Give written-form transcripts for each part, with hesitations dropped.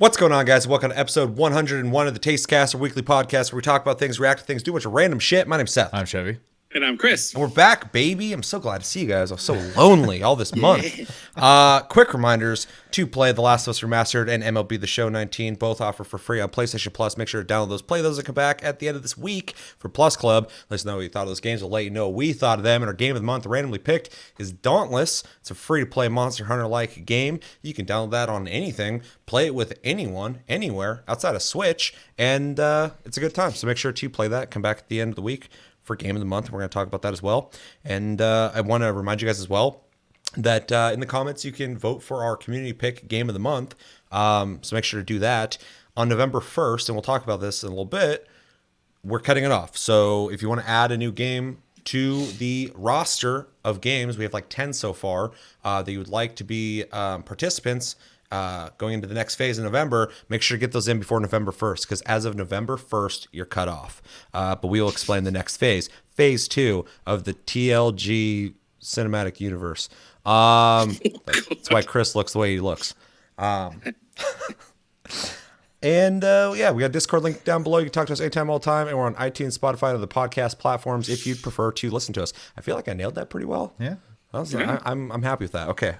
What's going on, guys? Welcome to episode 101 of the Tastecast, our weekly podcast where we talk about things, react to things, do a bunch of random shit. My name's Seth. I'm Chevy. And I'm Chris. And we're back, baby. I'm so glad to see you guys. I was so lonely all this month. Quick reminders to play The Last of Us Remastered and MLB The Show 19. Both offer for free on PlayStation Plus. Make sure to download those, play those, and come back at the end of this week for Plus Club. Let us know what you thought of those games. We'll let you know what we thought of them. And our game of the month randomly picked is Dauntless. It's a free-to-play Monster Hunter-like game. You can download that on anything, play it with anyone, anywhere, outside of Switch, and it's a good time. So make sure to play that. Come back at the end of the week for Game of the Month. We're going to talk about that as well. And I want to remind you guys as well that in the comments you can vote for our community pick Game of the Month. So make sure to do that on November 1st, and we'll talk about this in a little bit. We're cutting it off. So if you want to add a new game to the roster of games, we have like 10 so far, that you would like to be participants going into the next phase in November, make sure to get those in before November 1st, because as of November 1st, you're cut off. But we will explain the next phase, phase 2 of the TLG cinematic universe. That's why Chris looks the way he looks. And yeah, we got a Discord link down below. You can talk to us anytime, all the time. And we're on iTunes, Spotify, and the podcast platforms if you'd prefer to listen to us. I feel like I nailed that pretty well. Yeah. I'm happy with that. Okay.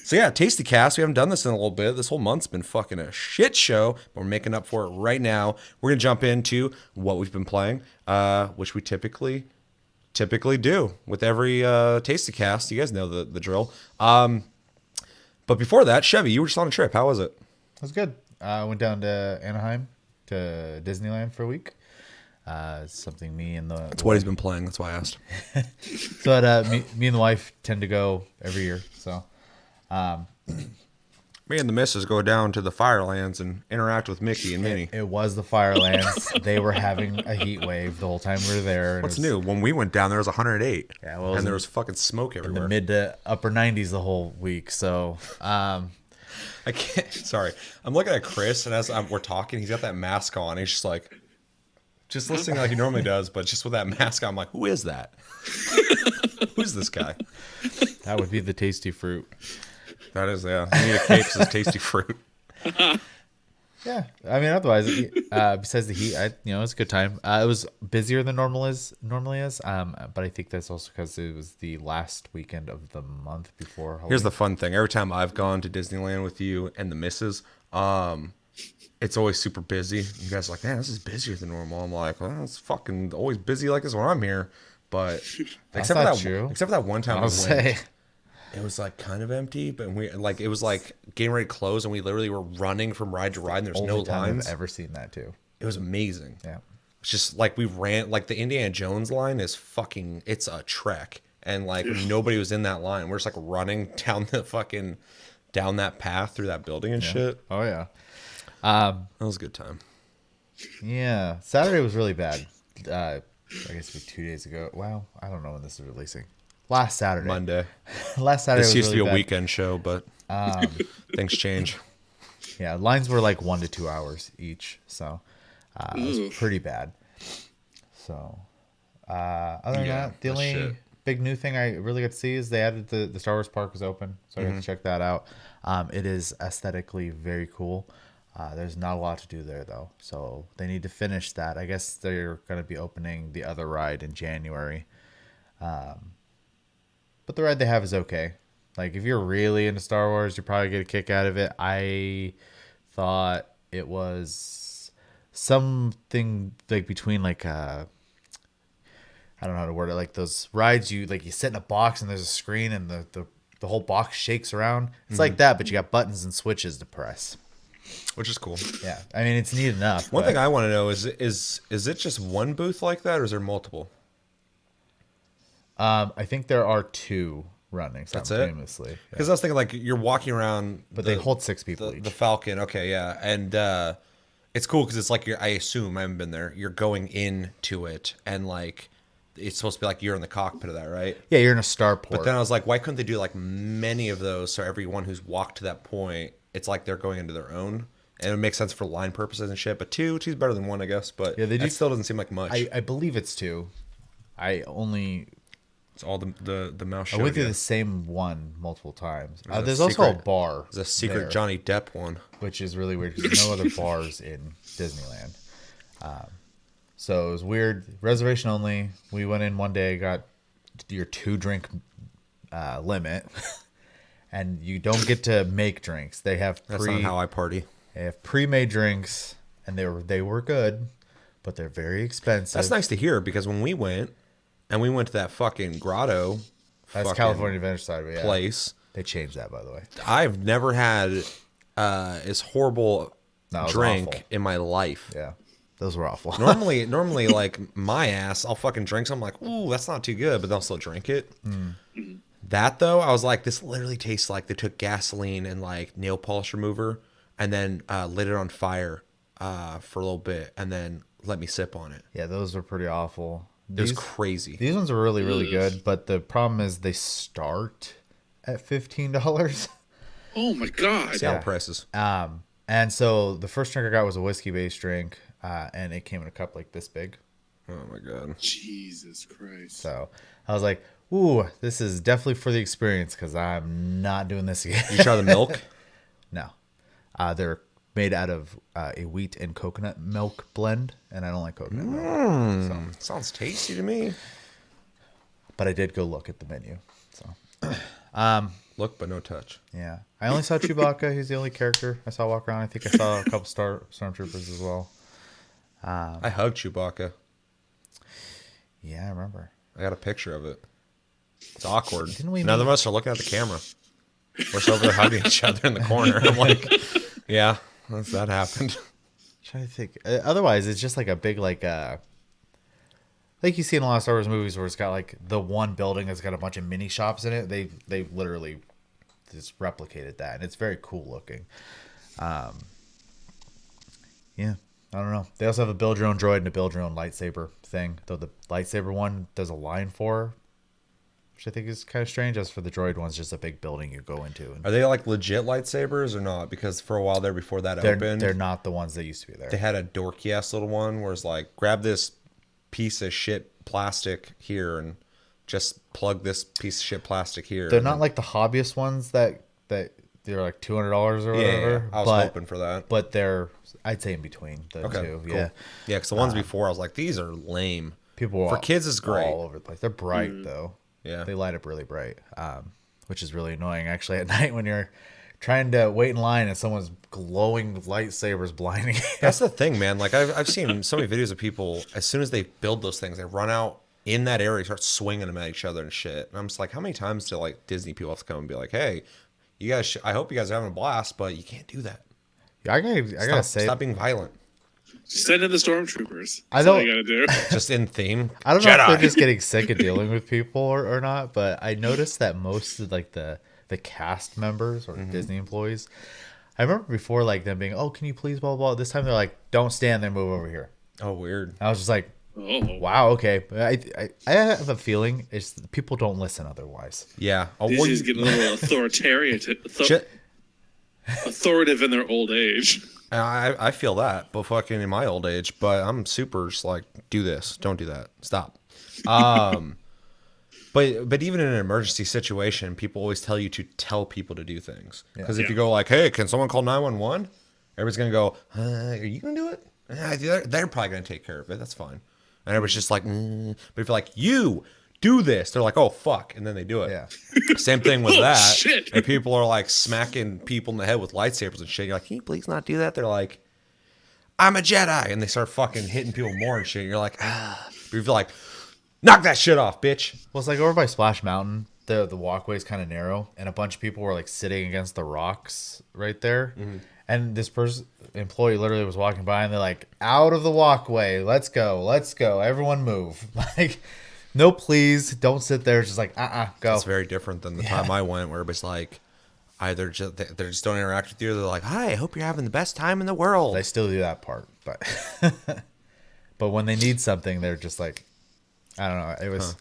So yeah, Tasty Cast. We haven't done this in a little bit. This whole month's been fucking a shit show, but we're making up for it right now. We're gonna jump into what we've been playing, which we typically do with every Tasty Cast. You guys know the drill. But before that, Chevy, you were just on a trip. How was it? It was good. I went down to Anaheim to Disneyland for a week. Something me and the That's what he's been playing. That's why I asked. So me and the wife tend to go every year. So Me and the missus go down to the Firelands and interact with Mickey and Minnie. it was the Firelands. They were having a heat wave the whole time we were there. What's new? When we went down, there was 108. Yeah, well, and there was fucking smoke everywhere. in the mid to upper 90s the whole week. So I can't. Sorry, I'm looking at Chris, and as we're talking, he's got that mask on. He's just like, just listening like he normally does, but just with that mask on, I'm like, who is that? Who's this guy? that would be the tasty fruit. That is, yeah. Anita Capes is tasty fruit. Yeah, I mean, otherwise, besides the heat, it was a good time. It was busier than normally is, but I think that's also because it was the last weekend of the month before Halloween. Here's the fun thing: every time I've gone to Disneyland with you and the missus, it's always super busy. You guys are like, man, this is busier than normal. I'm like, well, it's fucking always busy like this when I'm here. But except for that one time, it was like kind of empty, but it was like getting ready to close, and we literally were running from ride to ride, and there's no lines. I've ever seen that too. It was amazing. Yeah, it's just like we ran like the Indiana Jones line is fucking. It's a trek, and like nobody was in that line. We're just like running down that path through that building and shit. Oh yeah, that was a good time. Yeah, Saturday was really bad. I guess it was 2 days ago. Wow, I don't know when this is releasing. Last Saturday. Monday. Last Saturday This used really to be a bad. weekend show, but things change. Yeah, lines were like 1 to 2 hours each, so it was pretty bad. So, other than that, the only big new thing I really got to see is they added the Star Wars park was open, so I got to check that out. It is aesthetically very cool. There's not a lot to do there, though, so they need to finish that. I guess they're going to be opening the other ride in January. But the ride they have is okay. Like, if you're really into Star Wars, you probably get a kick out of it. I thought it was something like between like I don't know how to word it. Like those rides you sit in a box and there's a screen and the whole box shakes around. It's like that, but you got buttons and switches to press. Which is cool. Yeah, I mean, it's neat enough. One thing I want to know is it just one booth like that, or is there multiple? I think there are 2 running simultaneously. Because I was thinking, like, you're walking around, but they hold 6 people each. The Falcon, okay, yeah, and it's cool because it's like I assume I haven't been there. You're going into it, and like it's supposed to be like you're in the cockpit of that, right? Yeah, you're in a starport. But then I was like, why couldn't they do like many of those so everyone who's walked to that point, it's like they're going into their own. And it makes sense for line purposes and shit. But two's better than 1, I guess. But yeah, that still doesn't seem like much. I believe it's 2. I only It's all the mouse show. I went through the same one multiple times. There's secret, also a bar. There's a secret there, Johnny Depp one, which is really weird because there's no other bars in Disneyland. So it was weird. Reservation only. We went in one day, got your 2-drink limit, and you don't get to make drinks. They have that's not how I party. They have pre-made drinks, and they were good, but they're very expensive. That's nice to hear because when we went to that fucking grotto, that's California Adventure Side place. They changed that, by the way. I've never had as horrible drink in my life. Yeah, those were awful. normally, like my ass, I'll fucking drink something like, ooh, that's not too good, but I'll still drink it. That though, I was like, this literally tastes like they took gasoline and like nail polish remover and then lit it on fire for a little bit and then let me sip on it. Yeah, those were pretty awful. It was crazy. These ones are really, really good, but the problem is they start at $15. Oh my god! Sale prices. And so the first drink I got was a whiskey-based drink, and it came in a cup like this big. Oh my god! Jesus Christ! So I was like, "Ooh, this is definitely for the experience because I'm not doing this again." You try the milk? No, they're made out of a wheat and coconut milk blend, and I don't like coconut milk. So. Sounds tasty to me. But I did go look at the menu. So Look, but no touch. yeah, I only saw Chewbacca. He's the only character I saw walk around. I think I saw a couple stormtroopers as well. I hugged Chewbacca. Yeah, I remember. I got a picture of it. It's awkward. Didn't we None of us are looking at the camera. We're just over there hugging each other in the corner. I'm like, yeah, that happened. Trying to think. Otherwise, it's just like a big like you see in a lot of Star Wars movies where it's got like the one building that's got a bunch of mini shops in it. They literally just replicated that, and it's very cool looking. Yeah, I don't know. They also have a build your own droid and a build your own lightsaber thing. Though the lightsaber one there's a line for, which I think is kind of strange. As for the droid one's just a big building you go into. And Are they like legit lightsabers or not? Because for a while there before that opened, they're not the ones that used to be there. they had a dorky ass little one where it's like, grab this piece of shit plastic here and just plug this piece of shit plastic here. They're not like the hobbyist ones that they're like $200 or whatever. I was hoping for that. But they're, I'd say, in between the two. Cool. Yeah. Yeah, because the ones before, I was like, these are lame. People for kids is great. All over the place. They're bright though. Yeah. They light up really bright, which is really annoying actually at night when you're trying to wait in line and someone's glowing lightsabers blinding you. That's the thing, man. Like I've seen so many videos of people, as soon as they build those things, they run out in that area, start swinging them at each other and shit. And I'm just like, how many times do like Disney people have to come and be like, hey, you guys, I hope you guys are having a blast, but you can't do that. Yeah, I gotta say, stop being violent. Send in the stormtroopers. I That's all don't- you gotta do. Just in theme. I don't know if Jedi. they're just getting sick of dealing with people or not, but I noticed that most of like the cast members or Disney employees, I remember before like them being, oh, can you please blah blah blah. This time they're like, don't stand there, move over here. Oh, weird. I was just like, Oh, wow, okay. I have a feeling it's people don't listen otherwise. Yeah. Oh, these well, is getting a little authoritative in their old age. I feel that, but fucking in my old age, but I'm super just like, do this, don't do that, stop. But even in an emergency situation, people always tell you to tell people to do things. Because if you go like, hey, can someone call 911? Everybody's gonna go, are you gonna do it? They're probably gonna take care of it. That's fine. And everybody's just like, but if you're like, you do this, they're like, oh fuck, and then they do it. Yeah. Same thing with Oh, that. shit. And people are like smacking people in the head with lightsabers and shit. You're like, can you please not do that? They're like, I'm a Jedi, and they start fucking hitting people more and shit. You're like, ah. But you're like, knock that shit off, bitch. Well, it's like over by Splash Mountain, the walkway is kind of narrow, and a bunch of people were like sitting against the rocks right there. And this employee literally was walking by, and they're like, out of the walkway, let's go, everyone move. Like, no, please, don't sit there. It's just like, go. It's very different than the time I went, where it was like, either just they just don't interact with you. They're like, hi, I hope you're having the best time in the world. They still do that part, but but when they need something, they're just like, I don't know. It was,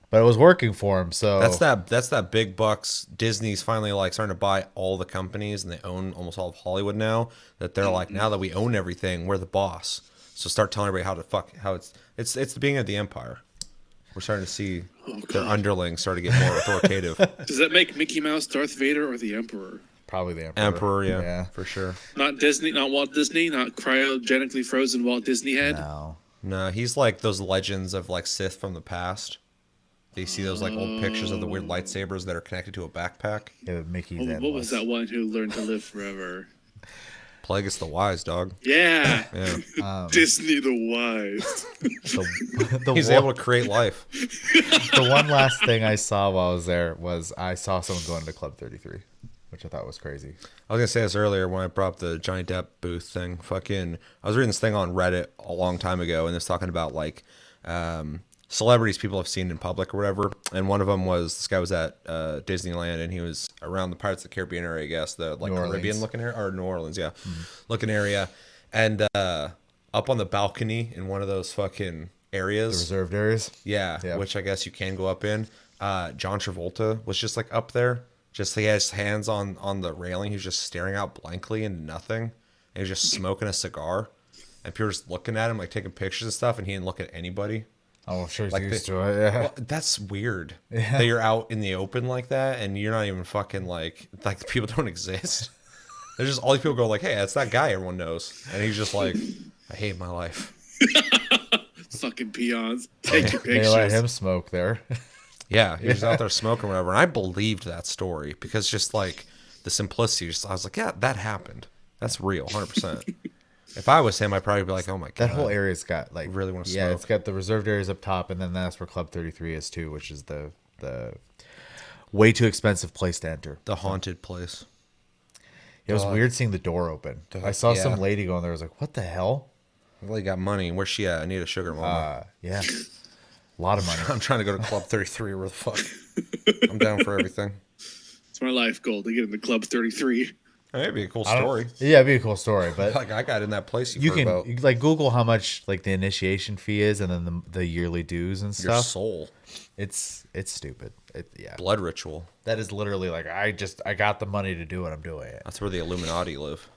but it was working for them. So That's that big bucks. Disney's finally like starting to buy all the companies, and they own almost all of Hollywood now. That they're like, now that we own everything, we're the boss. So start telling everybody how it's the beginning of the empire. We're starting to see Oh, their God. underlings start to get more authoritative. Does that make Mickey Mouse Darth Vader or the Emperor? Probably the Emperor. Emperor, yeah, for sure. Not Disney, not Walt Disney, not cryogenically frozen Walt Disney head. No. No, he's like those legends of like Sith from the past. You see those like old pictures of the weird lightsabers that are connected to a backpack. Yeah, Mickey's What was that one who learned to live forever? Plagueis the Wise, dog. Yeah, Yeah, Disney the Wise. he's one, able to create life. the one last thing I saw while I was there was I saw someone going to Club 33, which I thought was crazy. I was gonna say this earlier when I brought up the Johnny Depp booth thing. Fucking, I was reading this thing on Reddit a long time ago, and it's talking about like celebrities people have seen in public or whatever. And one of them was this guy was at Disneyland, and he was around the Pirates of the Caribbean area, I guess, the like New Orleans. Caribbean looking area, or New Orleans, yeah, looking area, and up on the balcony in one of those fucking The areas, reserved areas. yeah, Yeah. which I guess you can go up in. John Travolta was just like up there. Just he has his hands on the railing. He was just staring out blankly into nothing. And he was just smoking a cigar. And people were just looking at him, like taking pictures and stuff, and he didn't look at anybody. Oh, I'm sure he's Like used to it. Yeah. Well, that's weird. That you're out in the open like that and you're not even fucking like the people don't exist. There's just all these people go like, hey, that's that guy everyone knows. And he's just like, I hate my life. Fucking peons. Take your They let pictures. him smoke there. Yeah, he was out there smoking or whatever. And I believed that story because just like the simplicity, just, I was like, yeah, that happened. That's real, 100%. If I was him, I'd probably be like, oh my God. That whole area's got like Really wanna yeah, smoke. it's got the reserved areas up top, and then that's where Club 33 is too, which is the way too expensive place to enter. The haunted place. It was Dog. weird seeing the door open. Dog, I saw yeah. some lady going there. I was like, what the hell? Well, you got money. Where's she at? I need a sugar mama. Yeah, a lot of money. I'm trying to go to Club 33. Where the fuck? I'm down for everything. It's my life goal to get into Club 33. That'd be a cool I don't- story. Yeah, it'd be a cool story, but Like I got in that place you heard can about you, like Google how much like the initiation fee is, and then the yearly dues and your stuff. soul, It's stupid. Yeah, blood ritual. that is literally like I got the money to do it. I'm doing it. That's where the Illuminati live.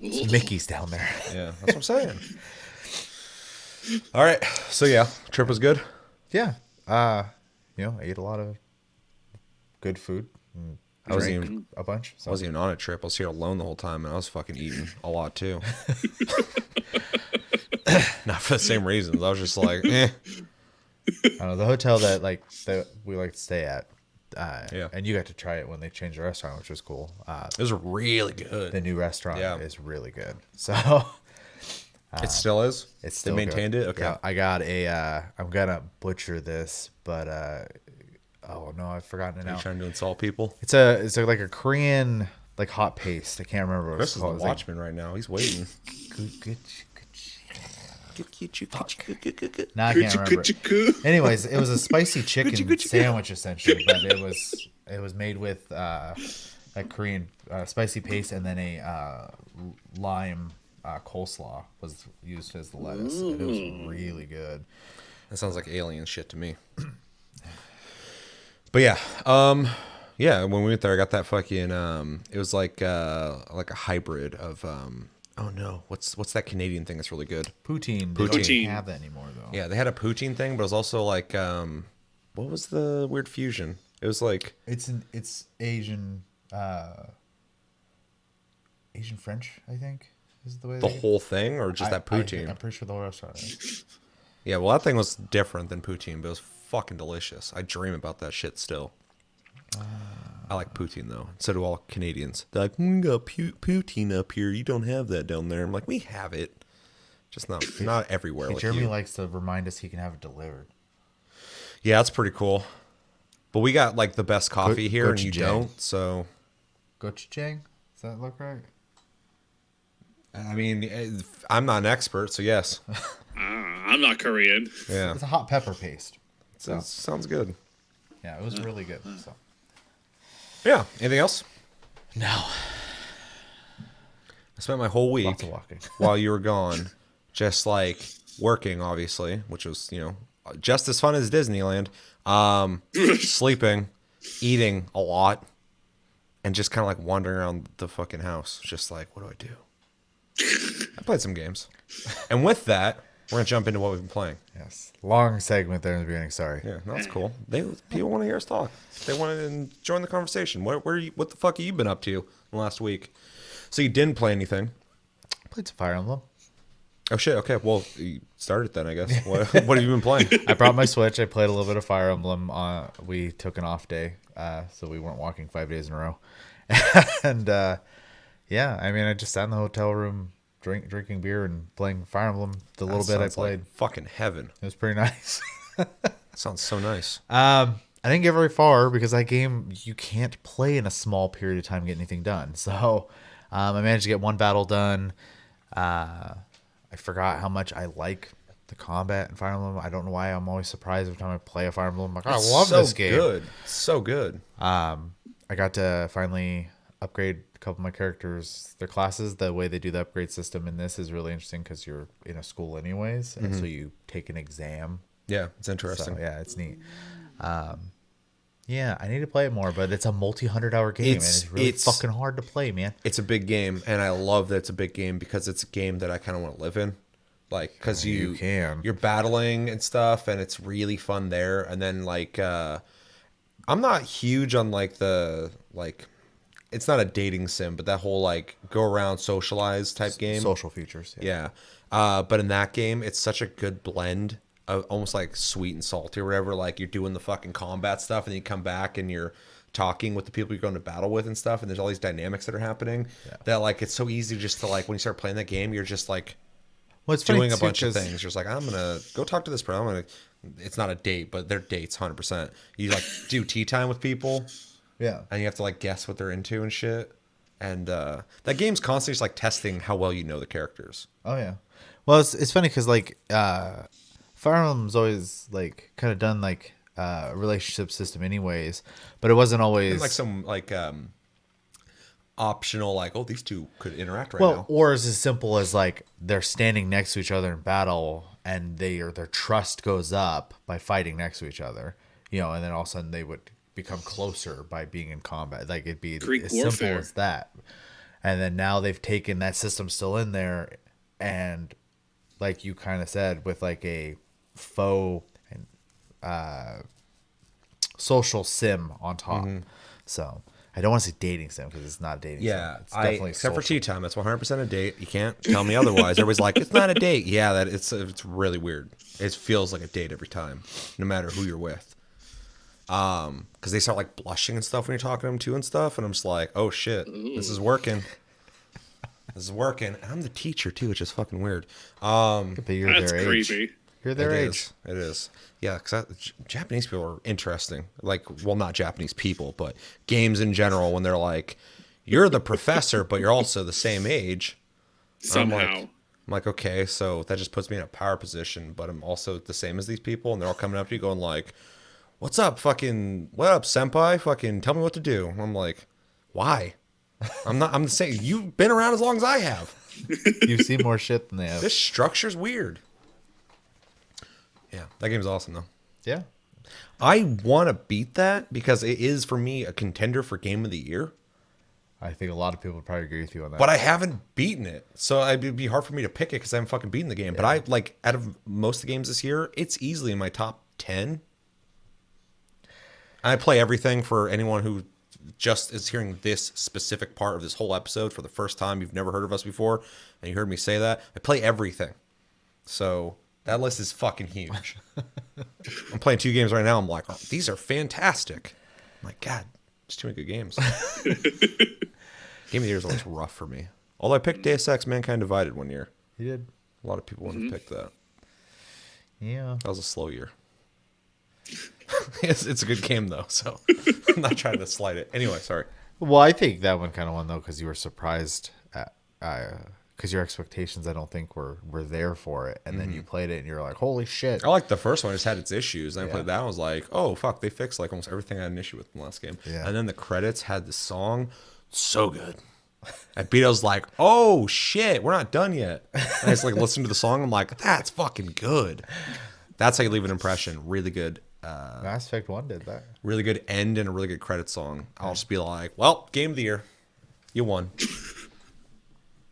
Mickey's down there. Yeah, that's what I'm saying. All right, so yeah, trip was good. Yeah. You know, I ate a lot of good food. And I wasn't drank even- a bunch. I So. wasn't even on a trip. I was here alone the whole time, and I was fucking eating a lot too. Not for the same reasons. I was just like, eh. I don't know, the hotel that we like to stay at. Yeah. And you got to try it when they changed the restaurant, which was cool. It was really good. The new restaurant Yeah. is really good. So It still is. it's still they maintained good. it. Okay. Yeah, I got a. I'm gonna butcher this, but oh no, I've forgotten it Are now. you trying to insult people? It's like a Korean like hot paste. I can't remember what Chris it's is the called. It's like watchman right now. He's waiting. good. Fuck. Nah, I can't remember. Kuchu. Anyways, it was a spicy chicken Gucci. sandwich essentially, but it was made with a Korean spicy paste, and then a lime coleslaw was used as the lettuce. And it was really good. That sounds like alien shit to me. But yeah, yeah. When we went there, I got that fucking. It was like a hybrid of. Oh no, what's that Canadian thing that's really good? Poutine. They Poutine. don't have that anymore though. Yeah, they had a poutine thing, but it was also like what was the weird fusion? It was like It's Asian Asian French, I think, is the way the they whole thing, or just that poutine. I'm pretty sure the whole restaurant is. Yeah, well, that thing was different than poutine, but it was fucking delicious. I dream about that shit still. I like poutine though. So do all Canadians. They're like, we got poutine up here. You don't have that down there. I'm like, we have it, just not everywhere. Hey, Like Jeremy you. likes to remind us he can have it delivered. Yeah, that's pretty cool. But we got like the best coffee here, and you gochujang. don't. So Gochujang? Does that look right? I mean, I'm not an expert, so yes. I'm not Korean. Yeah, It's a hot pepper paste. sounds good. Yeah, it was really good. So. Yeah. Anything else? No. I spent my whole week Lots of walking. while you were gone, just like working, obviously, which was, just as fun as Disneyland. Sleeping, eating a lot, and just kind of like wandering around the fucking house. Just like, what do I do? I played some games. And with that, we're gonna jump into what we've been playing. Yes. Long segment there in the beginning. Sorry. Yeah, no, that's cool. People want to hear us talk. They want to join the conversation. What the fuck have you been up to in the last week? So you didn't play anything. Played some Fire Emblem. Oh shit. Okay. Well, you started then, I guess. What have you been playing? I brought my Switch. I played a little bit of Fire Emblem. We took an off day, so we weren't walking 5 days in a row. And yeah, I mean, I just sat in the hotel room, drinking beer and playing Fire Emblem. The little bit I played, like fucking heaven. it was pretty nice. Sounds so nice. I didn't get very far because that game you can't play in a small period of time and get anything done. So I managed to get one battle done. I forgot how much I like the combat in Fire Emblem. I don't know why I'm always surprised every time I play a Fire Emblem. I'm like, I love this game. Good. So good. I got to finally upgrade a couple of my characters, their classes. The way they do the upgrade system in this is really interesting because you're in a school anyways, and so you take an exam. Yeah, it's interesting. So, yeah, it's neat. Yeah, I need to play it more, but it's a multi-100-hour game, and it's really fucking hard to play, man. It's a big game, and I love that it's a big game because it's a game that I kind of want to live in. Like, because you can. You're battling and stuff, and it's really fun there. And then, like, I'm not huge on, like, it's not a dating sim, but that whole, like, go around, socialize type game. Social features. Yeah. But in that game, it's such a good blend of almost like sweet and salty or whatever. Like, you're doing the fucking combat stuff, and then you come back and you're talking with the people you're going to battle with and stuff, and there's all these dynamics that are happening that, like, it's so easy just to, like, when you start playing that game, you're just, like, doing a bunch of things. You're just like, I'm going to go talk to this person. It's not a date, but they're dates 100%. You, like, do tea time with people. Yeah. And you have to, like, guess what they're into and shit. And that game's constantly just, like, testing how well you know the characters. Oh, yeah. Well, it's funny because, like, Fire Emblem's always, like, kind of done, like, a relationship system anyways, but it wasn't always... And, like, some, like, optional, like, oh, these two could interact right now. Or it's as simple as, like, they're standing next to each other in battle, and their trust goes up by fighting next to each other, you know, and then all of a sudden they would become closer by being in combat. Like, it'd be Greek as warfare. simple as that. And then now they've taken that system still in there, and like you kind of said, with like a faux social sim on top. So I don't want to say dating sim because it's not a dating sim. It's definitely except for social. tea time, that's 100% a date. You can't tell me otherwise. Everybody's like, it's not a date. Yeah, it's really weird. It feels like a date every time, no matter who you're with. Because they start like blushing and stuff when you're talking to them too and stuff, and I'm just like, oh shit, this is working. This is working. And I'm the teacher too, which is fucking weird. But you're That's their creepy. age. You're their age. It is. Yeah, because Japanese people are interesting. Like, well, not Japanese people, but games in general. When they're like, you're the professor, but you're also the same age. Somehow. I'm like, okay, so that just puts me in a power position, but I'm also the same as these people, and they're all coming up to you going like, what's up, fucking, what up, senpai? Fucking tell me what to do. I'm like, why? I'm the same. You've been around as long as I have. You've seen more shit than they have. This structure's weird. Yeah, that game's awesome, though. Yeah. I want to beat that because it is, for me, a contender for Game of the Year. I think a lot of people would probably agree with you on that. But I haven't beaten it. So it'd be hard for me to pick it because I haven't fucking beaten the game. Yeah. But I, like, out of most of the games this year, it's easily in my top 10. I play everything for anyone who just is hearing this specific part of this whole episode for the first time. You've never heard of us before, and you heard me say that. I play everything. So that list is fucking huge. I'm playing 2 games right now. I'm like, oh, these are fantastic. I'm like, God, it's too many good games. Game of the Year is always rough for me. Although I picked Deus Ex Mankind Divided one year. You did. A lot of people wouldn't have picked that. Yeah. That was a slow year. It's a good game, though, so I'm not trying to slight it. Anyway, sorry. Well, I think that one kind of won, though, because you were surprised at... because your expectations, I don't think, were there for it. And then you played it, and you're like, holy shit. I like the first one. It just had its issues. And I played that, and I was like, oh, fuck, they fixed like almost everything I had an issue with in the last game. Yeah. And then the credits had the song. So good. I beat it, I was like, oh, shit, we're not done yet. And I just like listened to the song. I'm like, that's fucking good. That's how you leave an impression. Really good. Mass Effect 1 did that. Really good end and a really good credit song. I'll just be like, well, Game of the Year. You won.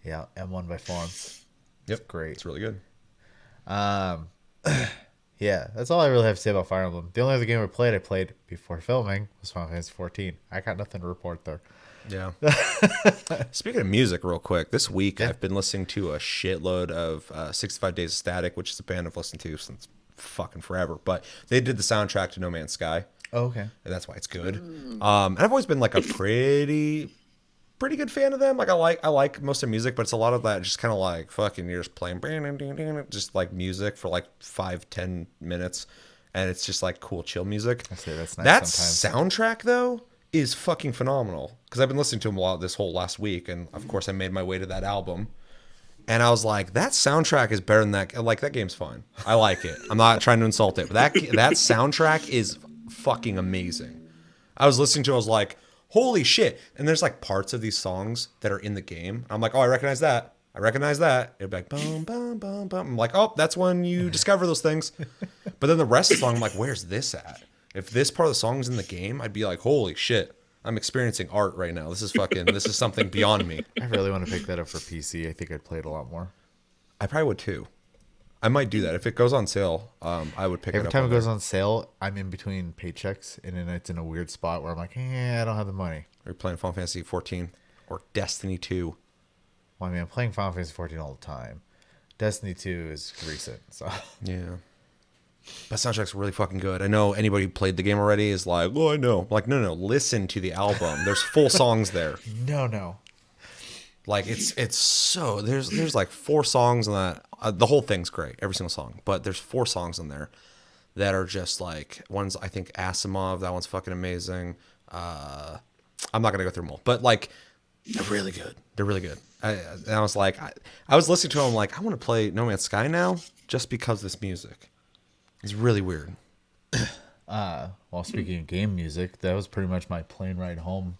Yeah, M1 by Fonz. Yep. Great. It's really good. Um, yeah, that's all I really have to say about Fire Emblem. The only other game I played before filming was Final Fantasy 14. I got nothing to report there. Yeah. Speaking of music, real quick, this week I've been listening to a shitload of 65 Days of Static, which is a band I've listened to since fucking forever. But they did the soundtrack to No Man's Sky. Oh, okay. And that's why it's good. And I've always been like a pretty good fan of them. Like I like most of their music, but it's a lot of that just kind of like fucking you're just playing just like music for like 5-10 minutes, and it's just like cool chill music. I say that's nice. That sometimes. soundtrack though is fucking phenomenal because I've been listening to them a lot this whole last week, and of course I made my way to that album. And I was like, that soundtrack is better than that. Like, that game's fine. I like it. I'm not trying to insult it. But that soundtrack is fucking amazing. I was listening to it. I was like, holy shit. And there's, like, parts of these songs that are in the game. I'm like, oh, I recognize that. I recognize that. It'd be like, boom, boom, boom, boom. I'm like, oh, that's when you discover those things. But then the rest of the song, I'm like, where's this at? If this part of the song's in the game, I'd be like, holy shit. I'm experiencing art right now. This is something beyond me. I really want to pick that up for PC. I think I'd play it a lot more. I probably would too. I might do that. If it goes on sale, I would pick it up. Every time it goes on sale, I'm in between paychecks, and then it's in a weird spot where I'm like, I don't have the money. Are you playing Final Fantasy 14 or Destiny 2? Well, I mean, I'm playing Final Fantasy 14 all the time. Destiny 2 is recent, so. Yeah. But soundtrack's really fucking good. I know anybody who played the game already is like, oh, I know. I'm like, no, listen to the album. There's full songs there. No. Like it's so there's like 4 songs in that. The whole thing's great, every single song. But there's 4 songs in there that are just like one's I think Asimov. That one's fucking amazing. I'm not gonna go through them all, but like they're really good. They're really good. And I was like, I was listening to them. I'm like, I want to play No Man's Sky now just because of this music. It's really weird. Well, speaking of game music, that was pretty much my plane ride home.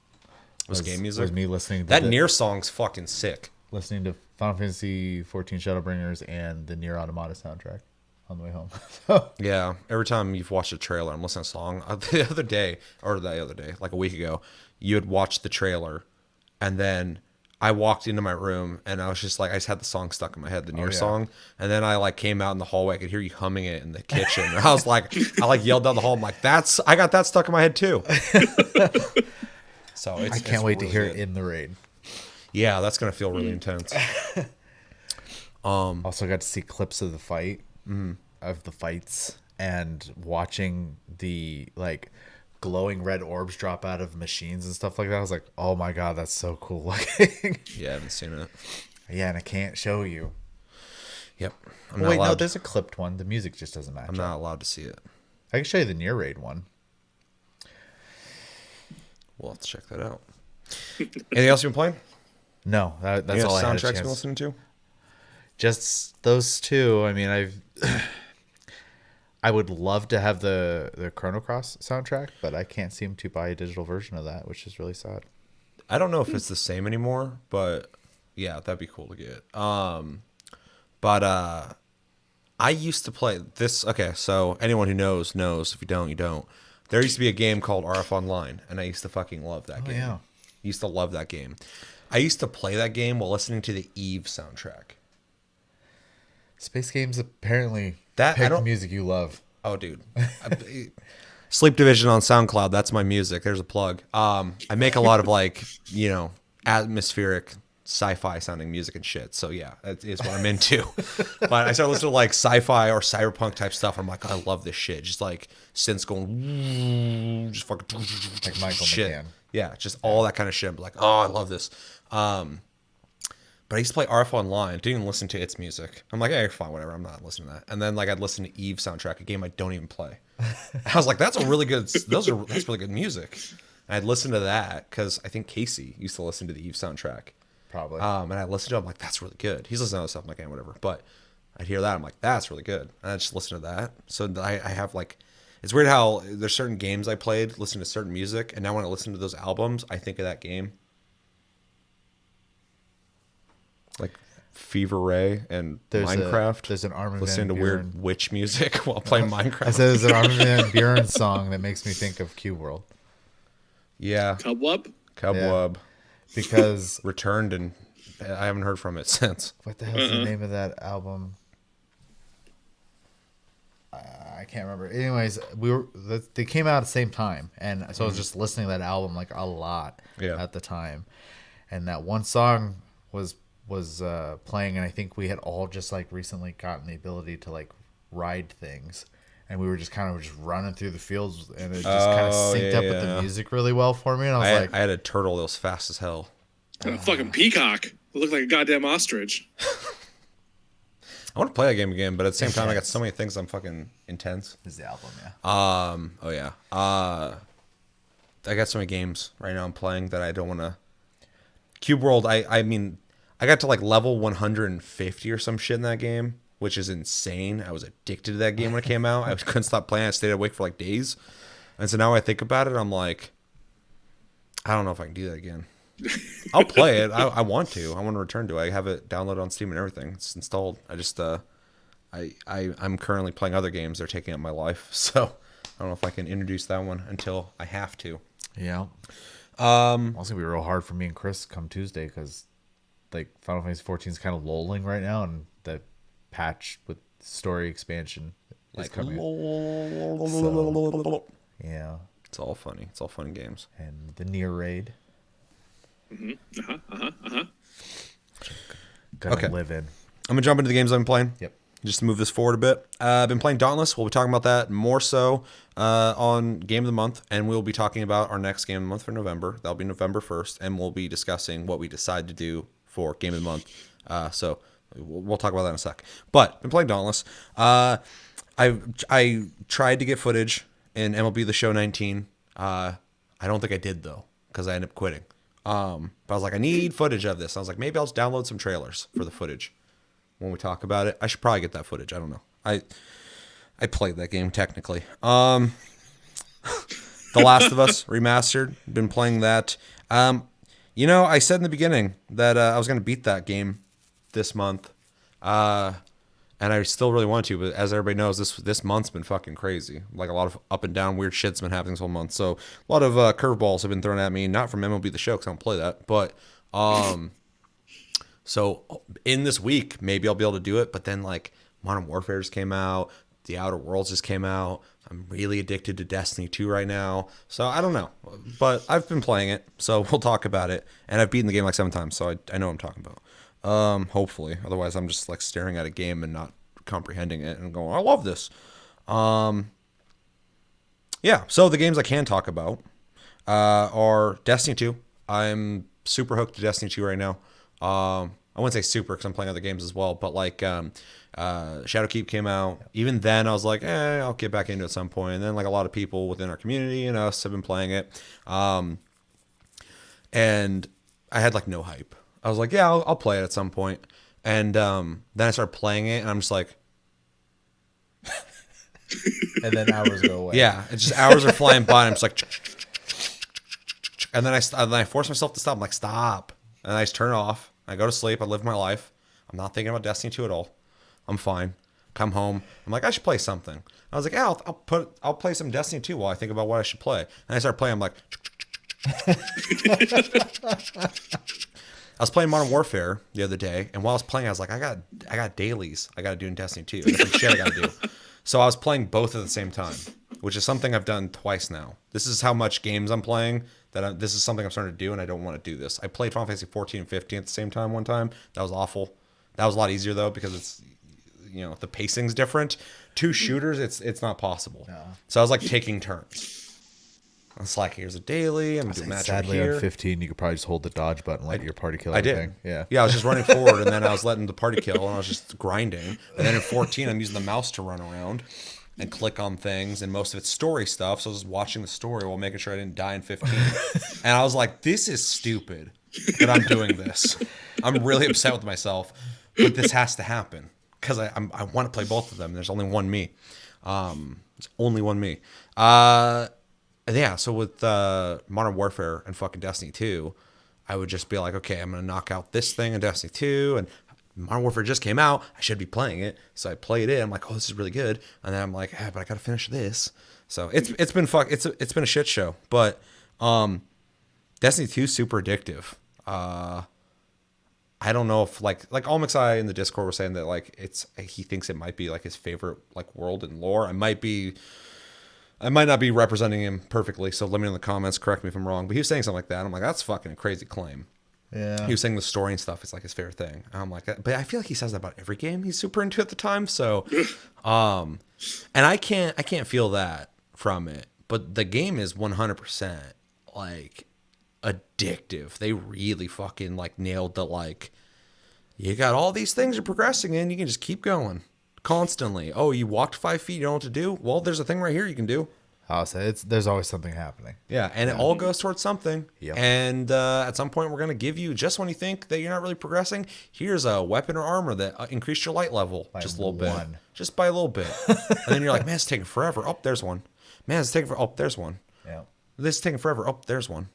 Was game music? Was me listening to that Nier song's fucking sick. Listening to Final Fantasy 14 Shadowbringers and the Nier Automata soundtrack on the way home. Yeah, every time you've watched a trailer, I'm listening to a song. The other day, like a week ago, you had watched the trailer, and then I walked into my room, and I was just like, I just had the song stuck in my head, the Nier song, and then I like came out in the hallway, I could hear you humming it in the kitchen, and I was like, I like yelled down the hall, I'm like, I got that stuck in my head too. So I can't wait to hear it in the raid. Yeah, that's gonna feel really intense. Also got to see clips of the fights and watching the like glowing red orbs drop out of machines and stuff like that. I was like, oh my god, that's so cool looking. Yeah, I haven't seen it. Yeah, and I can't show you. Yep. Wait, no, there's a clipped one. The music just doesn't match. I'm not allowed to see it. I can show you the Nier raid one. We'll have to check that out. Anything else you've been playing? No, that's all I had a soundtracks chance. you've been listening to? Just those 2. I mean, I would love to have the Chrono Cross soundtrack, but I can't seem to buy a digital version of that, which is really sad. I don't know if it's the same anymore, but yeah, that'd be cool to get. But I used to play this. Okay, so anyone who knows. If you don't, you don't. There used to be a game called RF Online, and I used to fucking love that game. Yeah. Used to love that game. I used to play that game while listening to the Eve soundtrack. Space Games apparently That pick music you love. Oh, dude. Sleep Division on SoundCloud. That's my music. There's a plug. I make a lot of like, atmospheric sci-fi sounding music and shit. So yeah, that is what I'm into. But I started listening to like sci-fi or cyberpunk type stuff. I'm like, I love this shit. Just like synths going, just fucking Like Michael shit. McCann. Yeah, just all that kind of shit. I'm like, oh, I love this. But I used to play RF Online. Didn't even listen to its music. I'm like, hey, fine, whatever. I'm not listening to that. And then like I'd listen to Eve soundtrack, a game I don't even play. I was like, that's really good music. And I'd listen to that because I think Casey used to listen to the Eve soundtrack. Probably. And I listened to him, I'm like, that's really good. He's listening to other stuff, I'm like, whatever. But I'd hear that, I'm like, that's really good. And I just listen to that. So I have like, it's weird how there's certain games I played, listen to certain music, and now when I listen to those albums, I think of that game. Like Fever Ray and Minecraft. There's an Armin listening to van weird Buuren. witch music while playing Minecraft. I said there's an Armin van Buuren song that makes me think of Cube World. Yeah. Cubwub? Cubwub. Because returned, and I haven't heard from it since. What the hell's the name of that album? I can't remember. Anyways, they came out at the same time, and so I was just listening to that album like a lot at the time, and that one song was playing, and I think we had all just like recently gotten the ability to like ride things, and we were just kind of just running through the fields, and it just kind of synced up with the music really well for me, and I was I had a turtle that was fast as hell. A fucking peacock. It looked like a goddamn ostrich. I want to play that game again, but at the same time, I got so many things I'm fucking intense. is the album, yeah. Oh yeah. I got so many games right now I'm playing that I don't want to. Cube World. I mean, I got to like level 150 or some shit in that game, which is insane. I was addicted to that game when it came out. I couldn't stop playing. I stayed awake for like days, and so now I think about it, I'm like, I don't know if I can do that again. I'll play it. I want to. I want to return to it. I have it downloaded on Steam and everything. It's installed. I just I'm currently playing other games. They're taking up my life, so I don't know if I can introduce that one until I have to. Yeah. It's gonna be real hard for me and Chris come Tuesday because like Final Fantasy 14 is kind of lolling right now, and the patch with story expansion is coming. So, yeah. It's all funny. It's all fun games. And the Nier raid. Gonna live in. I'm gonna jump into the games I've been playing. Yep. Just to move this forward a bit. I've been playing Dauntless. We'll be talking about that more so on Game of the Month, and we'll be talking about our next Game of the Month for November. That'll be November 1st, and we'll be discussing what we decide to do for Game of the Month. So we'll talk about that in a sec. But been playing Dauntless. I tried to get footage in MLB The Show 19. I don't think I did though, because I ended up quitting. But I was like, I need footage of this. I was like, maybe I'll just download some trailers for the footage when we talk about it. I should probably get that footage. I don't know. I played that game technically. The Last of Us Remastered. Been playing that. I said in the beginning that I was going to beat that game this month. And I still really want to, but as everybody knows, this month's been fucking crazy. Like a lot of up and down weird shit's been happening this whole month. So a lot of curveballs have been thrown at me, not from MLB The Show because I don't play that, but so in this week maybe I'll be able to do it. But then like Modern Warfare just came out, The Outer Worlds just came out. I'm really addicted to Destiny 2 right now, so I don't know, but I've been playing it, so we'll talk about it. And I've beaten the game like 7 times, so I know what I'm talking about. Hopefully. Otherwise, I'm just like staring at a game and not comprehending it and going, I love this. Yeah, so the games I can talk about are Destiny 2. I'm super hooked to Destiny 2 right now. I wouldn't say super because I'm playing other games as well, but like Shadowkeep came out. Even then, I was like, I'll get back into it at some point. And then like a lot of people within our community and us have been playing it. And I had like no hype. I was like, yeah, I'll play it at some point. And then I started playing it, and I'm just like... and then hours go away. Yeah, it's just hours are flying by, and I'm just like... and then I force myself to stop. I'm like, stop. And I just turn it off. I go to sleep. I live my life. I'm not thinking about Destiny 2 at all. I'm fine. Come home. I'm like, I should play something. I was like, yeah, I'll play some Destiny 2 while I think about what I should play. And I start playing. I'm like... I was playing Modern Warfare the other day, and while I was playing, I was like, I got dailies I got to do in Destiny 2. I got some shit I got to do. So I was playing both at the same time, which is something I've done twice now. This is how much games I'm playing, this is something I'm starting to do, and I don't want to do this. I played Final Fantasy 14 and 15 at the same time one time. That was awful. That was a lot easier, though, because it's, the pacing's different. 2 shooters, it's not possible. No. So I was like taking turns. It's like, here's a daily. I'm doing match sadly here. On 15, you could probably just hold the dodge button and let your party kill I everything. did. Yeah, I was just running forward, and then I was letting the party kill, and I was just grinding. And then in 14, I'm using the mouse to run around and click on things, and most of it's story stuff, so I was just watching the story while making sure I didn't die in 15. And I was like, this is stupid that I'm doing this. I'm really upset with myself, but this has to happen, because I want to play both of them. There's only one me. There's only one me. Yeah, so with Modern Warfare and fucking Destiny 2, I would just be like, okay, I'm going to knock out this thing in Destiny 2, and Modern Warfare just came out. I should be playing it. So I played it. I'm like, oh, this is really good. And then I'm like, but I got to finish this. So it's been it's been a shit show. But Destiny 2 is super addictive. I don't know if like Almixai in the Discord was saying that like he thinks it might be like his favorite like world and lore. I might not be representing him perfectly, so let me know in the comments, correct me if I'm wrong. But he was saying something like that. I'm like, that's fucking a crazy claim. Yeah. He was saying the story and stuff is like his favorite thing. I'm like, but I feel like he says that about every game he's super into at the time. So, and I can't feel that from it. But the game is 100% like addictive. They really fucking like nailed the like, you got all these things you're progressing in. You can just keep going constantly. Oh, you walked 5 feet. You don't know what to do. Well, there's a thing right here you can do. I'll say there's always something happening. Yeah, and it all goes towards something. Yep. And at some point, we're going to give you, just when you think that you're not really progressing, here's a weapon or armor that increased your light level just a little bit. Just by a little bit. And then you're like, man, it's taking forever. Oh, there's one. Man, it's taking forever. Oh, there's one. Yeah. This is taking forever. Oh, there's one.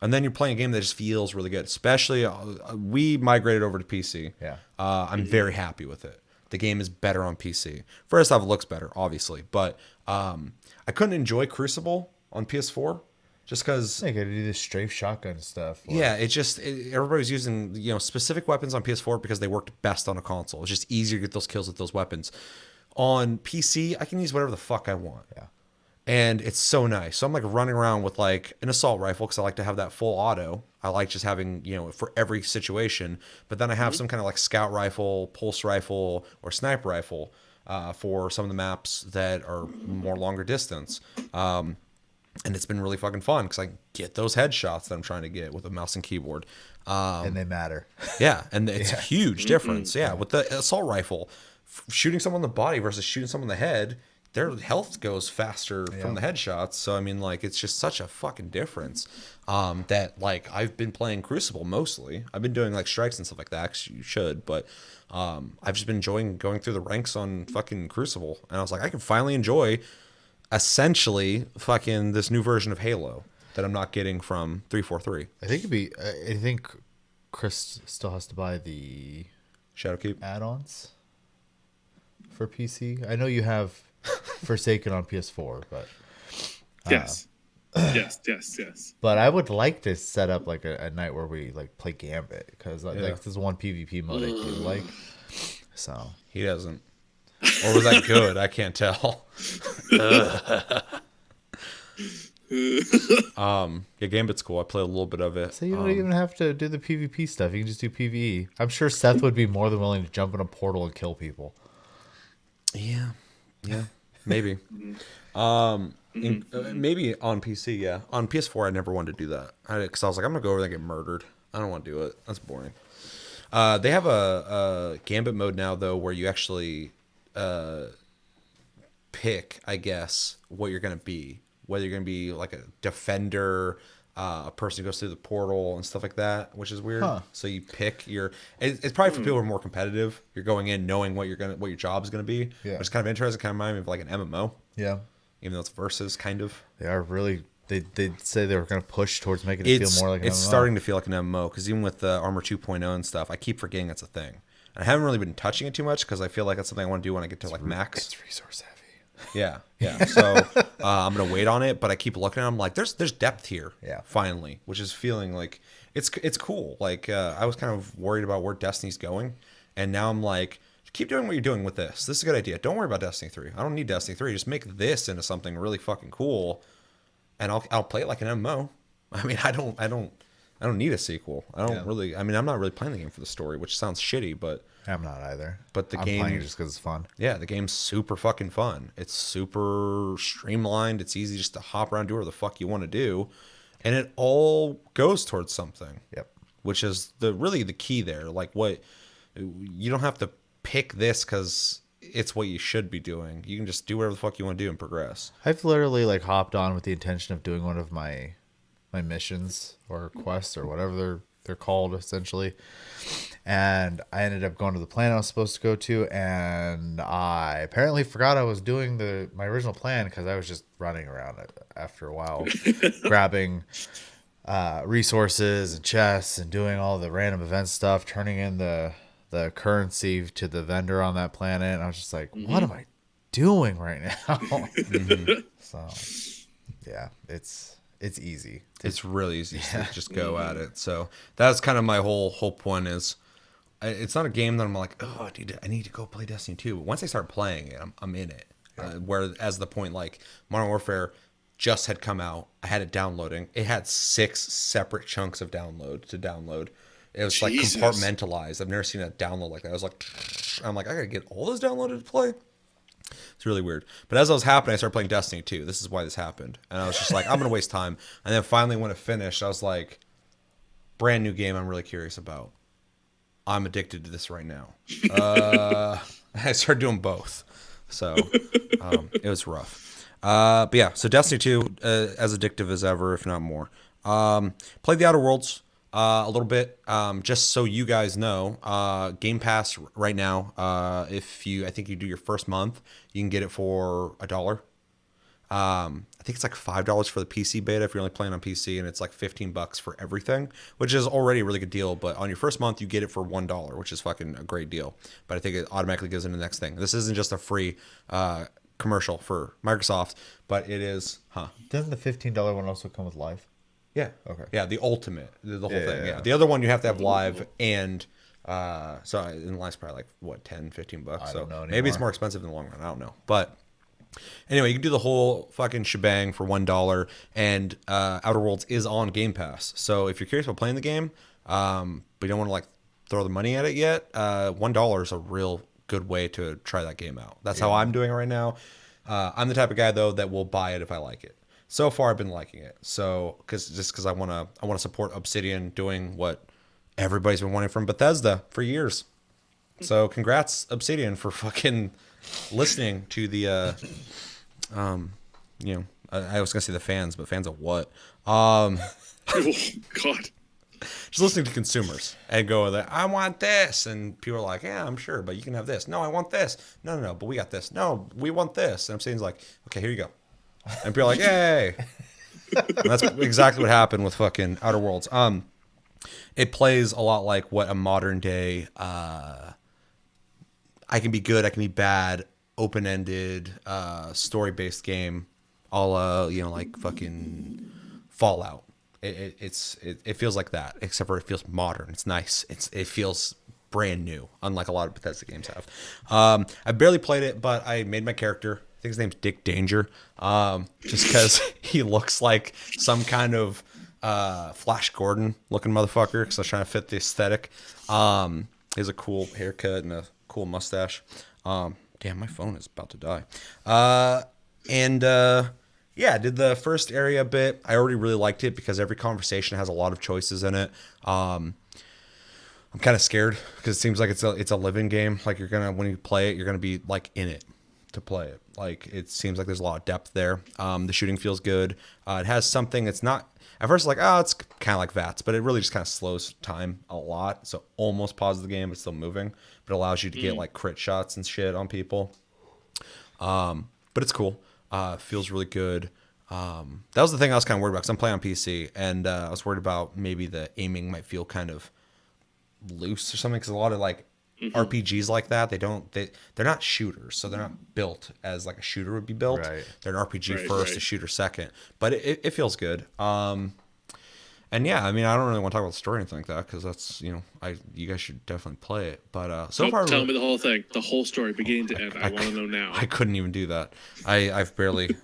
And then you're playing a game that just feels really good. Especially, we migrated over to PC. Yeah. I'm very happy with it. The game is better on PC. First off, it looks better, obviously. But I couldn't enjoy Crucible on PS4 just because... They could do this strafe shotgun stuff. Yeah, everybody was using specific weapons on PS4 because they worked best on a console. It's just easier to get those kills with those weapons. On PC, I can use whatever the fuck I want. Yeah. And it's so nice. So I'm like running around with like an assault rifle because I like to have that full auto. I like just having, for every situation. But then I have some kind of like scout rifle, pulse rifle, or sniper rifle for some of the maps that are more longer distance. And it's been really fucking fun because I get those headshots that I'm trying to get with a mouse and keyboard. And they matter. Yeah, and it's a huge difference. Yeah, with the assault rifle, shooting someone in the body versus shooting someone in the head, their health goes faster from the headshots. So, I mean, like, it's just such a fucking difference that, like, I've been playing Crucible mostly. I've been doing, like, strikes and stuff like that, 'cause you should. But I've just been enjoying going through the ranks on fucking Crucible. And I was like, I can finally enjoy, essentially, fucking this new version of Halo that I'm not getting from 343. I think Chris still has to buy the Shadowkeep add-ons for PC. I know you have Forsaken on PS4, but yes. Yes. But I would like to set up like a night where we like play Gambit because like this is one PvP mode I do like. So he doesn't, or was that good? I can't tell. Yeah, Gambit's cool. I play a little bit of it. So you don't even have to do the PvP stuff. You can just do PvE. I'm sure Seth would be more than willing to jump in a portal and kill people. Yeah, maybe. Maybe on PC, yeah. On PS4, I never wanted to do that because I was like, I'm gonna go over there and get murdered. I don't want to do it. That's boring. They have a Gambit mode now though, where you actually pick, I guess, what you're gonna be. Whether you're gonna be like a defender, a person who goes through the portal and stuff like that, which is weird. Huh. So you pick your. It's probably for people who are more competitive. You're going in knowing what your job is gonna be. Yeah. Which is kind of interesting. Kind of remind me of like an MMO. Yeah. Even though it's versus kind of. They are really. They say they were going to push towards making it feel more like an MMO. It's starting to feel like an MMO because even with Armor 2.0 and stuff, I keep forgetting it's a thing. And I haven't really been touching it too much because I feel like that's something I want to do when I get to like max. It's resource heavy. Yeah. So I'm gonna wait on it, but I keep looking at it. I'm like, there's depth here. Yeah. Finally, which is feeling like it's cool. Like I was kind of worried about where Destiny's going, and now I'm like, keep doing what you're doing with this. This is a good idea. Don't worry about Destiny 3. I don't need Destiny 3. Just make this into something really fucking cool, and I'll play it like an MMO. I mean, I don't need a sequel. I don't really. I mean, I'm not really playing the game for the story, which sounds shitty, but. I'm not either. But I'm playing it just because it's fun. Yeah, the game's super fucking fun. It's super streamlined. It's easy just to hop around, do whatever the fuck you want to do. And it all goes towards something. Yep. Which is really the key there. Like you don't have to pick this because it's what you should be doing. You can just do whatever the fuck you want to do and progress. I've literally like hopped on with the intention of doing one of my missions or quests or whatever they're called essentially. And I ended up going to the plan I was supposed to go to, and I apparently forgot I was doing my original plan because I was just running around after a while, grabbing resources and chests and doing all the random event stuff, turning in the currency to the vendor on that planet. And I was just like, what am I doing right now? So, yeah, it's easy. It's really easy to just go at it. So that's kind of my whole point is it's not a game that I'm like, oh, I need to go play Destiny 2. But once I start playing it, I'm in it. Whereas the point, like, Modern Warfare just had come out. I had it downloading. It had 6 separate chunks of download to download. It was like compartmentalized. I've never seen a download like that. I was like, I'm like, I gotta get all this downloaded to play. It's really weird. But as I was happening, I started playing Destiny 2. This is why this happened. And I was just like, I'm gonna waste time. And then finally, when it finished, I was like, brand new game I'm really curious about. I'm addicted to this right now. I started doing both. So it was rough. But yeah, so Destiny 2, as addictive as ever, if not more. Played the Outer Worlds a little bit. Just so you guys know, Game Pass right now, I think you do your first month, you can get it for $1. I think it's like $5 for the PC beta if you're only playing on PC, and it's like $15 for everything, which is already a really good deal. But on your first month, you get it for $1, which is fucking a great deal. But I think it automatically goes into the next thing. This isn't just a free commercial for Microsoft, but it is, Doesn't the $15 one also come with live? Yeah. Okay. Yeah, the ultimate, the whole thing. Yeah. The other one you have to have live, and in live's probably like what, $10-15. I So don't know maybe it's anymore. more expensive in the long run. I don't know, but. Anyway, you can do the whole fucking shebang for $1, and Outer Worlds is on Game Pass. So if you're curious about playing the game, but you don't want to like throw the money at it yet, $1 is a real good way to try that game out. That's how I'm doing it right now. I'm the type of guy though that will buy it if I like it. So far, I've been liking it. So because I want to support Obsidian doing what everybody's been wanting from Bethesda for years. So congrats Obsidian for fucking listening to the I was gonna say the fans, but fans of what? Oh, God. Just listening to consumers and go like, I want this, and people are like, yeah, I'm sure, but you can have this. No, I want this. No, but we got this. No, we want this. And Obsidian's like, okay, here you go. And people are like, yay. And that's exactly what happened with fucking Outer Worlds. It plays a lot like what a modern day I can be good, I can be bad, open-ended, story-based game, like fucking Fallout. It feels like that, except for it feels modern. It's nice. It feels brand new, unlike a lot of Bethesda games have. I barely played it, but I made my character. I think his name's Dick Danger, just because he looks like some kind of Flash Gordon looking motherfucker, because I was trying to fit the aesthetic. He has a cool haircut and a cool mustache. Damn, my phone is about to die. I did the first area bit. I already really liked it because every conversation has a lot of choices in it. I'm kind of scared because it seems like it's a living game. Like when you play it, you're gonna be like in it to play it. Like it seems like there's a lot of depth there. The shooting feels good. It has something. It's not. At first, like, it's kind of like VATS, but it really just kind of slows time a lot. So almost pauses the game, but still moving. But it allows you to get like crit shots and shit on people. But it's cool. Feels really good. That was the thing I was kind of worried about because I'm playing on PC, and I was worried about maybe the aiming might feel kind of loose or something, because a lot of like RPGs like that, they're not shooters, so they're not built as like a shooter would be built. Right. They're an RPG first, a shooter second, but it feels good. And yeah, I mean, I don't really want to talk about the story or anything like that because that's, you guys should definitely play it. But so far, tell me the whole thing, the whole story, beginning to end. I want to know now. I couldn't even do that. I've barely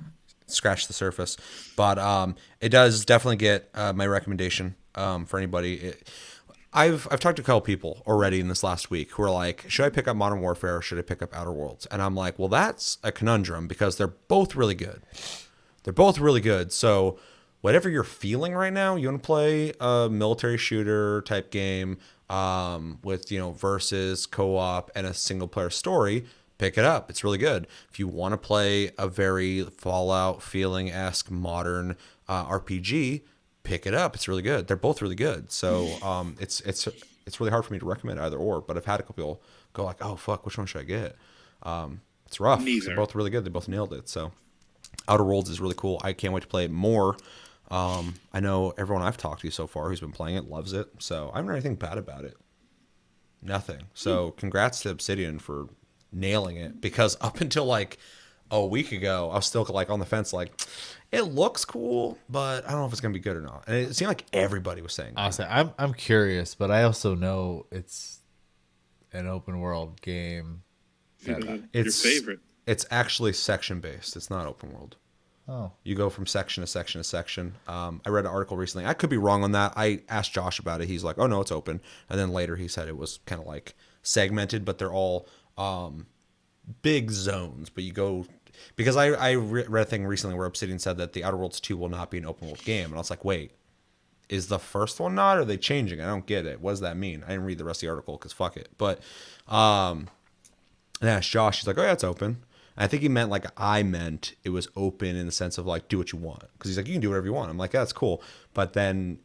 scratched the surface, but it does definitely get my recommendation for anybody. I've talked to a couple people already in this last week who are like, should I pick up Modern Warfare or should I pick up Outer Worlds? And I'm like, well, that's a conundrum because they're both really good. They're both really good. So whatever you're feeling right now, you want to play a military shooter type game with, versus co-op and a single player story, pick it up. It's really good. If you want to play a very Fallout feeling-esque modern RPG, pick it up. It's really good. They're both really good. So it's really hard for me to recommend either or, but I've had a couple people go like, oh fuck, which one should I get? It's rough. They're both really good. They both nailed it. So Outer Worlds is really cool. I can't wait to play it more. I know everyone I've talked to so far who's been playing it loves it. So I haven't heard anything bad about it. Nothing. So congrats to Obsidian for nailing it, because up until like a week ago, I was still like on the fence, like it looks cool, but I don't know if it's gonna be good or not. And it seemed like everybody was saying that. Honestly, I'm curious, but I also know it's an open world game. Your It's favorite. It's actually section based. It's not open world. Oh, You go from section to section to section. I read an article recently. I could be wrong on that. I asked Josh about it. He's like, "Oh no, it's open." And then later he said it was kind of like segmented, but they're all big zones. But you go because I read a thing recently where Obsidian said that the Outer Worlds 2 will not be an open world game, and I was like, "Wait, is the first one not? Or are they changing? I don't get it. What does that mean?" I didn't read the rest of the article because fuck it. But and I asked Josh. He's like, "Oh yeah, it's open." And I think he meant like I meant it was open in the sense of like do what you want, because he's like, you can do whatever you want. I'm like, yeah, that's cool. But then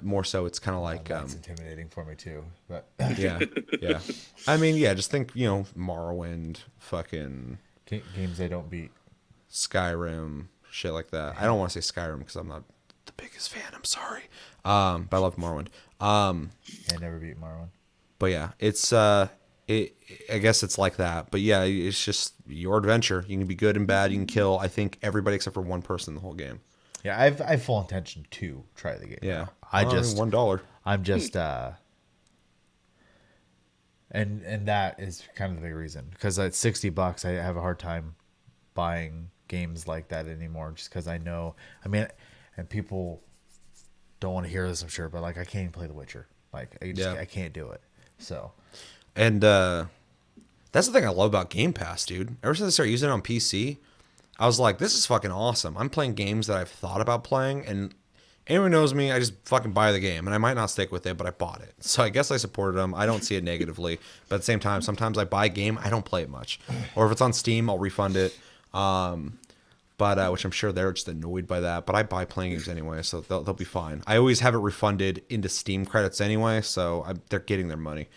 more so, it's kind of like that's intimidating for me too. But yeah, yeah. I mean, yeah, just think Morrowind, fucking games I don't beat. Skyrim, shit like that. I don't want to say Skyrim because I'm not the biggest fan. I'm sorry, but I love Morrowind. I never beat Morrowind. But yeah, it's I guess it's like that. But yeah, it's just your adventure. You can be good and bad. You can kill, I think, everybody except for one person in the whole game. Yeah, I've full intention to try the game. Yeah, I just $1. I'm just and that is kind of the reason, because at $60 I have a hard time buying games like that anymore, just because I know. I mean, and people don't want to hear this, I'm sure, but like I can't even play The Witcher. Like I can't do it. So. And that's the thing I love about Game Pass, dude. Ever since I started using it on PC, I was like, this is fucking awesome. I'm playing games that I've thought about playing, and anyone knows me, I just fucking buy the game, and I might not stick with it, but I bought it. So I guess I supported them. I don't see it negatively, but at the same time, sometimes I buy a game, I don't play it much. Or if it's on Steam, I'll refund it. But which I'm sure they're just annoyed by that. But I buy playing games anyway, so they'll be fine. I always have it refunded into Steam credits anyway, so they're getting their money.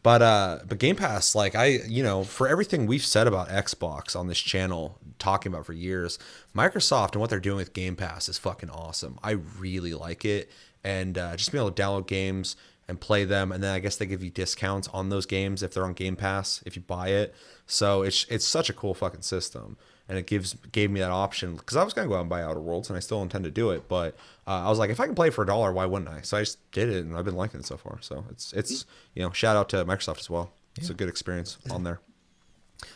But Game Pass, like for everything we've said about Xbox on this channel, talking about for years, Microsoft and what they're doing with Game Pass is fucking awesome. I really like it, and just being able to download games and play them, and then I guess they give you discounts on those games if they're on Game Pass if you buy it. So it's such a cool fucking system. And it gave me that option, because I was going to go out and buy Outer Worlds, and I still intend to do it. But I was like, if I can play it for $1, why wouldn't I? So I just did it, and I've been liking it so far. So it's shout out to Microsoft as well. It's a good experience on there.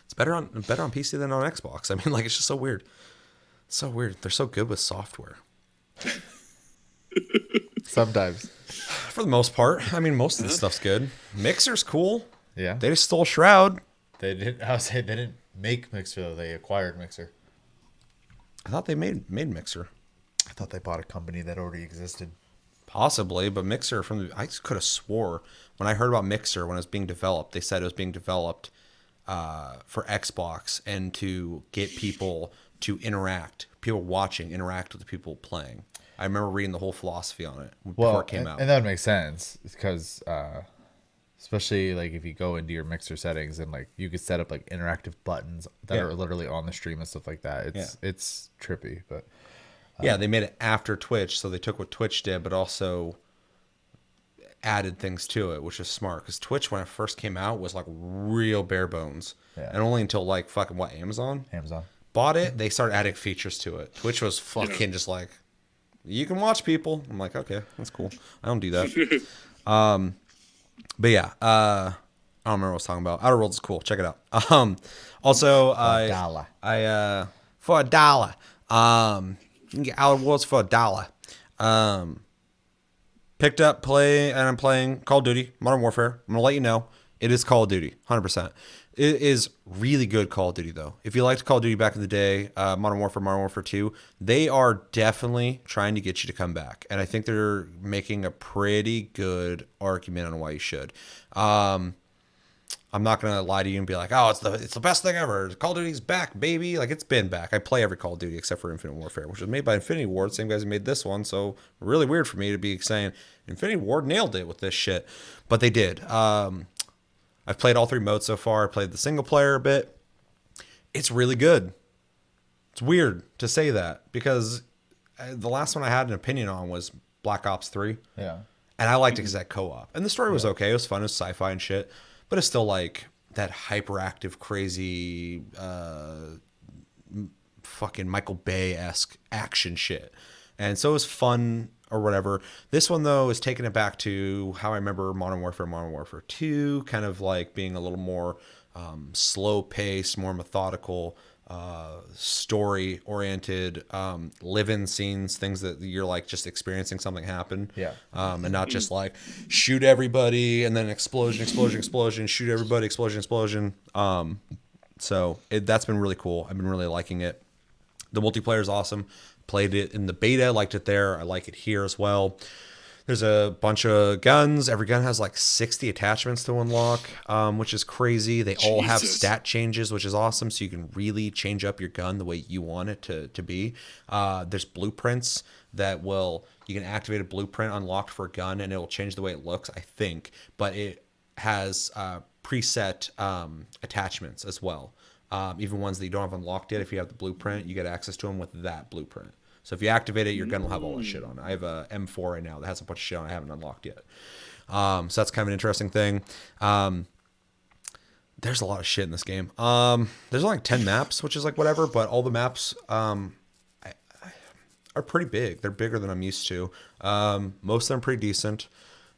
It's better on PC than on Xbox. I mean, like, it's just so weird. It's so weird. They're so good with software. Sometimes. For the most part. I mean, most of the stuff's good. Mixer's cool. Yeah. They just stole Shroud. They didn't make Mixer though. They acquired Mixer. I thought they made Mixer. I thought they bought a company that already existed. Possibly, but Mixer I could have swore when I heard about Mixer when it was being developed, they said it was being developed for Xbox and to get people to interact, people watching interact with the people playing. I remember reading the whole philosophy on it before it came out. And that would make sense, because especially like if you go into your Mixer settings and like you could set up like interactive buttons that are literally on the stream and stuff like that. It's trippy, but yeah, they made it after Twitch, so they took what Twitch did, but also added things to it, which is smart, because Twitch when it first came out was like real bare bones, and only until like fucking Amazon bought it, they started adding features to it. Twitch was fucking just like, you can watch people. I'm like, okay, that's cool. I don't do that. But yeah, I don't remember what I was talking about. Outer Worlds is cool. Check it out. Also, for $1, you can get Outer Worlds for $1. Picked up, and I'm playing Call of Duty Modern Warfare. I'm gonna let you know it is Call of Duty, 100%. It is really good Call of Duty though. If you liked Call of Duty back in the day, Modern Warfare 2, they are definitely trying to get you to come back, and I think they're making a pretty good argument on why you should. I'm not gonna lie to you and be like, oh, it's the best thing ever. Call of Duty's back, baby. Like, it's been back. I play every Call of Duty except for Infinite Warfare, which was made by Infinity Ward, same guys who made this one. So really weird for me to be saying Infinity Ward nailed it with this shit, but they did. I've played all 3 modes so far. I played the single player a bit. It's really good. It's weird to say that, because the last one I had an opinion on was Black Ops 3. Yeah. And I liked it because that co-op. And the story was okay. It was fun. It was sci-fi and shit. But it's still like that hyperactive, crazy, fucking Michael Bay-esque action shit. And so it was fun or whatever. This one though is taking it back to how I remember Modern Warfare 2, kind of like being a little more slow paced, more methodical, story oriented, live-in scenes, things that you're like just experiencing something happen. Yeah. And not just like shoot everybody and then explosion, shoot everybody, explosion. So that's been really cool. I've been really liking it. The multiplayer is awesome. Played it in the beta, liked it there. I like it here as well. There's a bunch of guns. Every gun has like 60 attachments to unlock, which is crazy. They all have stat changes, which is awesome. So you can really change up your gun the way you want it to be. There's blueprints that you can activate a blueprint unlocked for a gun and it will change the way it looks, I think. But it has preset attachments as well. Even ones that you don't have unlocked yet. If you have the blueprint, you get access to them with that blueprint. So if you activate it, your gun will have all that shit on it. I have a M4 right now that has a bunch of shit on it I haven't unlocked yet. So that's kind of an interesting thing. There's a lot of shit in this game. There's only like 10 maps, which is like whatever, but all the maps are pretty big. They're bigger than I'm used to. Most of them pretty decent.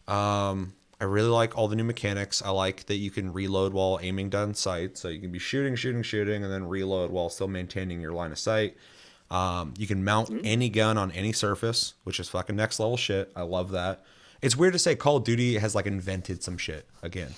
I really like all the new mechanics. I like that you can reload while aiming down sight. So you can be shooting, and then reload while still maintaining your line of sight. You can mount any gun on any surface, which is fucking next level shit. I love that. It's weird to say Call of Duty has like invented some shit again,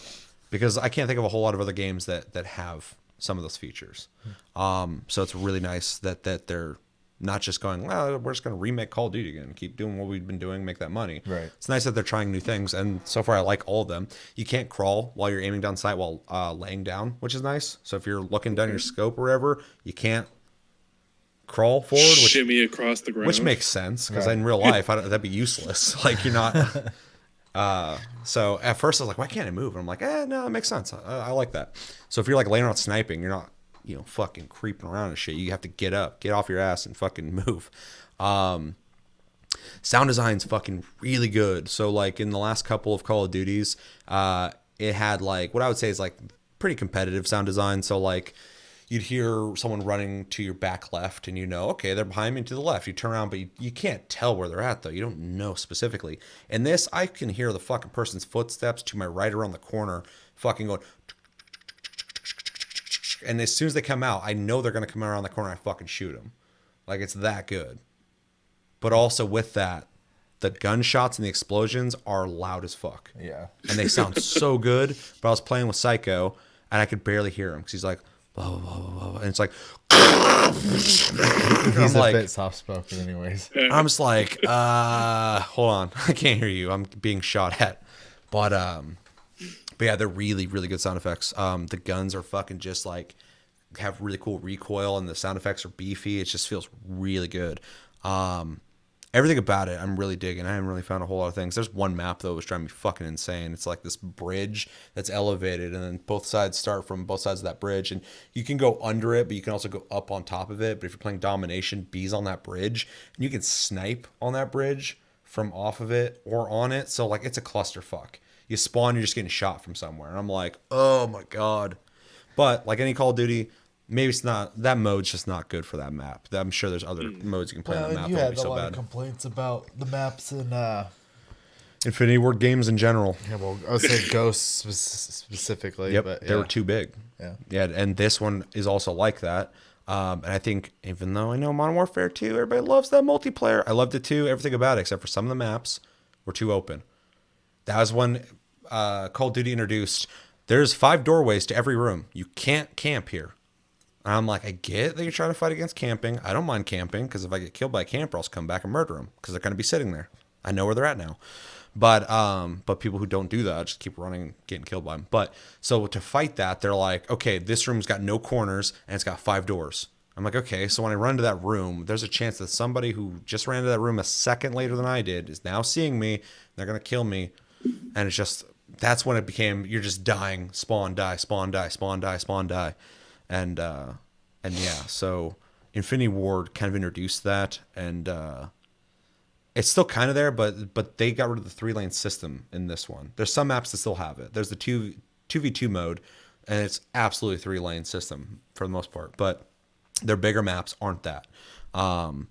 because I can't think of a whole lot of other games that have some of those features. So it's really nice that they're not just going, well, we're just going to remake Call of Duty again, keep doing what we've been doing, make that money. Right. It's nice that they're trying new things, and so far I like all of them. You can't crawl while you're aiming down sight while laying down, which is nice. So if you're looking down your scope or whatever, you can't crawl forward, shimmy across the ground, which makes sense because in real life that'd be useless. Like you're not. So at first I was like, why can't I move? And I'm like, no, it makes sense. I like that. So if you're like laying around sniping, you're not, fucking creeping around and shit. You have to get up, get off your ass, and fucking move. Sound design's fucking really good. So like in the last couple of Call of Duties, it had like what I would say is like pretty competitive sound design. So like you'd hear someone running to your back left and okay, they're behind me to the left. You turn around, but you can't tell where they're at though. You don't know specifically. In this, I can hear the fucking person's footsteps to my right around the corner fucking going. And as soon as they come out, I know they're going to come around the corner and I fucking shoot them. Like, it's that good. But also with that, the gunshots and the explosions are loud as fuck. Yeah. And they sound so good. But I was playing with Psycho, and I could barely hear him. Because he's like, blah, blah, blah, blah, blah. And it's like... He's a bit soft-spoken anyways. I'm just like, hold on. I can't hear you. I'm being shot at. But yeah, they're really, really good sound effects. The guns are fucking just like have really cool recoil, and the sound effects are beefy. It just feels really good. Everything about it, I'm really digging. I haven't really found a whole lot of things. There's one map though, which driving me fucking insane. It's like this bridge that's elevated, and then both sides start from both sides of that bridge, and you can go under it, but you can also go up on top of it. But if you're playing domination, B's on that bridge, and you can snipe on that bridge from off of it or on it. So like, it's a clusterfuck. You spawn, you're just getting shot from somewhere. And I'm like, oh my God. But like any Call of Duty, maybe it's not, that mode's just not good for that map. I'm sure there's other modes you can play on the map you that had would be a so lot bad. of complaints about the maps in Infinity Ward games in general. yeah, well, I would say Ghosts specifically. Yep, but they were too big. Yeah, and this one is also like that. And I think even though I know Modern Warfare 2, everybody loves that multiplayer. I loved it too, everything about it, except for some of the maps were too open. That was when Call of Duty introduced, there's 5 doorways to every room. You can't camp here. And I'm like, I get that you're trying to fight against camping. I don't mind camping, because if I get killed by a camper, I'll just come back and murder them, because they're going to be sitting there. I know where they're at now. But people who don't do that just keep running, getting killed by them. But so to fight that, they're like, okay, this room's got no corners and it's got 5 doors. I'm like, okay, so when I run to that room, there's a chance that somebody who just ran to that room a second later than I did is now seeing me. They're going to kill me. And it's just, that's when it became, you're just dying, spawn, die, spawn, die, spawn, die, spawn, die. And yeah, so Infinity Ward kind of introduced that, and it's still kind of there, but they got rid of the 3-lane system in this one. There's some maps that still have it. There's the 2v2 mode, and it's absolutely 3-lane system for the most part, but their bigger maps aren't that. And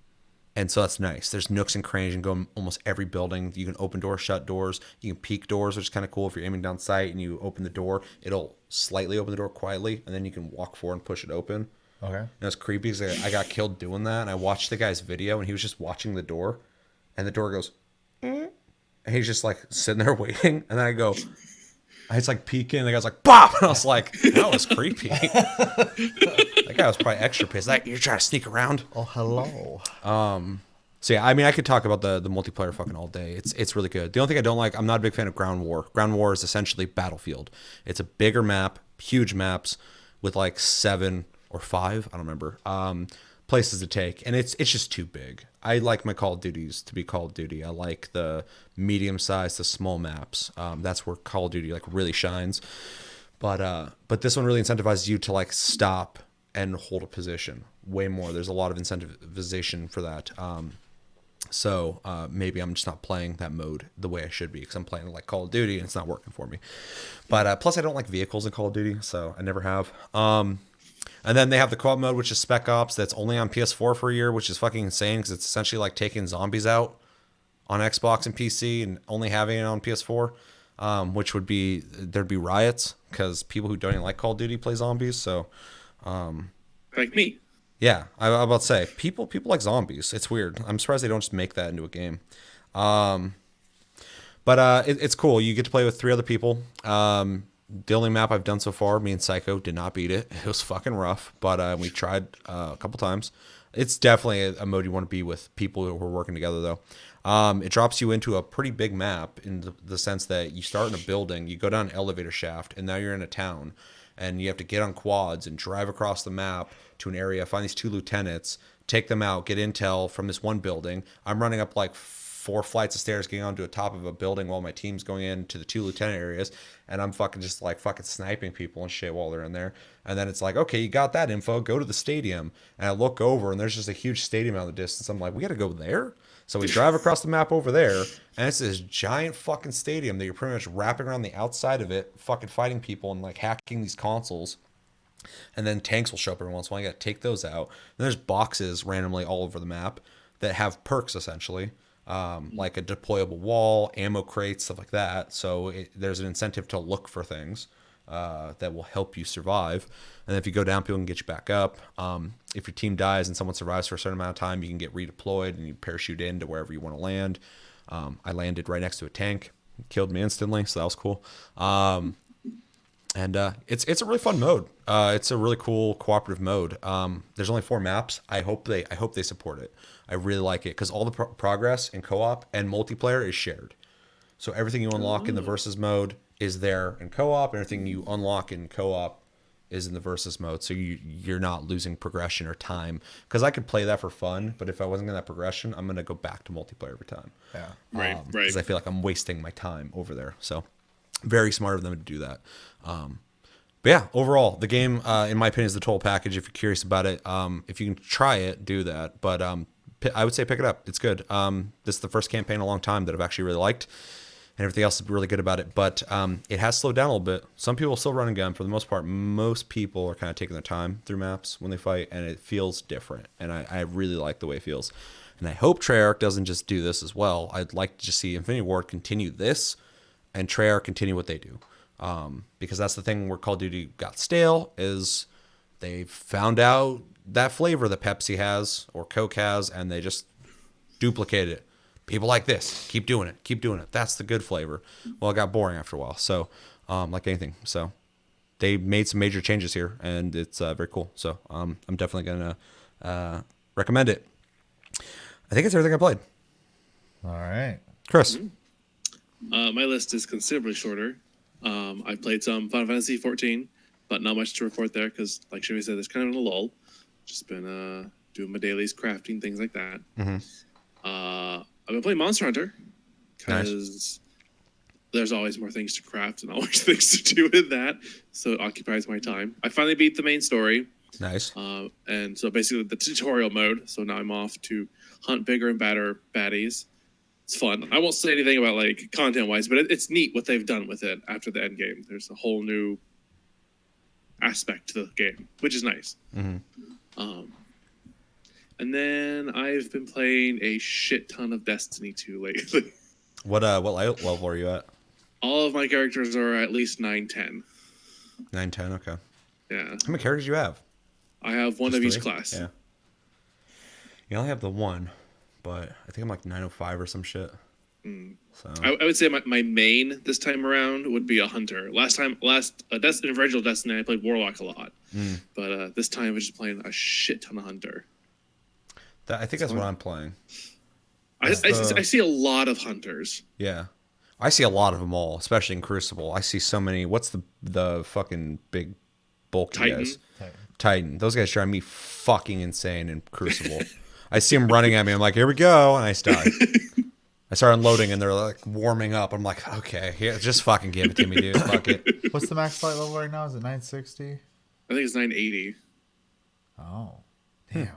And so that's nice. There's nooks and crannies. You can go in almost every building. You can open doors, shut doors. You can peek doors, which is kind of cool. If you're aiming down sight and you open the door, it'll slightly open the door quietly, and then you can walk forward and push it open. Okay. And it's creepy because I got killed doing that, and I watched the guy's video, and he was just watching the door, and the door goes, and he's just like sitting there waiting, and then I go, I was like peeking, and the guy's like, "Bop!" And I was like, that was creepy. That guy was probably extra pissed. Like, you're trying to sneak around. Oh, hello. So yeah, I mean, I could talk about the multiplayer fucking all day. It's really good. The only thing I don't like, I'm not a big fan of Ground War. Ground War is essentially Battlefield. It's a bigger map, huge maps with like 7 or 5, I don't remember, places to take, and it's just too big. I like my Call of Duties to be Call of Duty. I like the medium size to small maps. That's where Call of Duty like really shines. But this one really incentivizes you to like stop and hold a position way more. There's a lot of incentivization for that. So maybe I'm just not playing that mode the way I should be because I'm playing like Call of Duty and it's not working for me. But plus I don't like vehicles in Call of Duty, so I never have. And then they have the co-op mode, which is Spec Ops. That's only on PS4 for a year, which is fucking insane because it's essentially like taking zombies out on Xbox and PC and only having it on PS4, which would be, there'd be riots because people who don't even like Call of Duty play zombies. So, like me. yeah, I was about to say people like zombies. It's weird. I'm surprised they don't just make that into a game. But it's cool. You get to play with 3 other people. The only map I've done so far, me and Psycho did not beat it. It was fucking rough, but we tried a couple times. It's definitely a mode you want to be with people who are working together, though. It drops you into a pretty big map in the sense that you start in a building, you go down an elevator shaft, and now you're in a town, and you have to get on quads and drive across the map to an area, find these 2 lieutenants, take them out, get intel from this one building. I'm running up like 4 flights of stairs getting onto the top of a building while my team's going into the 2 lieutenant areas, and I'm fucking just like fucking sniping people and shit while they're in there. And then it's like, okay, you got that info, go to the stadium. And I look over and there's just a huge stadium out in the distance. I'm like, we gotta go there? So we drive across the map over there, and it's this giant fucking stadium that you're pretty much wrapping around the outside of it, fucking fighting people and like hacking these consoles. And then tanks will show up every once in a while. You gotta take those out. And there's boxes randomly all over the map that have perks essentially. Like a deployable wall, ammo crates, stuff like that. So there's an incentive to look for things that will help you survive. And if you go down, people can get you back up. If your team dies and someone survives for a certain amount of time, you can get redeployed and you parachute into wherever you want to land. I landed right next to a tank, killed me instantly, so that was cool. And it's a really fun mode. It's a really cool cooperative mode. There's only 4 maps. I hope they support it. I really like it because all the progress in co-op and multiplayer is shared. So everything you unlock in the versus mode is there in co-op, and everything you unlock in co-op is in the versus mode. So you're not losing progression or time. Because I could play that for fun, but if I wasn't in that progression, I'm gonna go back to multiplayer every time. Yeah, right. Because I feel like I'm wasting my time over there. So very smart of them to do that. But yeah, overall, the game, in my opinion, is the total package. If you're curious about it, if you can try it, do that. But I would say pick it up. It's good. This is the first campaign in a long time that I've actually really liked, and everything else is really good about it. But it has slowed down a little bit. Some people still run and gun. For the most part, most people are kind of taking their time through maps when they fight, and it feels different. And I really like the way it feels. And I hope Treyarch doesn't just do this as well. I'd like to just see Infinity Ward continue this, and Treyarch continue what they do. Because that's the thing where Call of Duty got stale is they found out that flavor that Pepsi has or Coke has, and they just duplicated it. People like this. Keep doing it. Keep doing it. That's the good flavor. Well, it got boring after a while. So, like anything. So, they made some major changes here, and it's very cool. So, I'm definitely going to recommend it. I think it's everything I played. All right. Chris. My list is considerably shorter. I played some Final Fantasy 14, but not much to report there because, like Shimmy said, there's kind of a lull. Just been doing my dailies, crafting, things like that. Mm-hmm. I've been playing Monster Hunter because there's always more things to craft and always things to do with that, so it occupies my time. I finally beat the main story. Nice. And so basically the tutorial mode. So now I'm off to hunt bigger and badder baddies. It's fun. I won't say anything about like content-wise, but it's neat what they've done with it after the end game. There's a whole new aspect to the game, which is nice. Mm-hmm. And then I've been playing a shit ton of Destiny 2 lately. What level are you at? All of my characters are at least 9-10. 9-10, okay. Yeah. How many characters do you have? I have one Just of each 3? class. Yeah. You only have the one, but I think I'm like 905 or some shit. So I would say my main this time around would be a hunter. In original Destiny, I played Warlock a lot. But this time I'm just playing a shit ton of hunter. I think that's what I'm playing. I see a lot of hunters. Yeah. I see a lot of them all, especially in Crucible. I see so many. What's the fucking big bulky Titan. guys? Titan. Those guys drive me fucking insane in Crucible. I see them running at me. I'm like, here we go. And I start. I start unloading and they're like warming up. I'm like, okay, here, just fucking give it to me, dude. Fuck it. What's the max flight level right now? Is it 960? I think it's 980. Oh, damn.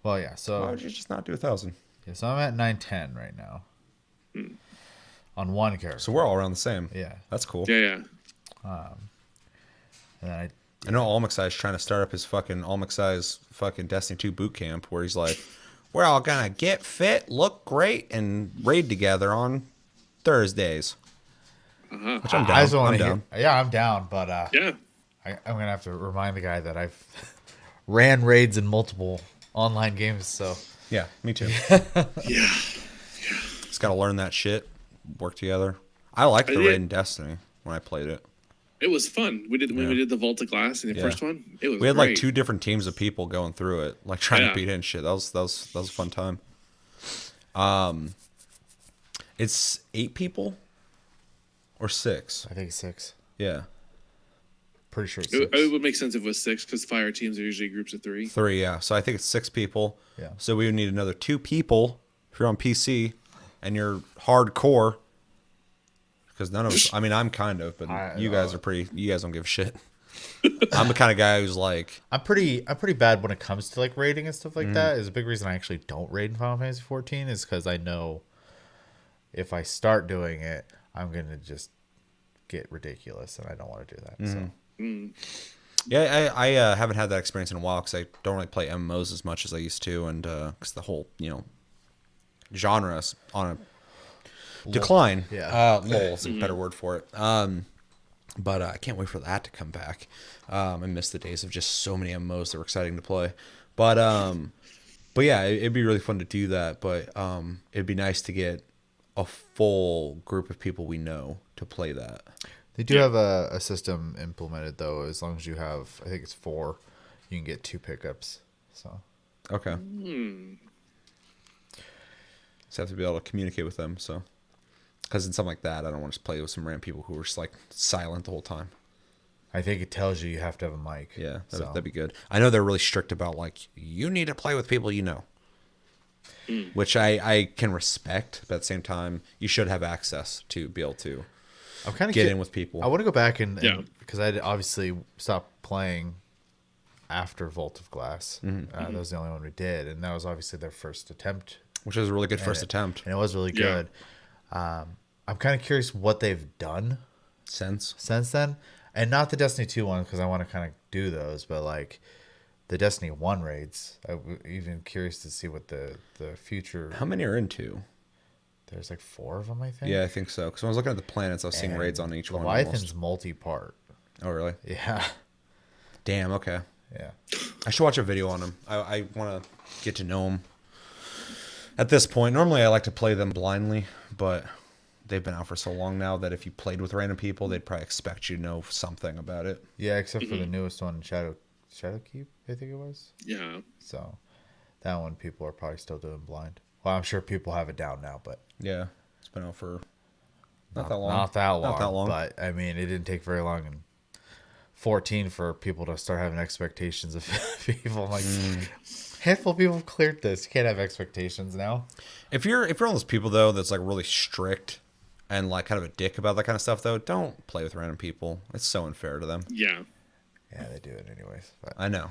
Well, yeah. So Why would you just not do 1,000? yeah, so I'm at 910 right now. On one character. So we're all around the same. Yeah. That's cool. Yeah. And then I know Almexai is trying to start up his fucking Almexai's fucking Destiny 2 boot camp where he's like, we're all gonna get fit, look great, and raid together on Thursdays. Which I'm down. I just I'm want to down. Yeah, I'm down, but Yeah. I'm gonna have to remind the guy that I've ran raids in multiple online games. So Yeah, me too. Yeah. Just gotta learn that shit, work together. I liked the did. raid in Destiny when I played it. It was fun. When we did the Vault of Glass in the first one. It was We had great. like 2 different teams of people going through it, like trying Yeah. to beat it and shit. That was a fun time. It's 8 people or 6. I think it's 6. Yeah, Pretty sure it's 6. It would make sense if it was 6 because fire teams are usually groups of 3. 3. Yeah, so I think it's 6 people. Yeah. So we would need another 2 people if you're on PC and you're hardcore. Because none of us. I mean, I'm kind of, but you guys are pretty. You guys don't give a shit. I'm the kind of guy who's like, I'm pretty bad when it comes to like raiding and stuff like that. Is a big reason I actually don't raid in Final Fantasy 14 is because I know if I start doing it, I'm gonna just get ridiculous, and I don't want to do that. So yeah, I haven't had that experience in a while because I don't really play MMOs as much as I used to, and because the whole genre is on a decline. Yeah. Lol is a better word for it. But I can't wait for that to come back. I miss the days of just so many MMOs that were exciting to play. But yeah, it'd be really fun to do that. But it'd be nice to get a full group of people we know to play that. They do have a system implemented though. As long as you have, I think it's 4, you can get 2 pickups. So Okay. Just have to be able to communicate with them. So, because in something like that, I don't want to play with some random people who are just like silent the whole time. I think it tells you have to have a mic. Yeah, so. that'd be good. I know they're really strict about like you need to play with people you know, which I can respect, but at the same time, you should have access to be able to I'm kind of get in with people. I want to go back and Yeah. because I obviously stopped playing after Vault of Glass. That was the only one we did, and that was obviously their first attempt, Which was a really good first attempt. and it was really Yeah. good. I'm kind of curious what they've done Sense. since then, and not the Destiny 2 one because I want to kind of do those, but like the Destiny 1 raids. I'm even curious to see what the future. How many are into? There's like 4 of them, I think. Yeah, I think so. Because when I was looking at the planets, I was seeing And raids on each one. Leviathan's almost. multi-part. Oh, really? Yeah, Damn. Okay. yeah. I should watch a video on them. I want to get to know them. At this point, normally I like to play them blindly, but they've been out for so long now that if you played with random people, they'd probably expect you to know something about it. Yeah, except for the newest one, Shadowkeep, I think it was. Yeah. So that one people are probably still doing blind. Well, I'm sure people have it down now, but Yeah, it's been out for not that long. Not that long. Not that long. But I mean, it didn't take very long in 14 for people to start having expectations of people. I'm like, handful of people have cleared this. You can't have expectations now. If you're one of those people though that's like really strict and like kind of a dick about that kind of stuff though, don't play with random people. It's so unfair to them. Yeah. Yeah, they do it anyways. But I know.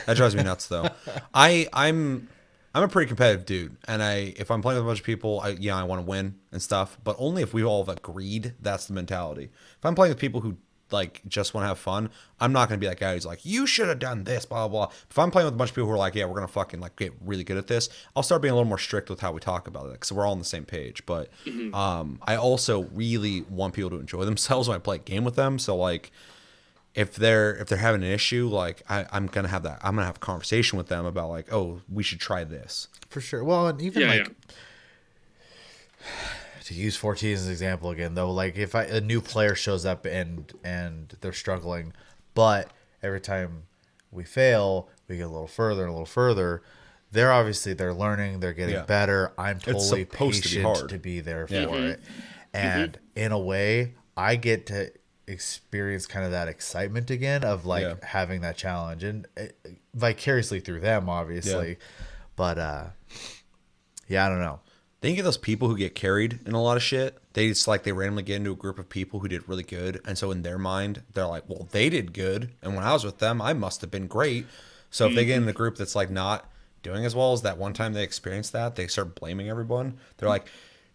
That drives me nuts though. I'm a pretty competitive dude, and if I'm playing with a bunch of people, I want to win and stuff, but only if we all have agreed. That's the mentality. If I'm playing with people who like just want to have fun, I'm not gonna be that guy who's like, you should have done this, blah blah blah. If I'm playing with a bunch of people who are like, yeah, we're gonna fucking like get really good at this, I'll start being a little more strict with how we talk about it because we're all on the same page. But I also really want people to enjoy themselves when I play a game with them. So like, if they're having an issue, like I'm gonna have a conversation with them about like, oh, we should try this For sure. Well, and even to use 14 as an example again, though, like if a new player shows up and they're struggling, but every time we fail, we get a little further and a little further. They're learning, they're getting better. I'm totally patient to be there for it. And in a way, I get to experience kind of that excitement again of like having that challenge and vicariously through them, obviously. But I don't know. Then you get those people who get carried in a lot of shit. They randomly get into a group of people who did really good. And so in their mind, they're like, well, they did good. And when I was with them, I must have been great. So if they get in a group that's like not doing as well as that one time they experienced that, they start blaming everyone. They're like,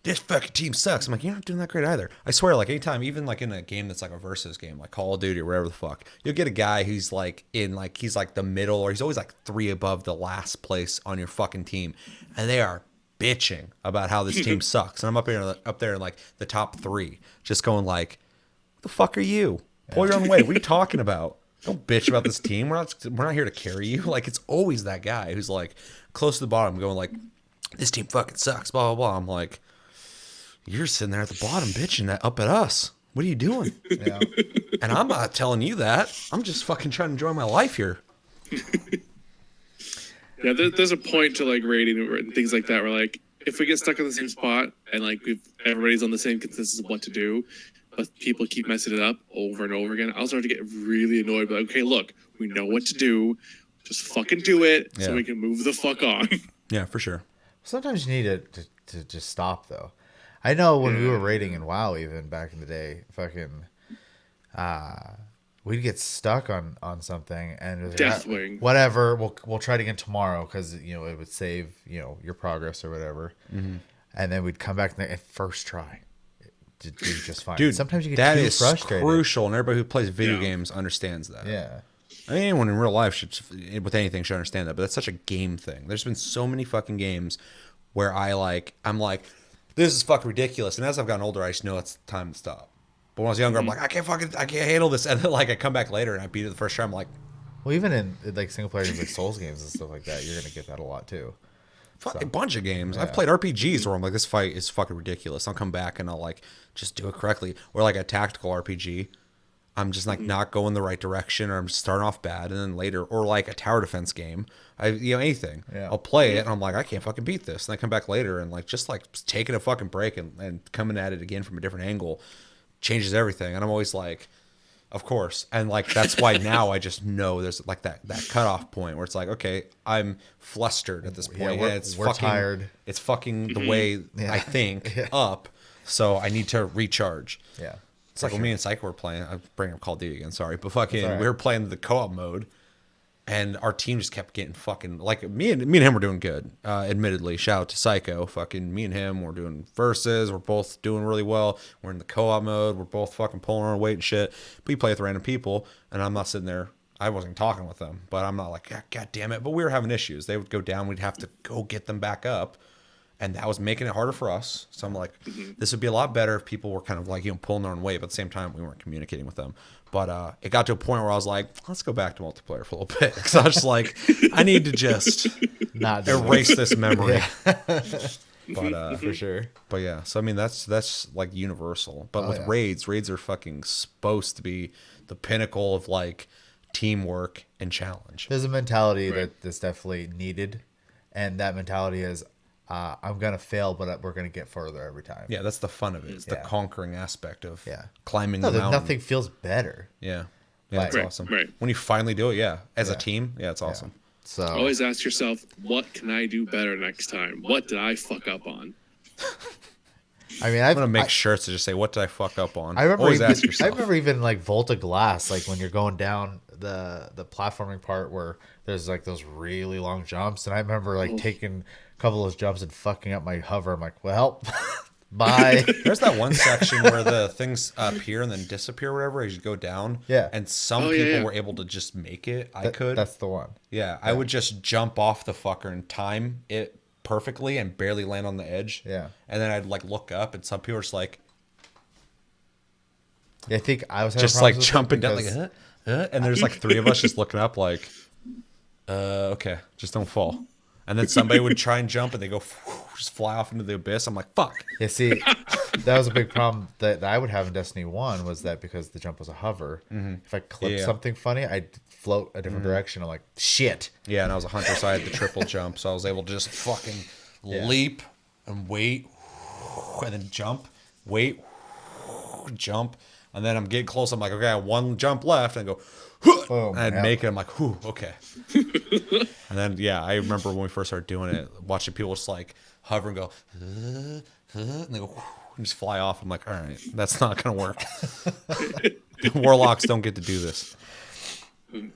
this fucking team sucks. I'm like, you're not doing that great either. I swear, like anytime, even like in a game that's like a versus game, like Call of Duty or whatever the fuck, you'll get a guy who's like he's like the middle, or he's always like 3 above the last place on your fucking team. And they are bitching about how this team sucks, and I'm up there in like the top 3, just going like, "What the fuck are you? Pull your own weight. What are you talking about? Don't bitch about this team. We're not here to carry you." Like it's always that guy who's like close to the bottom, going like, "This team fucking sucks." Blah blah blah. I'm like, you're sitting there at the bottom bitching up at us. What are you doing? Yeah. And I'm not telling you that. I'm just fucking trying to enjoy my life here. Yeah, there's a point to like rating and things like that where like if we get stuck in the same spot and like everybody's on the same consensus of what to do, but people keep messing it up over and over again, I'll start to get really annoyed. But like, okay, look, we know what to do, just fucking do it so we can move the fuck on. Yeah, for sure. Sometimes you need to just stop though. I know when we were rating in WoW, even back in the day, fucking, we'd get stuck on something and Deathwing. Whatever, we'll try it again tomorrow because it would save your progress or whatever, and then we'd come back and first try, do just fine. Dude, sometimes you get that too is frustrated. Crucial, and everybody who plays video games understands that. Yeah. I mean, anyone in real life with anything should understand that, but that's such a game thing. There's been so many fucking games where I'm like, this is fucking ridiculous. And as I've gotten older, I just know it's time to stop. But when I was younger, I'm like, I can't handle this. And then like I come back later and I beat it the first time. I'm like, well, even in like single player games like Souls games and stuff like that, you're gonna get that a lot too. A bunch of games. I've played RPGs where I'm like, this fight is fucking ridiculous. I'll come back and I'll like just do it correctly. Or like a tactical RPG, I'm just like not going the right direction, or I'm just starting off bad, and then later, or like a tower defense game, anything. Yeah. I'll play it and I'm like, I can't fucking beat this. And I come back later and like just like taking a fucking break and coming at it again from a different angle changes everything. And I'm always like, of course. And like that's why now I just know there's like that cutoff point where it's like, okay, I'm flustered at this point. Yeah, it's we're fucking tired. It's fucking the way I think up. So I need to recharge. Yeah. It's like when me and Psycho were playing. I'm bringing up Call of Duty again, sorry. But fucking, we were playing the co-op mode, and our team just kept getting fucking, like, me and him were doing good, admittedly. Shout out to Psycho. Fucking me and him, we're doing versus. We're both doing really well. We're in the co-op mode. We're both fucking pulling our weight and shit. But you play with random people, and I'm not sitting there. I wasn't talking with them, but I'm not like, God damn it. But we were having issues. They would go down. We'd have to go get them back up. And that was making it harder for us. So I'm like, this would be a lot better if people were kind of like, pulling their own weight. But at the same time, we weren't communicating with them. But it got to a point where I was like, let's go back to multiplayer for a little bit. Because I was just like, I need to just not erase this memory. But for sure. But yeah, so I mean, that's like universal. But with raids are fucking supposed to be the pinnacle of like teamwork and challenge. There's a mentality that's definitely needed. And that mentality is, I'm going to fail, but we're going to get further every time. Yeah, that's the fun of it. It's the conquering aspect of climbing the mountain. Nothing feels better. Yeah. Yeah, that's awesome. Right. When you finally do it, as a team, it's awesome. So always ask yourself, what can I do better next time? What did I fuck up on? I mean, I'm going to make shirts to just say, what did I fuck up on? I remember always ask yourself. I remember even like Volta Glass, like when you're going down the platforming part where there's like those really long jumps. And I remember like taking a couple of those jumps and fucking up my hover. I'm like, well, Bye. There's that one section where the things appear and then disappear, or whatever, as you go down. Yeah. And some people were able to just make it. I could. That's the one. Yeah, I would just jump off the fucker and time it perfectly and barely land on the edge. Yeah. And then I'd like look up, and some people are just like, Yeah, I think I was just like jumping down, like, and there's like 3 of us just looking up, like, okay, just don't fall. And then somebody would try and jump, and they go just fly off into the abyss. I'm like, fuck. Yeah, see, that was a big problem that I would have in Destiny 1 was that because the jump was a hover, if I clipped something funny, I'd float a different direction. I'm like, shit. Yeah, and I was a hunter, so I had the triple jump, so I was able to just fucking leap and wait, and then jump, wait, jump, and then I'm getting close. I'm like, okay, I have 1 jump left, and I go, and I'd make it. I'm like, whew, okay. And then, yeah, I remember when we first started doing it, watching people just like hover and go, and they go, and just fly off. I'm like, all right, that's not gonna work. Warlocks don't get to do this. You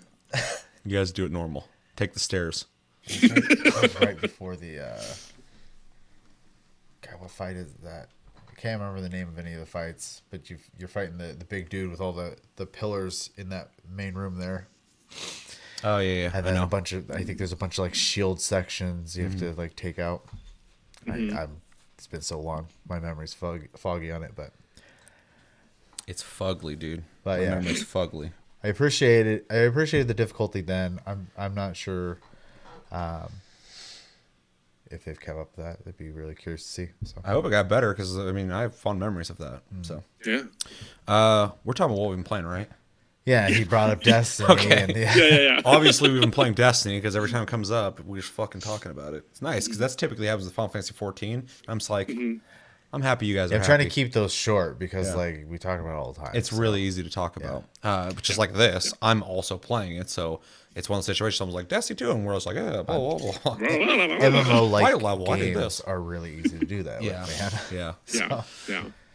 guys do it normal. Take the stairs. That was right before the God, what fight is that? I can't remember the name of any of the fights, but you're fighting the big dude with all the pillars in that main room there. Oh yeah, And then a bunch of, I think there's a bunch of like shield sections you have to like take out. It's been so long, my memory's foggy on it, but it's fugly, dude. But yeah, it's fugly. I appreciate it. I appreciated the difficulty then. I'm not sure if they've kept up that. I'd be really curious to see. So I hope it got better because I mean I have fond memories of that. So Yeah. we're talking about what we've been playing, right? yeah, he brought up Destiny. Okay. And, Yeah. Obviously, we've been playing Destiny because every time it comes up, we're just fucking talking about it. It's nice because that's typically happens with Final Fantasy 14. I'm just like, I'm happy you guys are I'm trying to happy. keep those short because like we talk about it all the time. It's really easy to talk about. Just like this, I'm also playing it, so it's one situation. Someone's like Destiny 2, and we're just like, yeah, blah blah blah. MMO like Why level? I did games this. are really easy to do that Yeah, with, man. yeah.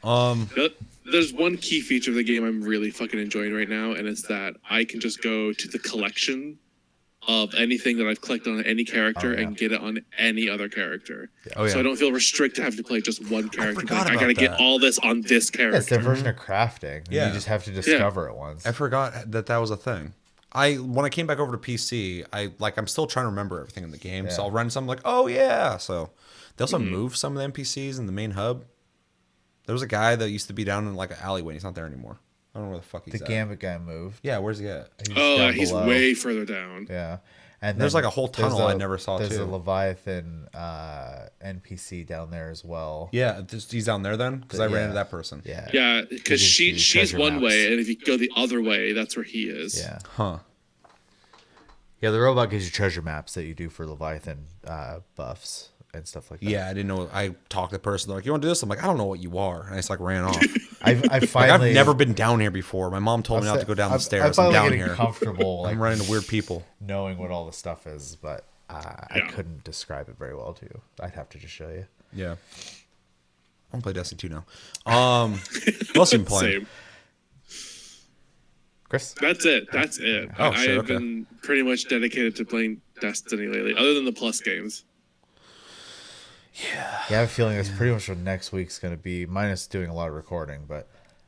Yeah. There's one key feature of the game I'm really fucking enjoying right now, and it's that I can just go to the collection of anything that I've collected on any character and get it on any other character. Oh, yeah. So I don't feel restricted to having to play just one character. forgot I about gotta get that. all this on this Yeah, it's character. their version of crafting. Yeah. You just have to discover it once. I forgot that was a thing. When I came back over to PC, I'm still trying to remember everything in the game. So Yeah. I'll run something like, oh yeah. So they also moved some of the NPCs in the main hub. There was a guy that used to be down in like an alleyway. He's not there anymore. I don't know where the fuck he's The at. Gambit guy moved. Yeah, where's he at? down He's below. way further down. Yeah. And There's then like a whole there's tunnel I never saw, There's too. a Leviathan NPC down there as well. Yeah, he's down there then because I ran Yeah. into that person. Yeah. Yeah, because just do she's treasure one maps. way, and if you go the other way, that's where he is. Yeah. Huh. Yeah, the robot gives you treasure maps that you do for Leviathan buffs and stuff like that. Yeah, I didn't know. I talked to the person. They're like, "You want to do this?" I'm like, "I don't know what you are," and I just like ran off. I Like, finally I've never been down here before. My mom told me not to go down the stairs. I'm finally down getting here. comfortable like I'm running into weird people. knowing what all the stuff is, but I Yeah. couldn't describe it very well to you. I'd have to just show you. Yeah. I want to play Destiny 2 now. What else you been playing? Same. Chris? That's it. That's it. Oh, I've shit, okay. been pretty much dedicated to playing Destiny lately, other than the Plus games. Yeah, I have a feeling that's pretty much what next week's going to be, minus doing a lot of recording, but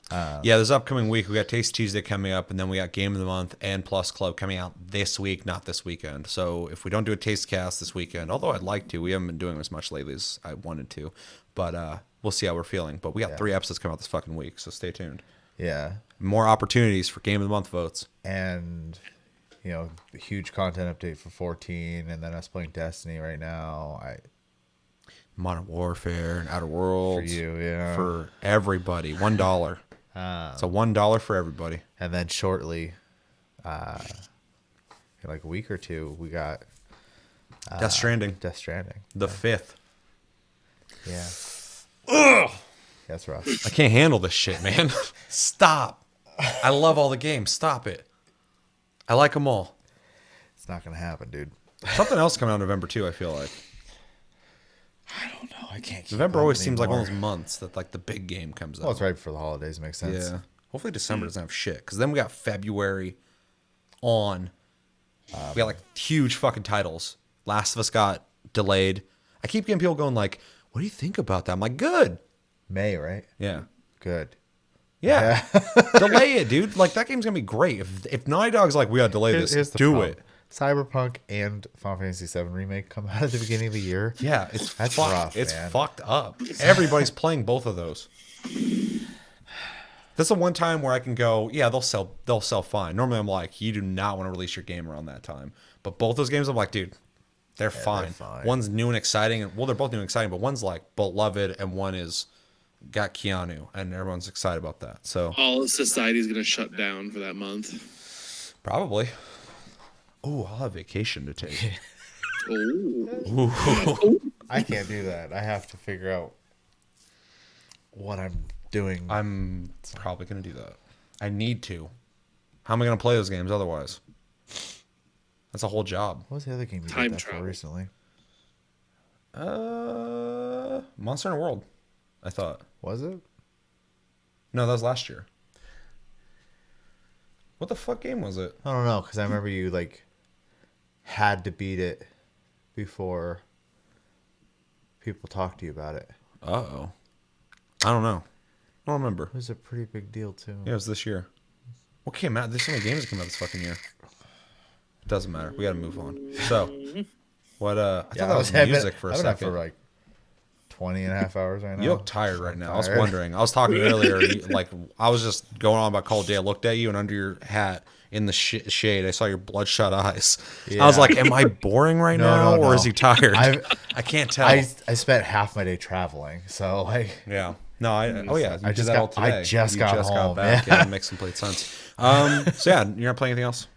Yeah, this upcoming week we got Taste Tuesday coming up, and then we got Game of the Month and Plus Club coming out this week, not this weekend. So if we don't do a Taste Cast this weekend, although I'd like to, we haven't been doing as much lately as I wanted to, but we'll see how we're feeling. But we got 3 episodes coming out this fucking week, so stay tuned. yeah. More opportunities for Game of the Month votes. And, you know, a huge content update for 14, and then us playing Destiny right now. Modern Warfare and Outer Worlds. For you, yeah. For everybody. $1. So $1 for everybody. And then shortly, in like a week or two, we got Death Stranding. Death Stranding. The 5th. Yeah. Ugh! That's rough. I can't handle this shit, man. Stop. I love all the games. Stop it. I like them all. It's not going to happen, dude. Something else coming out in November, too, I feel like. I don't know. I can't keep November up always seems like one anymore. of those months that like the big game comes out. Well, it's right before the holidays. Makes sense. Yeah. Hopefully December doesn't have shit. Because then we got February on. We got like huge fucking titles. Last of Us got delayed. I keep getting people going like, what do you think about that? I'm like, good. May, right? Yeah. Good. Yeah. Delay it, dude. Like, that game's going to be great. If Naughty Dog's like, we got to delay this, Here's the do problem. it. Cyberpunk and Final Fantasy VII Remake come out at the beginning of the year. Yeah, That's fucked. rough, It's man. fucked up. Everybody's playing both of those. That's the one time where I can go, yeah, they'll sell fine. Normally I'm like, you do not want to release your game around that time. But both those games I'm like, dude, they're fine. One's new and exciting, and well, they're both new and exciting, but one's like beloved and one is got Keanu, and everyone's excited about that. So All of society is gonna shut down for that month. probably. Oh, I'll have vacation to take. Oh, I can't do that. I have to figure out what I'm doing. I'm probably gonna do that. I need to. How am I gonna play those games otherwise? That's a whole job. What was the other game you Time did that travel. for recently? Monster Hunter World, I thought. Was it? No, that was last year. What the fuck game was it? I don't know, because I remember you like had to beat it before people talked to you about it. Uh-oh. I don't know. I don't remember. It was a pretty big deal too. Yeah, it was this year. What came out? There's so many games that came out this fucking year. It doesn't matter. We gotta move on. So, what, I thought that was music for a I've been up second. for like 20 and a half hours right now. You look tired right now. I was tired. wondering. I was talking earlier, and like, I was just going on about Call of Duty. I looked at you, and under your hat in the shade, I saw your bloodshot eyes. I was Yeah. like, am I boring right now, No. or is he tired? I've- I can't tell. I spent half my day traveling, so like Yeah. No, oh yeah, you I did just that got- all today. I just got home, back. yeah. Yeah, it makes complete sense. So yeah, you're not playing anything else?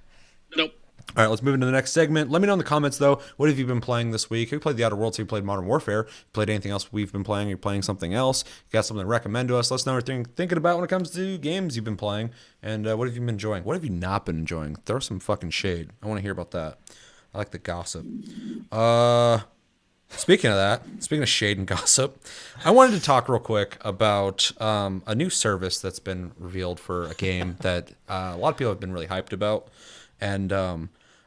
nope. All right, let's move into the next segment. Let me know in the comments, though, what have you been playing this week? Have you played The Outer Worlds? Have you played Modern Warfare? Have you played anything else we've been playing? Are you playing something else? You got something to recommend to us? Let us know what you're thinking about when it comes to games you've been playing. And what have you been enjoying? What have you not been enjoying? Throw some fucking shade. I want to hear about that. I like the gossip. Speaking of that, speaking of shade and gossip, I wanted to talk real quick about a new service that's been revealed for a game that a lot of people have been really hyped about. And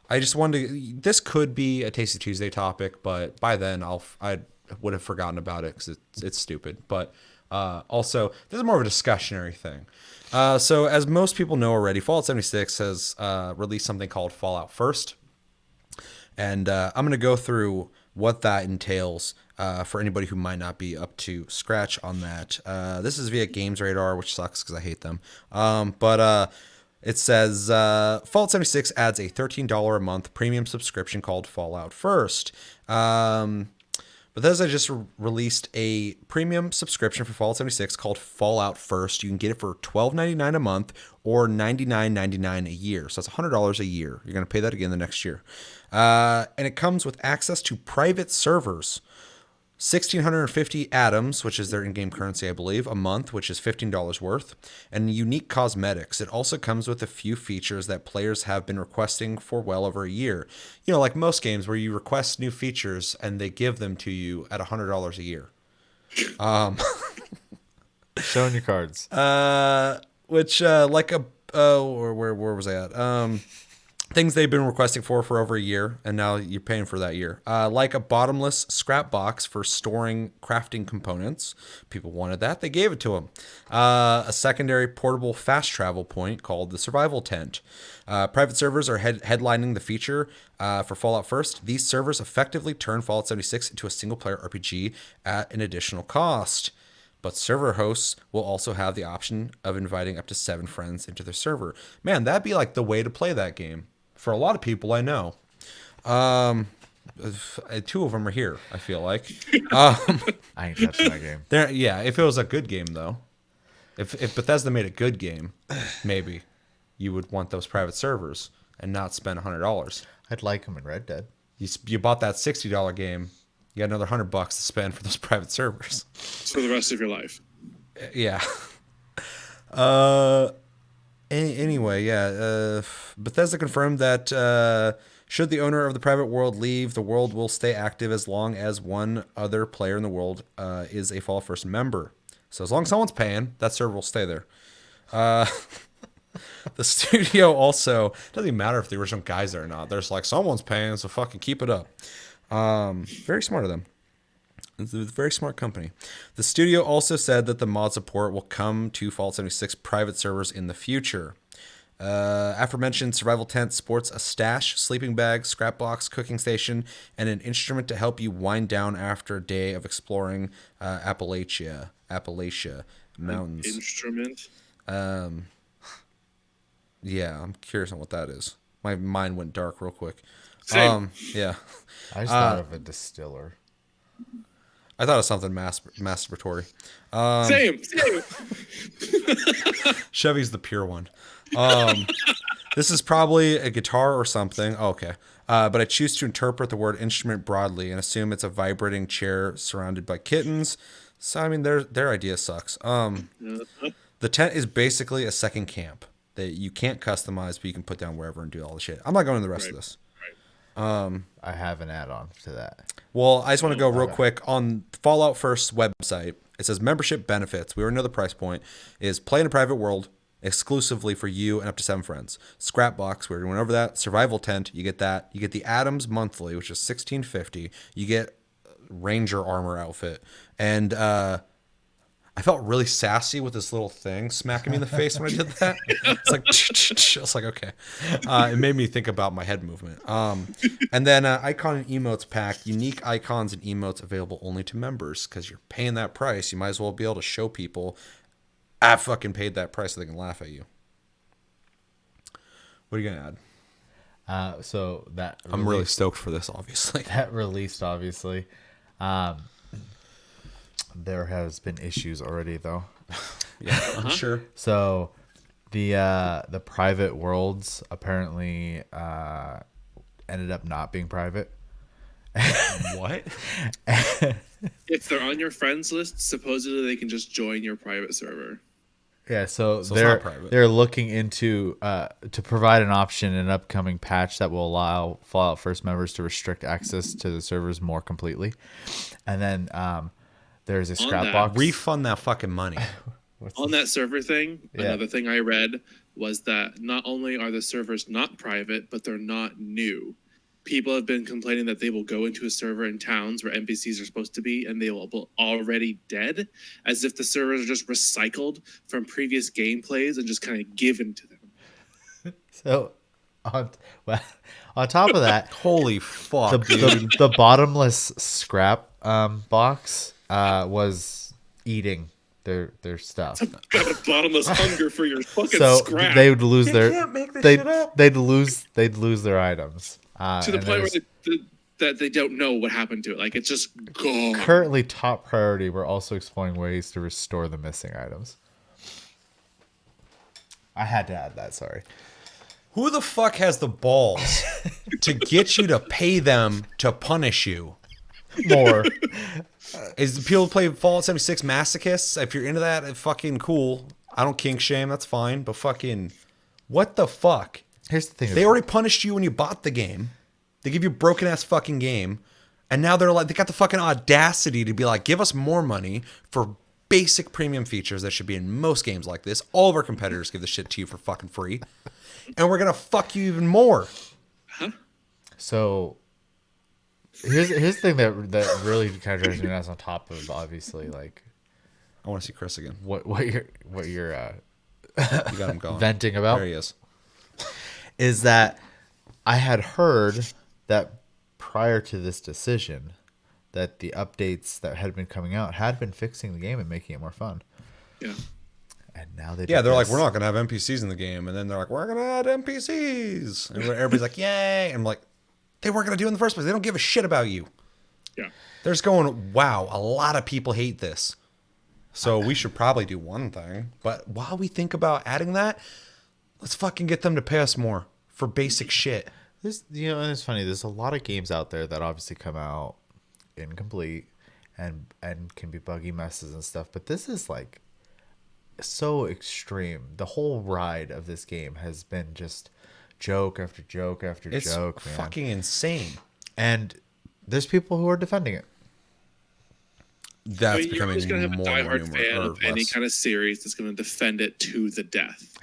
I just wanted to, this could be a Tasty Tuesday topic, but by then I would have forgotten about it because it's stupid. But also, this is more of a discussionary thing. So as most people know already, Fallout 76 has released something called Fallout First. And I'm going to go through what that entails for anybody who might not be up to scratch on that. This is via Games Radar, which sucks because I hate them. But it says Fallout 76 adds a $13 a month premium subscription called Fallout First. Bethesda just released a premium subscription for Fallout 76 called Fallout First. You can get it for $12.99 a month or $99.99 a year. So that's $100 a year. You're going to pay that again the next year. And it comes with access to private servers. 1,650 atoms, which is their in-game currency, I believe, a month, which is $15 worth, and unique cosmetics. It also comes with a few features that players have been requesting for well over a year. You know, like most games where you request new features and they give them to you at $100 a year. showing your cards. Which like a where was I at? Things they've been requesting for over a year, and now you're paying for that year. Like a bottomless scrap box for storing crafting components. People wanted that. They gave it to them. A secondary portable fast travel point called the Survival Tent. Private servers are headlining the feature for Fallout First. These servers effectively turn Fallout 76 into a single-player RPG at an additional cost. But server hosts will also have the option of inviting up to 7 friends into their server. Man, that'd be like the way to play that game. For a lot of people I know. 2 of them are here, I feel like. I ain't touching that game. Yeah, if it was a good game, though. If Bethesda made a good game, maybe you would want those private servers and not spend $100. I'd like them in Red Dead. You bought that $60 game, you got another $100 to spend for those private servers. For the rest of your life. Yeah. Anyway, yeah. Bethesda confirmed that should the owner of the private world leave, the world will stay active as long as one other player in the world is a Fallout First member. So as long as someone's paying, that server will stay there. The studio also, doesn't even matter if the original guy's there or not. There's like, someone's paying, so fucking keep it up. Very smart of them. It's a very smart company. The studio also said that the mod support will come to Fallout 76 private servers in the future. Aforementioned survival tent sports a stash, sleeping bag, scrap box, cooking station, and an instrument to help you wind down after a day of exploring Appalachia mountains. Instrument. Yeah, I'm curious on what that is. My mind went dark real quick. Same. Yeah. I just thought of a distiller. I thought of something masturbatory. Same. Chevy's the pure one. This is probably a guitar or something. Oh, okay. But I choose to interpret the word instrument broadly and assume it's a vibrating chair surrounded by kittens. So, I mean, their idea sucks. The tent is basically a second camp that you can't customize, but you can put down wherever and do all the shit. I'm not going to the rest of this. I have an add-on to that. Well, I just want to go real quick on Fallout First website. It says membership benefits. We already know the price point is play in a private world exclusively for you and up to 7 friends. Scrapbox, we already went over that. Survival tent, you get that. You get the Adams monthly, which is $16.50. You get Ranger armor outfit, and I felt really sassy with this little thing smacking me in the face when I did that. It's like, I was like, okay. It made me think about my head movement. And then icon and emotes pack, unique icons and emotes available only to members because you're paying that price. You might as well be able to show people, I fucking paid that price so they can laugh at you. What are you going to add? So that I'm really stoked for this, obviously. that released, obviously. There has been issues already, though. Yeah, I'm sure. So the private worlds apparently ended up not being private. What? If they're on your friends list, supposedly they can just join your private server. Yeah, so it's not private. they're looking into to provide an option in an upcoming patch that will allow Fallout First members to restrict access to the servers more completely. And then there's a scrap box. Refund that fucking money. On that server thing, Yeah. another thing I read was that not only are the servers not private, but they're not new. People have been complaining that they will go into a server in towns where NPCs are supposed to be, and they will be already dead, as if the servers are just recycled from previous gameplays and just kind of given to them. So on top of that, Holy fuck, dude. the bottomless scrap box was eating their stuff. Got a bottomless hunger for your fucking So scrap. they would lose can't make this shit up. they'd lose their items. To the point where they don't know what happened to it. Like, it's just gone. Currently top priority, we're also exploring ways to restore the missing items. I had to add that, sorry. Who the fuck has the balls to get you to pay them to punish you? More. Is the people who play Fallout 76 masochists? If you're into that, fucking cool. I don't kink shame, that's fine. But fucking, what the fuck? Here's the thing. They already punished you when you bought the game. They give you a broken ass fucking game. And now they're like, they got the fucking audacity to be like, give us more money for basic premium features that should be in most games like this. All of our competitors give this shit to you for fucking free. And we're going to fuck you even more. Huh? So here's the thing that really kind of drives me nuts on top of obviously like I want to see Chris again. what you're You got him going. venting about. There he is. Is that I had heard that prior to this decision that the updates that had been coming out had been fixing the game and making it more fun. Yeah. And now they Yeah, did they're like, this. we're not going to have NPCs in the game. And then they're like, we're going to add NPCs. And everybody's like, yay. And I'm like, they weren't going to do it in the first place. They don't give a shit about you. Yeah. They're just going, wow, a lot of people hate this. So we should probably do one thing. But while we think about adding that, let's fucking get them to pay us more for basic shit. This, and it's funny. There's a lot of games out there that obviously come out incomplete and can be buggy messes and stuff. But this is like so extreme. The whole ride of this game has been just joke after joke after It's joke, man. fucking insane. And there's people who are defending it. That's You're always becoming going to have a more diehard fan numerous. of any kind of series that's going to defend it to the death.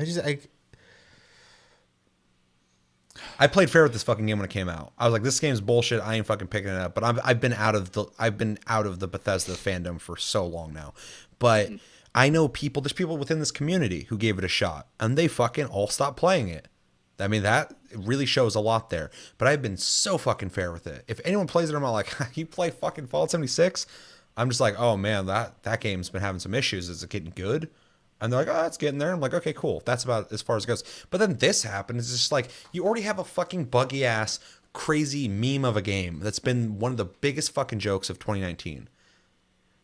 I played fair with this fucking game when it came out. I was like, this game's bullshit. I ain't fucking picking it up. But I've been out of the Bethesda fandom for so long now. But I know people. There's people within this community who gave it a shot, and they fucking all stopped playing it. I mean, that really shows a lot there. But I've been so fucking fair with it. If anyone plays it, I'm like, you play fucking Fallout 76? I'm just like, oh man, that game's been having some issues. Is it getting good? And they're like, oh, it's getting there. I'm like, okay, cool. That's about as far as it goes. But then this happened. It's just like, you already have a fucking buggy ass, crazy meme of a game that's been one of the biggest fucking jokes of 2019.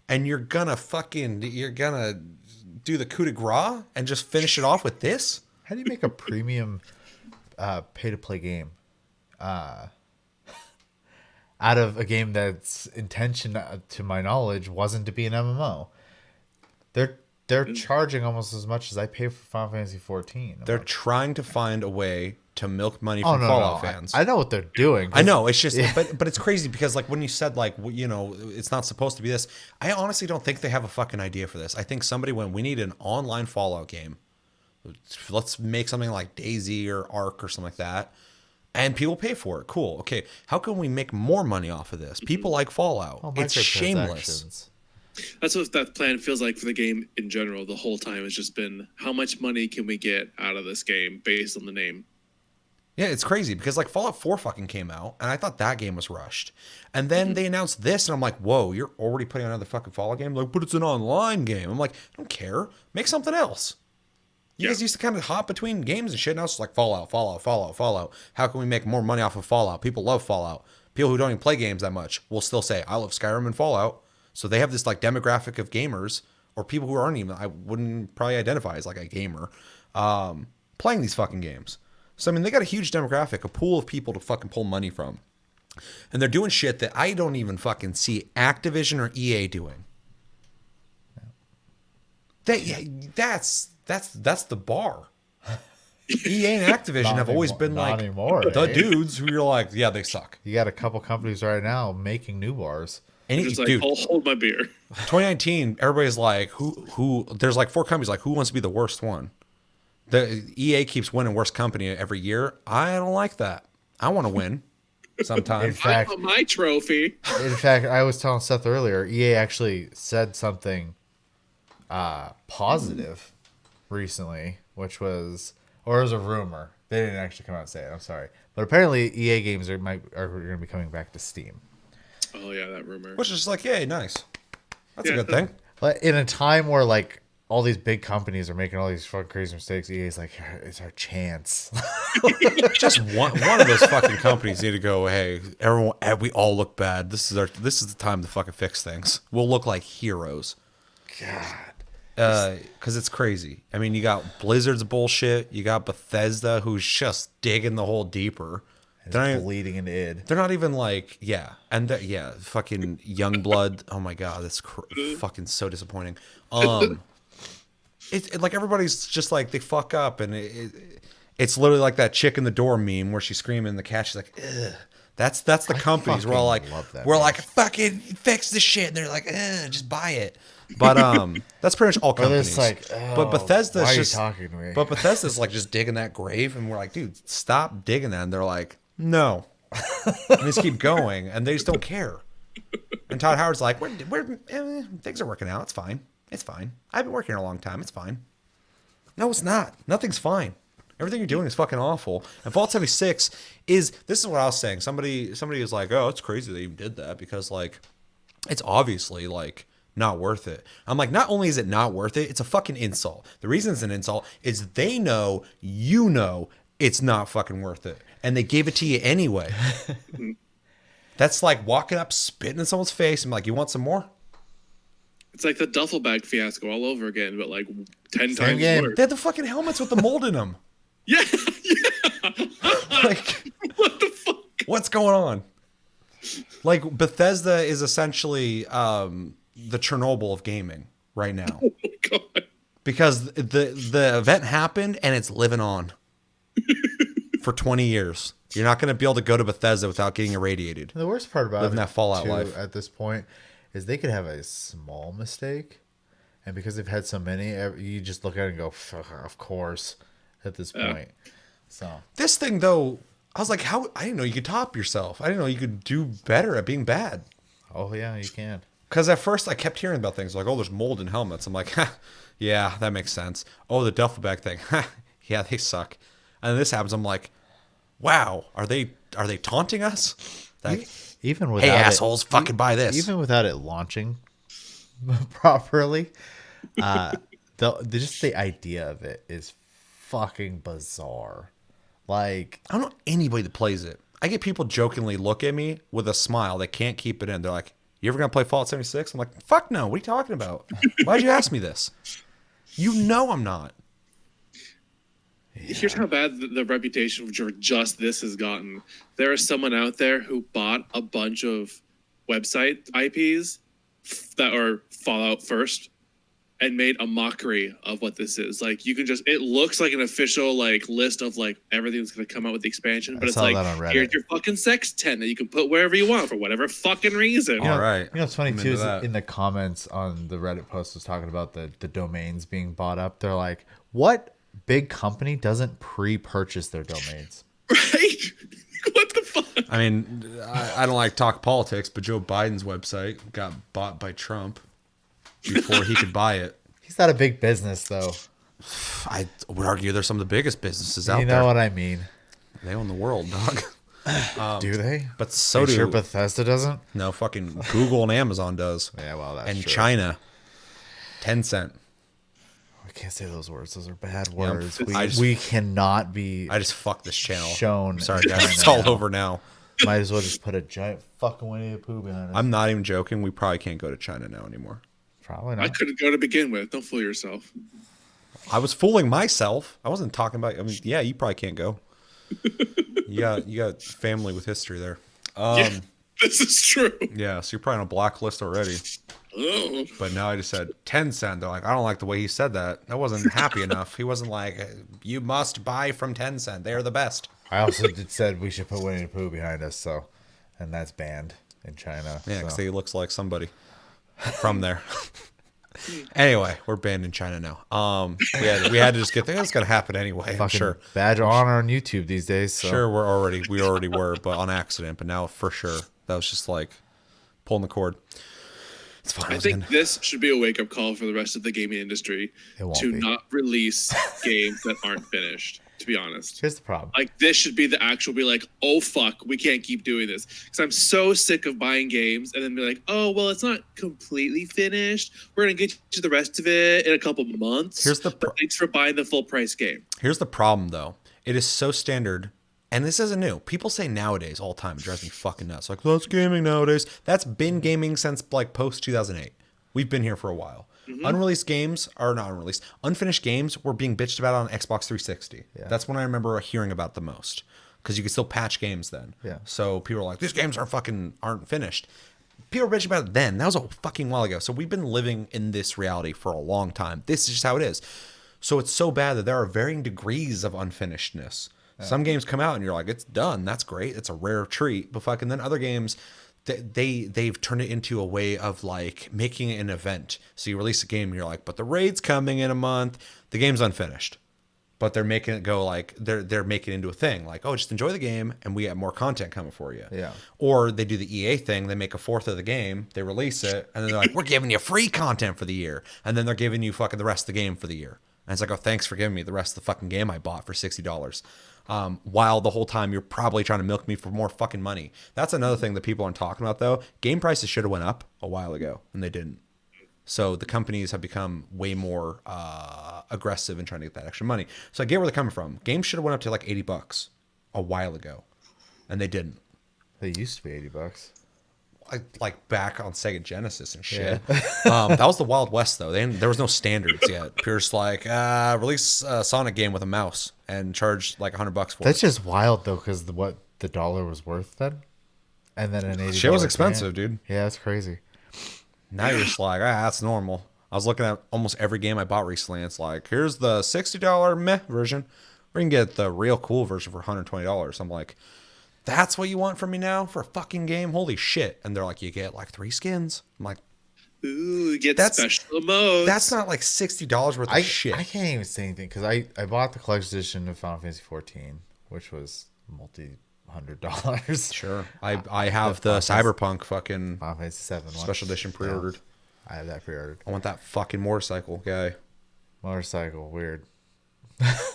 And you're gonna do the coup de grace and just finish it off with this? How do you make a premium pay-to-play game out of a game that's intention, to my knowledge, wasn't to be an MMO? They're charging almost as much as I pay for Final Fantasy 14. They're trying to find a way to milk money from Fallout fans. I know what they're doing. I know, it's just, but it's crazy because like when you said like, you know, it's not supposed to be this. I honestly don't think they have a fucking idea for this. I think somebody went, we need an online Fallout game. Let's make something like DayZ or Ark or something like that. And people pay for it. Cool. Okay. How can we make more money off of this? People like Fallout. It's shameless. That's what that plan feels like for the game in general. The whole time has just been, how much money can we get out of this game based on the name? Yeah, it's crazy because like Fallout 4 fucking came out and I thought that game was rushed. And then they announced this and I'm like, whoa, you're already putting another fucking Fallout game? Like, but it's an online game. I'm like, I don't care. Make something else. You guys used to kind of hop between games and shit. Now it's like Fallout. How can we make more money off of Fallout? People love Fallout. People who don't even play games that much will still say, I love Skyrim and Fallout. So they have this like demographic of gamers or people who aren't even, I wouldn't probably identify as like a gamer, playing these fucking games. So, I mean, they got a huge demographic, a pool of people to fucking pull money from. And they're doing shit that I don't even fucking see Activision or EA doing. That's the bar. EA and Activision have always been like the dudes who you're like, yeah, they suck. You got a couple companies right now making new bars. And just like, hold my beer. 2019, everybody's like, who? There's like 4 companies like, who wants to be the worst one? The EA keeps winning worst company every year. I don't like that. I want to win sometimes. In fact, I want my trophy. In fact, I was telling Seth earlier, EA actually said something positive recently, which was, or it was a rumor. They didn't actually come out and say it. I'm sorry, but apparently EA games are going to be coming back to Steam. Oh yeah, that rumor. Which is like, yay, nice. That's a good thing. But in a time where like all these big companies are making all these fucking crazy mistakes, EA's like, it's our chance. Just one of those fucking companies need to go, hey, everyone, we all look bad. This is the time to fucking fix things. We'll look like heroes. God. Because it's crazy. I mean, you got Blizzard's bullshit. You got Bethesda, who's just digging the hole deeper. They're bleeding into id. They're not even like, and fucking Youngblood. Oh my god, that's fucking so disappointing. It's like everybody's just like they fuck up, and it's literally like that chick in the door meme where she's screaming in the cat. She's like, ugh. That's the companies. We're all like, like, fucking fix this shit, and they're like, just buy it. But that's pretty much all companies. Like, but Bethesda's why are just you talking to me? But Bethesda's like just digging that grave, and we're like, dude, stop digging that. And they're like, no, and they just keep going, and they just don't care. And Todd Howard's like, things are working out. It's fine. It's fine. I've been working here a long time. It's fine. No, it's not. Nothing's fine. Everything you're doing is fucking awful. And Fallout 76 this is what I was saying. Somebody was like, oh, it's crazy they even did that because like it's obviously like not worth it. I'm like, not only is it not worth it, it's a fucking insult. The reason it's an insult is they know you know it's not fucking worth it. And they gave it to you anyway. That's like walking up, spitting in someone's face and like, you want some more? It's like the duffel bag fiasco all over again, but like 10 Same times game. worse. They had the fucking helmets with the mold in them. Yeah. Like, What the fuck? what's going on? Like, Bethesda is essentially the Chernobyl of gaming right now. Oh my god. Because the event happened and it's living on for 20 years. You're not going to be able to go to Bethesda without getting irradiated. The worst part about Living that Fallout life. at this point is they could have a small mistake, and because they've had so many, you just look at it and go, of course, at this point. So This thing, though, I was like, how? I didn't know you could top yourself. I didn't know you could do better at being bad. Oh yeah, you can. Because at first I kept hearing about things like, oh, there's mold in helmets. I'm like, yeah, that makes sense. Oh, the duffel bag thing. Yeah, they suck. And then this happens. I'm like, wow, are they taunting us? Like, Even without hey, assholes, fucking buy this. Even without it launching properly, just the idea of it is fucking bizarre. Like, I don't know anybody that plays it. I get people jokingly look at me with a smile. They can't keep it in. They're like, you ever gonna play Fallout 76? I'm like, fuck no. What are you talking about? Why'd you ask me this? You know I'm not. Here's how bad the reputation for just this has gotten. There is someone out there who bought a bunch of website IPs that are Fallout first and made a mockery of what this is. Like, you can it looks like an official like list of like everything that's going to come out with the expansion, but it's like, here's your fucking sex tent that you can put wherever you want for whatever fucking reason. All right. You know what's funny too is in the comments on the Reddit post was talking about the domains being bought up. They're like, what big company doesn't pre-purchase their domains? Right? What the fuck? I mean, I don't like to talk politics, but Joe Biden's website got bought by Trump before he could buy it. He's not a big business, though. I would argue they're some of the biggest businesses out there. You know what I mean? They own the world, dog. Do they? But so do sure Bethesda doesn't? No, fucking Google and Amazon does. Yeah, well, that's and true. China, Tencent. I can't say those words. Those are bad words. Yep. We cannot be. I just fucked this channel. Shown. Sorry, guys. It's all over now. Might as well just put a giant fucking Winnie the Pooh behind us. I'm not even joking. We probably can't go to China now anymore. Probably not. I couldn't go to begin with. Don't fool yourself. I was fooling myself. I wasn't talking about. I mean, yeah, you probably can't go. You got family with history there. Yeah, this is true. Yeah, so you're probably on a blacklist already. Oh. But now I just said Tencent. They're like, I don't like the way he said that. I wasn't happy enough. He wasn't like, you must buy from Tencent. They are the best. I also said we should put Winnie the Pooh behind us, and that's banned in China. Yeah, because he looks like somebody from there. Anyway, we're banned in China now. We had to just get there. It's gonna happen anyway. I'm sure. Badge of honor on YouTube these days. So. Sure, we already were, but on accident. But now for sure, that was just like pulling the cord. It's fine. I think this should be a wake-up call for the rest of the gaming industry to not release games that aren't finished, to be honest. Here's the problem. Like, this should be the actual, be like, oh, fuck, we can't keep doing this. Because I'm so sick of buying games and then be like, oh, well, it's not completely finished. We're going to get to the rest of it in a couple months. Thanks for buying the full-price game. Here's the problem, though. It is so standard. And this isn't new. People say nowadays all the time. It drives me fucking nuts. Like, that's gaming nowadays. That's been gaming since like post 2008. We've been here for a while. Mm-hmm. Unfinished games were being bitched about on Xbox 360. Yeah. That's when I remember hearing about the most. Because you could still patch games then. Yeah. So people were like, these games aren't finished. People were bitching about it then. That was a fucking while ago. So we've been living in this reality for a long time. This is just how it is. So it's so bad that there are varying degrees of unfinishedness. Yeah. Some games come out and you're like, it's done. That's great. It's a rare treat. But fucking then other games, they've turned it into a way of like making it an event. So you release a game and you're like, but the raid's coming in a month. The game's unfinished. But they're making it go like they're making it into a thing. Like, oh, just enjoy the game and we have more content coming for you. Yeah. Or they do the EA thing. They make a fourth of the game. They release it. And then they're like, we're giving you free content for the year. And then they're giving you fucking the rest of the game for the year. And it's like, oh, thanks for giving me the rest of the fucking game I bought for $60. While the whole time you're probably trying to milk me for more fucking money. That's another thing that people aren't talking about, though. Game prices should have went up a while ago, and they didn't. So the companies have become way more aggressive in trying to get that extra money. So I get where they're coming from. Games should have went up to like $80 a while ago, and they didn't. They used to be $80. Like back on Sega Genesis and shit. Yeah. That was the Wild West though. There was no standards yet. Pierce like release a Sonic game with a mouse and charge like $100 for it. That's just wild though, because what the dollar was worth then, and then an $80. Shit was expensive, dude. Yeah, that's crazy. Now you're just like, that's normal. I was looking at almost every game I bought recently. And it's like, here's the $60 meh version. Or you can get the real cool version for $120. I'm like, that's what you want from me now for a fucking game? Holy shit. And they're like, you get like 3 skins. I'm like, ooh, you get special modes. That's not like $60 worth of shit. I can't even say anything because I bought the collector's edition of Final Fantasy 14, which was $100. Sure. I have the Cyberpunk fucking Final Fantasy 7 special edition pre-ordered. I have that pre-ordered. I want that fucking motorcycle guy. Motorcycle, weird.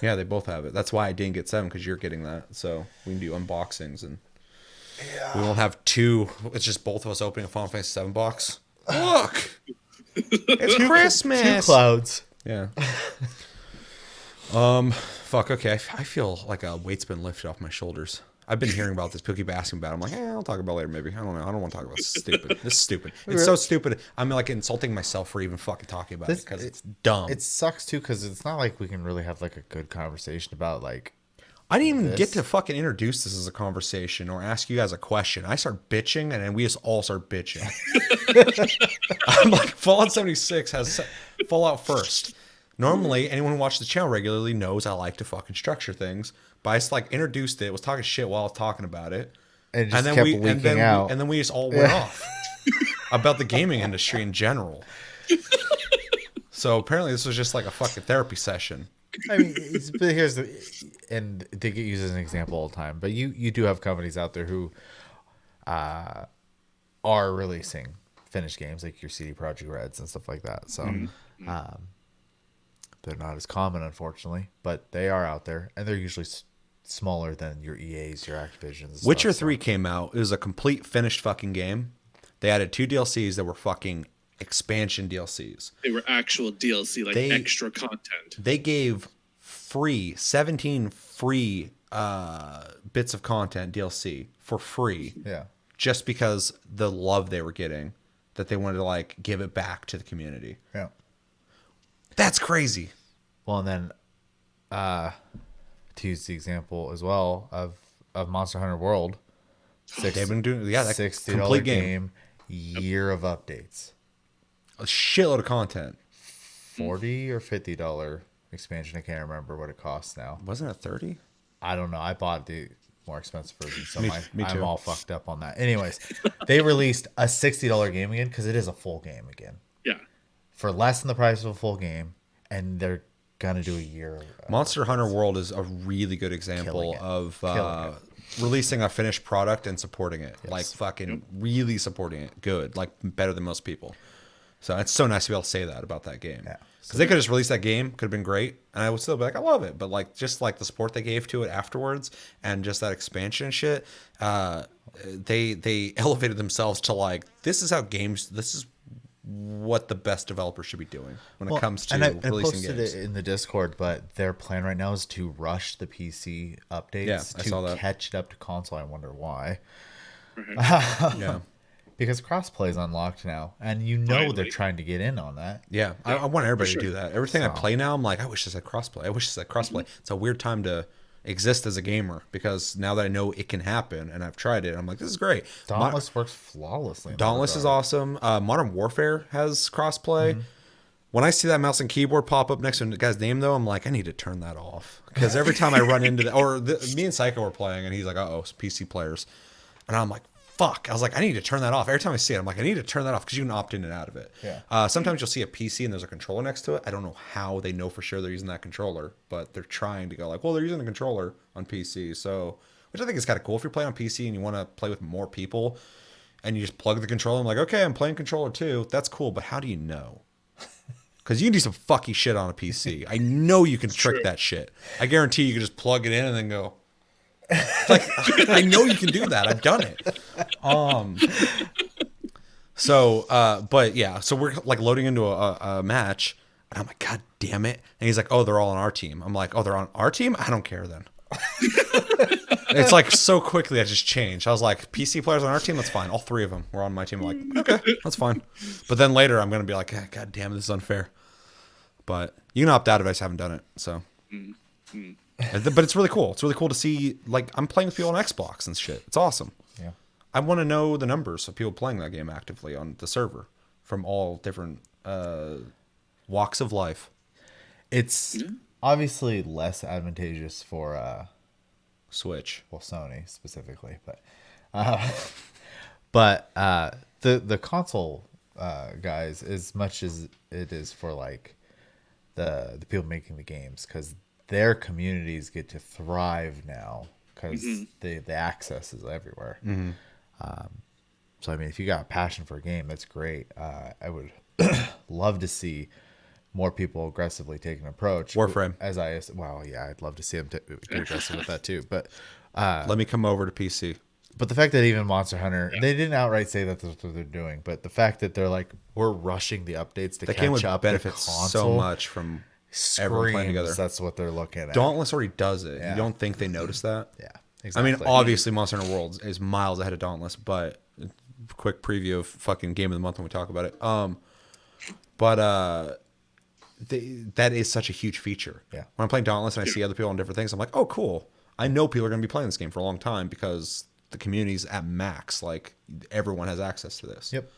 Yeah, they both have it. That's why I didn't get 7, because you're getting that. So we can do unboxings, and we won't have 2. It's just both of us opening a Final Fantasy 7 box. Look! It's Christmas! 2 clouds. Yeah. Fuck, okay. I feel like a weight's been lifted off my shoulders. I've been hearing about this. People keep asking about it. I'm like, I'll talk about it later maybe. I don't know. I don't want to talk about it. It's stupid. This is stupid. It's so stupid. I'm like insulting myself for even fucking talking about it because it's dumb. It sucks too because it's not like we can really have like a good conversation about like. I didn't even get to fucking introduce this as a conversation or ask you guys a question. I start bitching and then we just all start bitching. I'm like, Fallout 76 has Fallout first. Normally, anyone who watches the channel regularly knows I like to fucking structure things. But I just like introduced it, was talking shit while I was talking about it. And just kept leaking out. And then we just all went off about the gaming industry in general. So apparently this was just like a fucking therapy session. I mean, but here's the, and they get used as an example all the time. But you do have companies out there who are releasing finished games like your CD Projekt Reds and stuff like that. So they're not as common, unfortunately, but they are out there, and they're usually smaller than your EAs, your Activisions. Witcher 3 came out. It was a complete finished fucking game. They added 2 DLCs that were fucking expansion DLCs. They were actual DLC, like extra content. They gave 17 free bits of content DLC for free. Yeah. Just because the love they were getting, that they wanted to like give it back to the community. Yeah. That's crazy. Well, and then to use the example as well of Monster Hunter World, They've been doing that $60 complete game, year of updates, a shitload of content. $40 or $50 expansion. I can't remember what it costs now. Wasn't it 30? I don't know. I bought the more expensive version, so Me too. I'm all fucked up on that. Anyways, they released a $60 game again because it is a full game again. Yeah. For less than the price of a full game, and they're gonna do a year. Monster Hunter World is a really good example of releasing a finished product and supporting it. Like fucking really supporting it. Good. Like better than most people. So it's so nice to be able to say that about that game. Yeah. Because they could just release that game, could have been great, and I would still be like, I love it. But like just like the support they gave to it afterwards and just that expansion and shit, they elevated themselves to like, this is how games, this is what the best developers should be doing when it comes to releasing posted games. it in the Discord, but their plan right now is to rush the PC updates I saw that. catch it up to console. I wonder why. Yeah. Because crossplay is unlocked now, and they're trying to get in on that. Yeah, I want everybody to do that. Everything I So. play now, I'm like, I wish this had crossplay. I wish this had crossplay. It's a weird time to exist as a gamer because now that I know it can happen and I've tried it, I'm like, this is great. Dauntless works flawlessly. Dauntless is awesome. Modern Warfare has crossplay. When I see that mouse and keyboard pop up next to the guy's name, though, I'm like, I need to turn that off because every time I run into me and Psycho were playing, and he's like, PC players, and I'm like, fuck. I was like, I need to turn that off. Every time I see it, I'm like, I need to turn that off because you can opt in and out of it. Yeah. Sometimes you'll see a PC and there's a controller next to it. I don't know how they know for sure they're using that controller, but they're trying to go like, well, they're using the controller on PC. So, which I think is kind of cool. If you're playing on PC and you want to play with more people and you just plug the controller, I'm like, okay, I'm playing controller too. That's cool. But how do you know? Because you can do some fucky shit on a PC. I know you can trick that shit. I guarantee you can just plug it in and then go. Like, I know you can do that. I've done it. But yeah, so we're like loading into a match, and I'm like, God damn it! And he's like, oh, they're all on our team. I'm like, oh, they're on our team? I don't care then. It's like so quickly I just changed. I was like, PC players on our team, that's fine. All 3 of them were on my team. I'm like, okay, that's fine. But then later I'm gonna be like, God damn, this is unfair. But you can opt out if I just haven't done it. So. But it's really cool. It's really cool to see, like, I'm playing with people on Xbox and shit. It's awesome. Yeah. I want to know the numbers of people playing that game actively on the server from all different walks of life. It's obviously less advantageous for Switch. Well, Sony specifically, but the console guys, as much as it is for like the people making the games, because their communities get to thrive now because the access is everywhere. Mm-hmm. So I mean, if you got a passion for a game, that's great. I would love to see more people aggressively take an approach. Warframe. I'd love to see them be aggressive with that too. But let me come over to PC. But the fact that even Monster Hunter, they didn't outright say that that's what they're doing, but the fact that they're like, we're rushing the updates to catch up, benefits so much from everyone playing together. That's what they're looking at. Dauntless already does it. Yeah. You don't think they notice that? Yeah, exactly. I mean, obviously, Monster Hunter Worlds is miles ahead of Dauntless, but quick preview of fucking Game of the Month when we talk about it. That is such a huge feature. Yeah. When I'm playing Dauntless and I see other people on different things, I'm like, oh, cool. I know people are going to be playing this game for a long time because the community's at max. Like, everyone has access to this. Yep.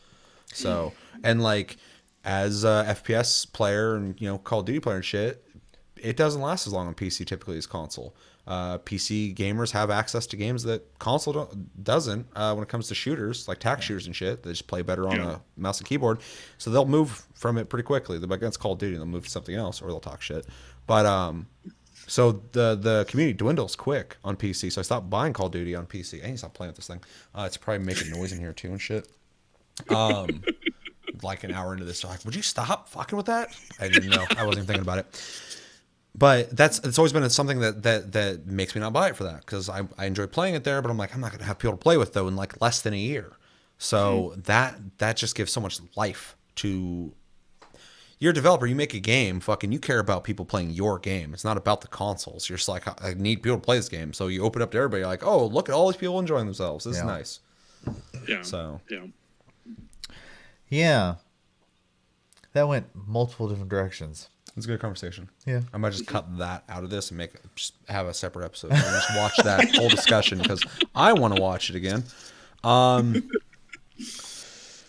So, and like, as a FPS player and, Call of Duty player and shit, it doesn't last as long on PC typically as console. PC gamers have access to games that console doesn't when it comes to shooters, like tac shooters and shit. They just play better on a mouse and keyboard. So they'll move from it pretty quickly. They're like, that's Call of Duty. They'll move to something else or they'll talk shit. But so the community dwindles quick on PC. So I stopped buying Call of Duty on PC. I need to stop playing with this thing. It's probably making noise in here too and shit. Like an hour into this, they're like, would you stop fucking with that? I didn't know. I wasn't even thinking about it. But it's always been something that makes me not buy it for that because I enjoy playing it there, but I'm like, I'm not going to have people to play with though in like less than a year. So that just gives so much life to. You're a developer, you make a game, fucking you care about people playing your game. It's not about the consoles. You're just like, I need people to play this game. So you open up to everybody, you're like, oh, look at all these people enjoying themselves. This is nice. Yeah. So yeah. That went multiple different directions. It's a good conversation. Yeah. I might just cut that out of this and just have a separate episode and just watch that whole discussion because I want to watch it again. But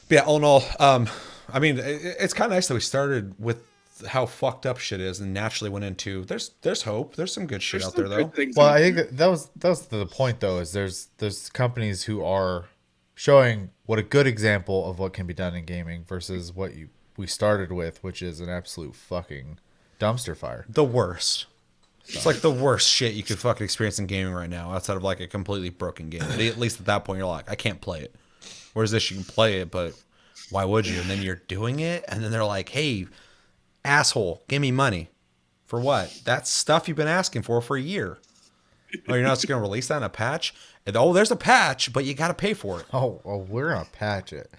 yeah, all in all, I mean, it's kind of nice that we started with how fucked up shit is and naturally went into there's hope. There's some good shit out there though. Well, I think that was the point though, is there's companies who are showing what a good example of what can be done in gaming versus what we started with, which is an absolute fucking dumpster fire. The worst. It's like the worst shit you could fucking experience in gaming right now outside of like a completely broken game. At least at that point, you're like, I can't play it. Whereas this, you can play it, but why would you? And then you're doing it, and then they're like, hey, asshole, give me money. For what? That's stuff you've been asking for a year. Oh, you're not just going to release that in a patch? And, oh, there's a patch, but you got to pay for it. Oh, we're going to patch it.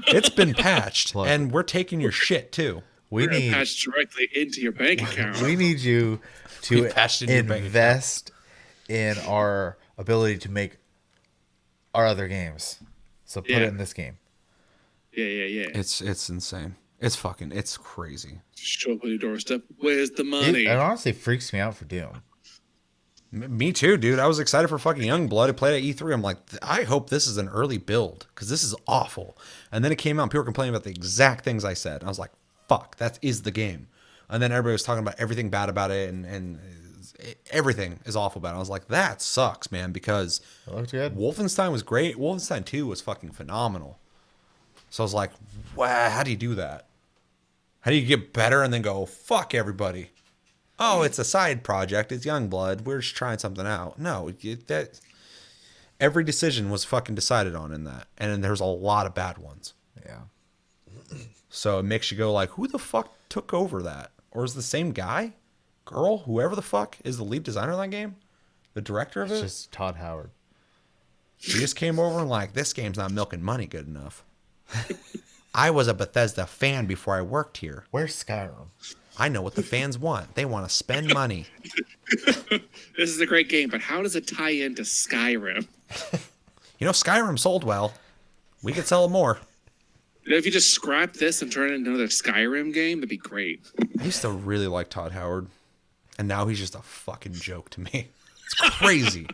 It's been patched, and we're taking your shit, too. We need patch directly into your bank account. We need you to invest in our ability to make our other games. So put it in this game. Yeah. It's insane. It's crazy. Show up on your doorstep. Where's the money? It honestly freaks me out for Doom. Me too, dude. I was excited for fucking Youngblood. I played at E3. I'm like, I hope this is an early build because this is awful. And then it came out and people were complaining about the exact things I said. And I was like, fuck, that is the game. And then everybody was talking about everything bad about it and everything is awful about it. I was like, that sucks, man, because it looked good. Wolfenstein was great. Wolfenstein 2 was fucking phenomenal. So I was like, wow, how do you do that? How do you get better and then go, fuck everybody? Oh, it's a side project. It's Youngblood. We're just trying something out. No, every decision was fucking decided on in that. And then there's a lot of bad ones. Yeah. So it makes you go like, who the fuck took over that? Or is the same guy? Girl? Whoever the fuck is the lead designer of that game? The director of it? It's just Todd Howard. He just came over and like, this game's not milking money good enough. I was a Bethesda fan before I worked here. Where's Skyrim? I know what the fans want. They want to spend money. This is a great game, but how does it tie into Skyrim? Skyrim sold well. We could sell it more. If you just scrap this and turn it into another Skyrim game, that'd be great. I used to really like Todd Howard, and now he's just a fucking joke to me. It's crazy.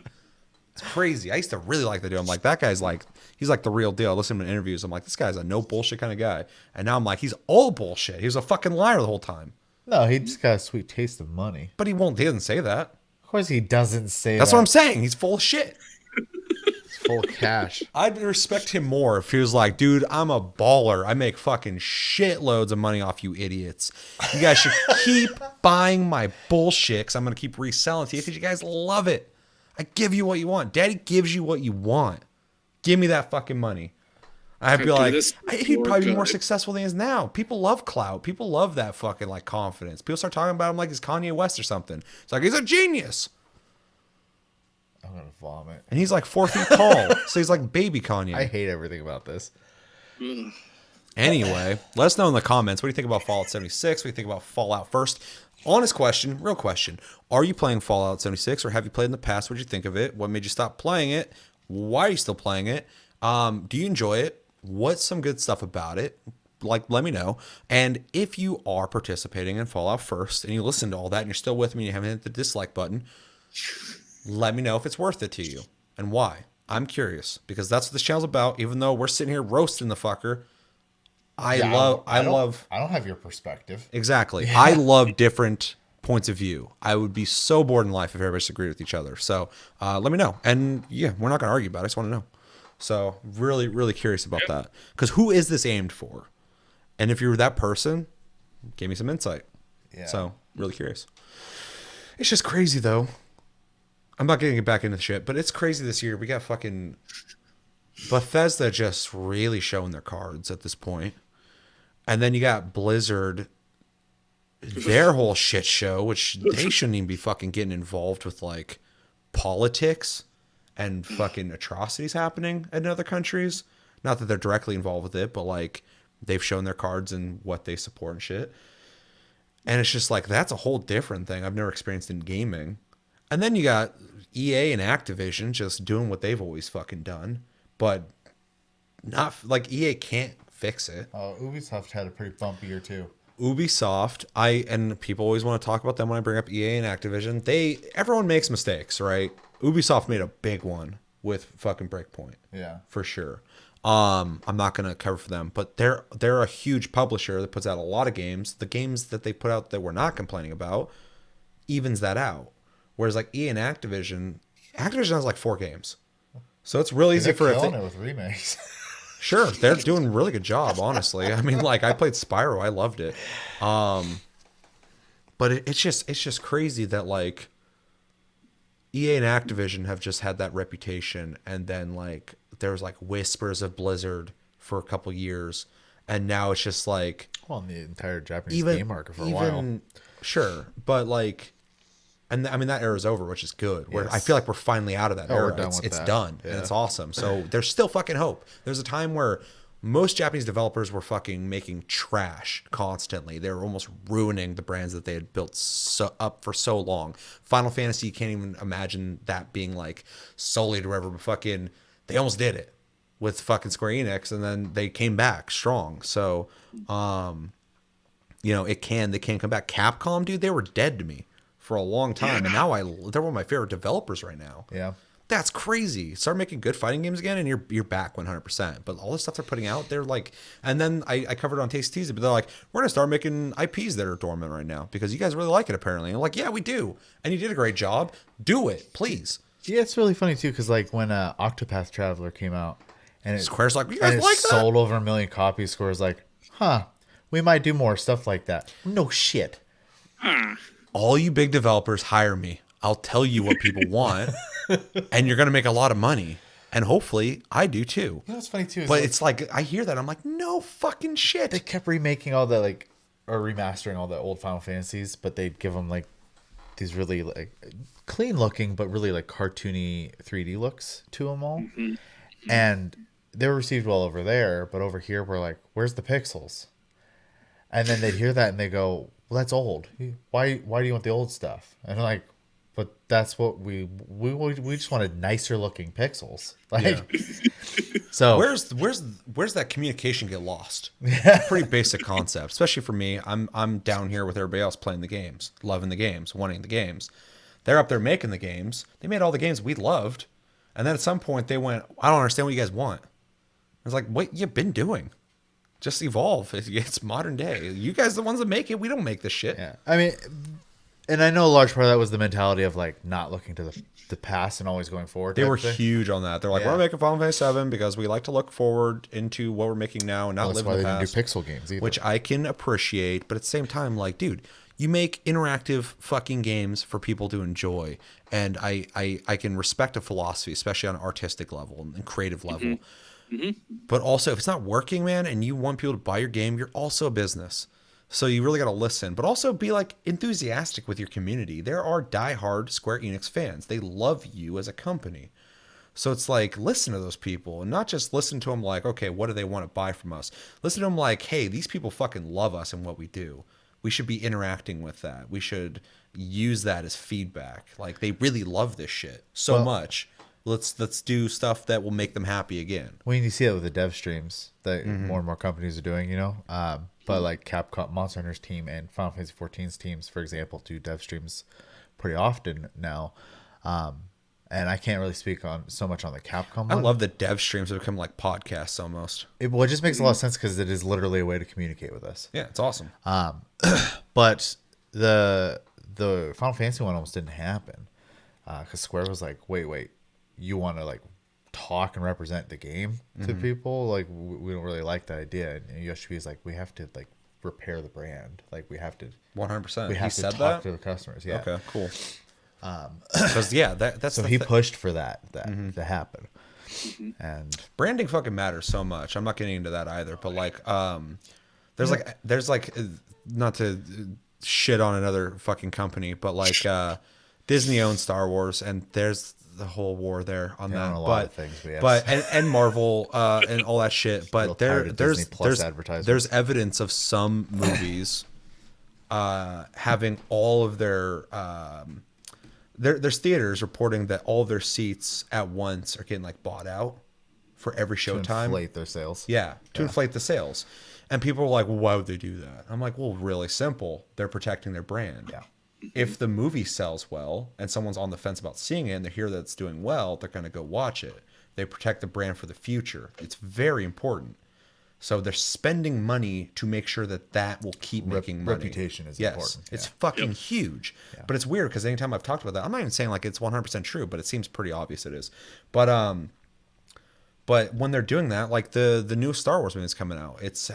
It's crazy. I used to really like the dude. I'm like, that guy's like, he's like the real deal. I listen to him in interviews. I'm like, this guy's a no bullshit kind of guy. And now I'm like, he's all bullshit. He was a fucking liar the whole time. No, he just got a sweet taste of money. But he doesn't say that. Of course he doesn't say That's that. what I'm saying. He's full of shit. He's full of cash. I'd respect him more if he was like, dude, I'm a baller. I make fucking shitloads of money off you idiots. You guys should keep buying my bullshit because I'm going to keep reselling to you because you guys love it. I give you what you want. Daddy gives you what you want. Give me that fucking money. I'd be like, he'd probably be more successful than he is now. People love clout. People love that fucking like confidence. People start talking about him like he's Kanye West or something. It's like, he's a genius. I'm going to vomit. And he's like 4 feet tall. So he's like baby Kanye. I hate everything about this. Anyway, let us know in the comments. What do you think about Fallout 76? What do you think about Fallout first? Honest question, real question. Are you playing Fallout 76 or have you played in the past? What did you think of it? What made you stop playing it? Why are you still playing it? Do you enjoy it? What's some good stuff about it? Like, let me know. And if you are participating in Fallout first and you listen to all that and you're still with me and you haven't hit the dislike button, let me know if it's worth it to you and why. I'm curious because that's what this channel's about. Even though we're sitting here roasting the fucker, I don't have your perspective. Exactly. Yeah. I love different points of view. I would be so bored in life if everybody disagreed with each other. So let me know. And yeah, we're not going to argue about it. I just want to know. So really, really curious about that. Because who is this aimed for? And if you're that person, give me some insight. Yeah. So really curious. It's just crazy though. I'm not getting back into the shit, but it's crazy this year. We got fucking Bethesda just really showing their cards at this point. And then you got Blizzard, their whole shit show, which they shouldn't even be fucking getting involved with like politics and fucking atrocities happening in other countries. Not that they're directly involved with it, but like they've shown their cards and what they support and shit. And it's just like, that's a whole different thing I've never experienced in gaming. And then you got EA and Activision just doing what they've always fucking done, but not like EA can't fix it. Ubisoft had a pretty bumpy year too. Ubisoft, and people always want to talk about them when I bring up EA and Activision. Everyone makes mistakes, right? Ubisoft made a big one with fucking Breakpoint. Yeah. For sure. I'm not going to cover for them, but they're a huge publisher that puts out a lot of games. The games that they put out that we're not complaining about evens that out. Whereas like EA and Activision has like 4 games. So it's really easy for it with remakes. Sure, they're doing a really good job, honestly. I mean, like I played Spyro, I loved it. But it's just crazy that like EA and Activision have just had that reputation, and then like there was like whispers of Blizzard for a couple years, and now it's just like in the entire Japanese game market for a while. Sure, but like, and I mean that era's over, which is good. Where I feel like we're finally out of that era. It's done, and it's awesome. So there's still fucking hope. There's a time where most Japanese developers were fucking making trash constantly. They were almost ruining the brands that they had built up for so long. Final Fantasy, you can't even imagine that being like solely to wherever, but fucking they almost did it with fucking Square Enix, and then they came back strong. So, they can come back. Capcom, dude, they were dead to me for a long time, and now they're one of my favorite developers right now. Yeah. That's crazy. Start making good fighting games again, and you're back 100%. But all the stuff they're putting out, they're like, and then I covered it on Tasty Tuesday, but they're like, we're gonna start making IPs that are dormant right now because you guys really like it apparently. And I'm like, yeah, we do, and you did a great job. Do it, please. Yeah, it's really funny too because like when Octopath Traveler came out, and Square's like, you guys and like it that? sold over 1 million copies. Square's like, we might do more stuff like that. No shit. All you big developers, hire me. I'll tell you what people want, and you're going to make a lot of money. And hopefully, I do too. You know what's funny too? But it's like, I hear that. I'm like, no fucking shit. They kept remaking all the, like, or remastering all the old Final Fantasies, but they'd give them, like, these really, like, clean looking, but really, like, cartoony 3D looks to them all. Mm-hmm. And they were received well over there, but over here, we're like, where's the pixels? And then they'd hear that and they go, well, that's old. Why do you want the old stuff? And I'm like, but that's what we just wanted nicer looking pixels. Like, yeah. So where's that communication get lost? Pretty basic concept, especially for me. I'm down here with everybody else playing the games, loving the games, wanting the games. They're up there making the games. They made all the games we loved, and then at some point they went, I don't understand what you guys want. I was like, what you been doing? Just evolve. It's modern day. You guys are the ones that make it. We don't make this shit. Yeah, I mean. And I know a large part of that was the mentality of like not looking to the past and always going forward. They were huge on that. They're like, we're making Final Fantasy VII because we like to look forward into what we're making now and not live in the past. That's why they didn't do pixel games either. Which I can appreciate, but at the same time, like, dude, You make interactive fucking games for people to enjoy, and I can respect a philosophy, especially on an artistic level and creative level. But also, if it's not working, man, and you want people to buy your game, you're also a business. So you really got to listen, but also be like enthusiastic with your community. There are diehard Square Enix fans. They love you as a company. So it's like, listen to those people and not just listen to them like, okay, what do they want to buy from us? Listen to them like, hey, these people fucking love us and what we do. We should be interacting with that. We should use that as feedback. Like, they really love this shit so much. Let's do stuff that will make them happy again. When you see it with the dev streams that more and more companies are doing, you know, but like Capcom, Monster Hunter's team and Final Fantasy 14's teams, for example, do dev streams pretty often now. And I can't really speak on so much on the Capcom one. I love that dev streams have become like podcasts almost. It just makes a lot of sense because it is literally a way to communicate with us. Yeah, it's awesome. But the Final Fantasy one almost didn't happen because Square was like, wait, you want to like talk and represent the game to people? Like, we don't really like that idea. And Yoshi is like, we have to like repair the brand. Like, we have to 100%. we have to talk to the customers. Yeah. Okay, cool. Because that's so he pushed for that to happen. And branding fucking matters so much. I'm not getting into that either, but like there's like not to shit on another fucking company, but like Disney owns Star Wars, and there's the whole war there on that. A lot of things, and Marvel and all that shit. But there's evidence of some movies having all of there's theaters reporting that all of their seats at once are getting like bought out for every showtime. To inflate their sales. Yeah, to inflate the sales. And people are like, well, why would they do that? I'm like, well, really simple. They're protecting their brand. Yeah. If the movie sells well and someone's on the fence about seeing it and they hear that it's doing well, they're going to go watch it. They protect the brand for the future. It's very important. So they're spending money to make sure that will keep making money. Reputation is important. It's fucking huge. Yeah. But it's weird because anytime I've talked about that, I'm not even saying like it's 100% true, but it seems pretty obvious it is. But when they're doing that, like the new Star Wars movie is coming out, it's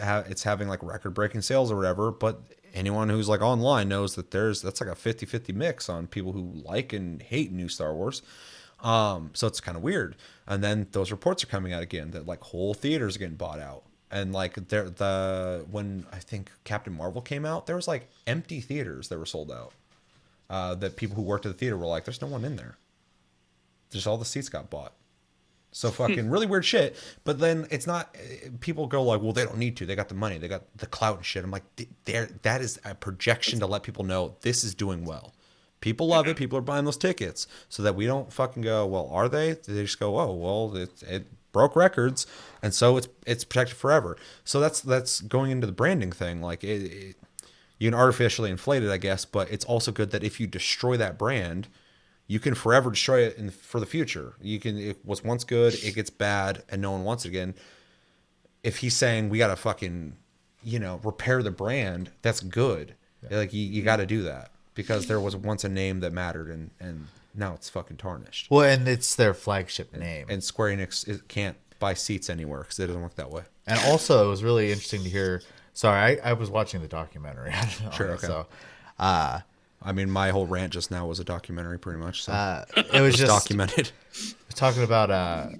having like record-breaking sales or whatever, but anyone who's like online knows that that's like a 50-50 mix on people who like and hate new Star Wars. So it's kind of weird. And then those reports are coming out again that like whole theaters are getting bought out. And like when I think Captain Marvel came out, there was like empty theaters that were sold out. That people who worked at the theater were like, "There's no one in there." Just all the seats got bought. So fucking really weird shit. But then it's not. People go like, "Well, they don't need to. They got the money. They got the clout and shit." I'm like, that is a projection to let people know this is doing well. People love it. People are buying those tickets, so that we don't fucking go, "Well, are they?" They just go, "Oh, well, it broke records, and so it's protected forever." So that's going into the branding thing. Like you can artificially inflate it, I guess, but it's also good that if you destroy that brand, you can forever destroy it for the future. It was once good, it gets bad, and no one wants it again. If he's saying we gotta fucking repair the brand, that's good. Yeah. Like you got to do that because there was once a name that mattered, and now it's fucking tarnished. Well, and it's their flagship name. And Square Enix can't buy seats anywhere because it doesn't work that way. And also, it was really interesting to hear. Sorry, I was watching the documentary. Sure, okay. So, I mean, my whole rant just now was a documentary, pretty much. So it was just documented. Talking about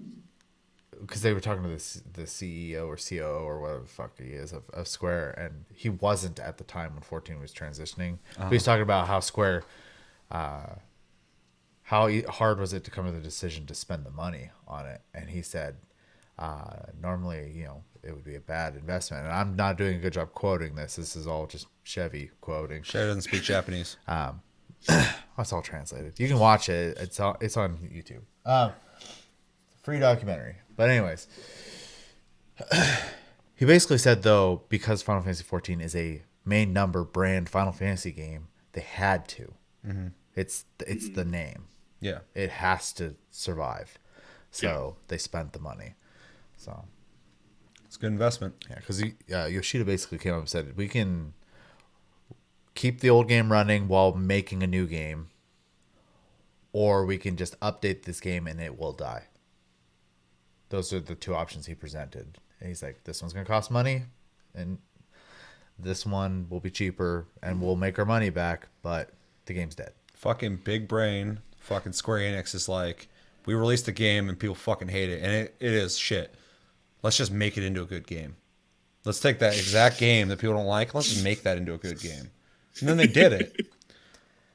because they were talking to the CEO or COO or whatever the fuck he is of Square, and he wasn't at the time when 14 was transitioning. But he's talking about how Square. How hard was it to come to the decision to spend the money on it? And he said, normally, it would be a bad investment. And I'm not doing a good job quoting this. This is all just Chevy quoting. Chevy doesn't speak Japanese. That's all translated. You can watch it. It's on YouTube. Free documentary. But anyways, he basically said, though, because Final Fantasy 14 is a main number brand Final Fantasy game, they had to. Mm-hmm. It's the name. Yeah. It has to survive. So they spent the money. So it's a good investment. Yeah, because Yoshida basically came up and said, we can keep the old game running while making a new game, or we can just update this game and it will die. Those are the two options he presented. And he's like, this one's going to cost money, and this one will be cheaper and we'll make our money back, but the game's dead. Fucking big brain, fucking Square Enix is like, we released the game and people fucking hate it, and it is shit. Let's just make it into a good game. Let's take that exact game that people don't like, let's just make that into a good game. And then they did it.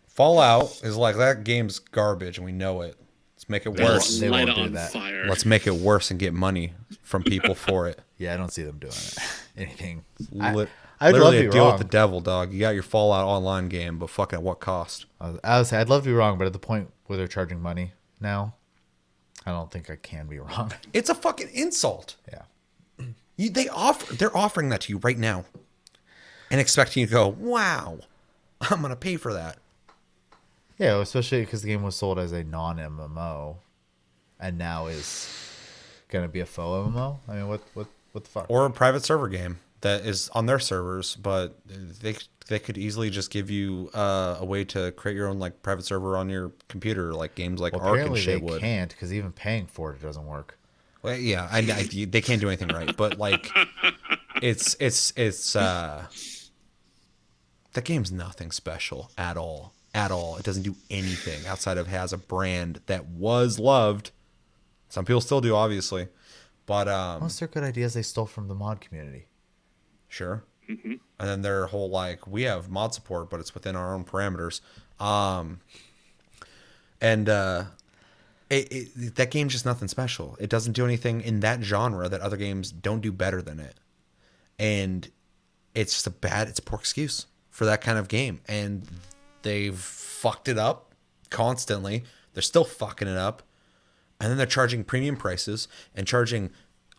Fallout is like, that game's garbage and we know it. Let's make it worse. They Light won't do on that. fire. Let's make it worse and get money from people for it. Yeah, I don't see them doing it. Anything. I'd I'd love literally to be a deal wrong. with the devil, dog. You got your Fallout Online game, but fucking at what cost? I would say I'd love to be wrong, but at the point where they're charging money now, I don't think I can be wrong. It's a fucking insult. Yeah. They're offering that to you right now, and expecting you to go, wow, I'm gonna pay for that. Yeah, especially because the game was sold as a non-MMO, and now is gonna be a faux MMO. I mean, what the fuck? Or a private server game that is on their servers, but they could easily just give you a way to create your own like private server on your computer, like games like Ark and apparently shit they would. can't, because even paying for it doesn't work. Well, yeah, they can't do anything right, but like, it's that game's nothing special at all. At all. It doesn't do anything outside of has a brand that was loved. Some people still do, obviously, but Most are good ideas they stole from the mod community. sure. And then their whole like, we have mod support, but it's within our own parameters. That game's just nothing special. It doesn't do anything in that genre that other games don't do better than it, and it's just it's a poor excuse for that kind of game. And they've fucked it up constantly. They're still fucking it up. And then they're charging premium prices and charging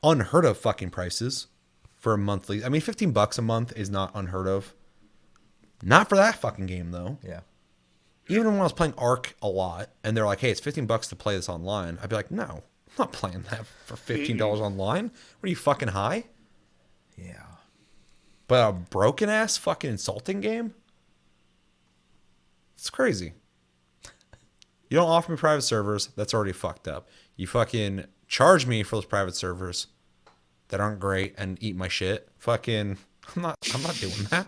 unheard of fucking prices for a monthly. I mean, $15 a month is not unheard of. Not for that fucking game, though. Yeah. Even when I was playing Ark a lot, and they're like, hey, it's $15 to play this online, I'd be like, no, I'm not playing that for $15 online. What are you, fucking high? Yeah. But a broken ass fucking insulting game? It's crazy. You don't offer me private servers, that's already fucked up. You fucking charge me for those private servers that aren't great and eat my shit. Fucking, I'm not doing that.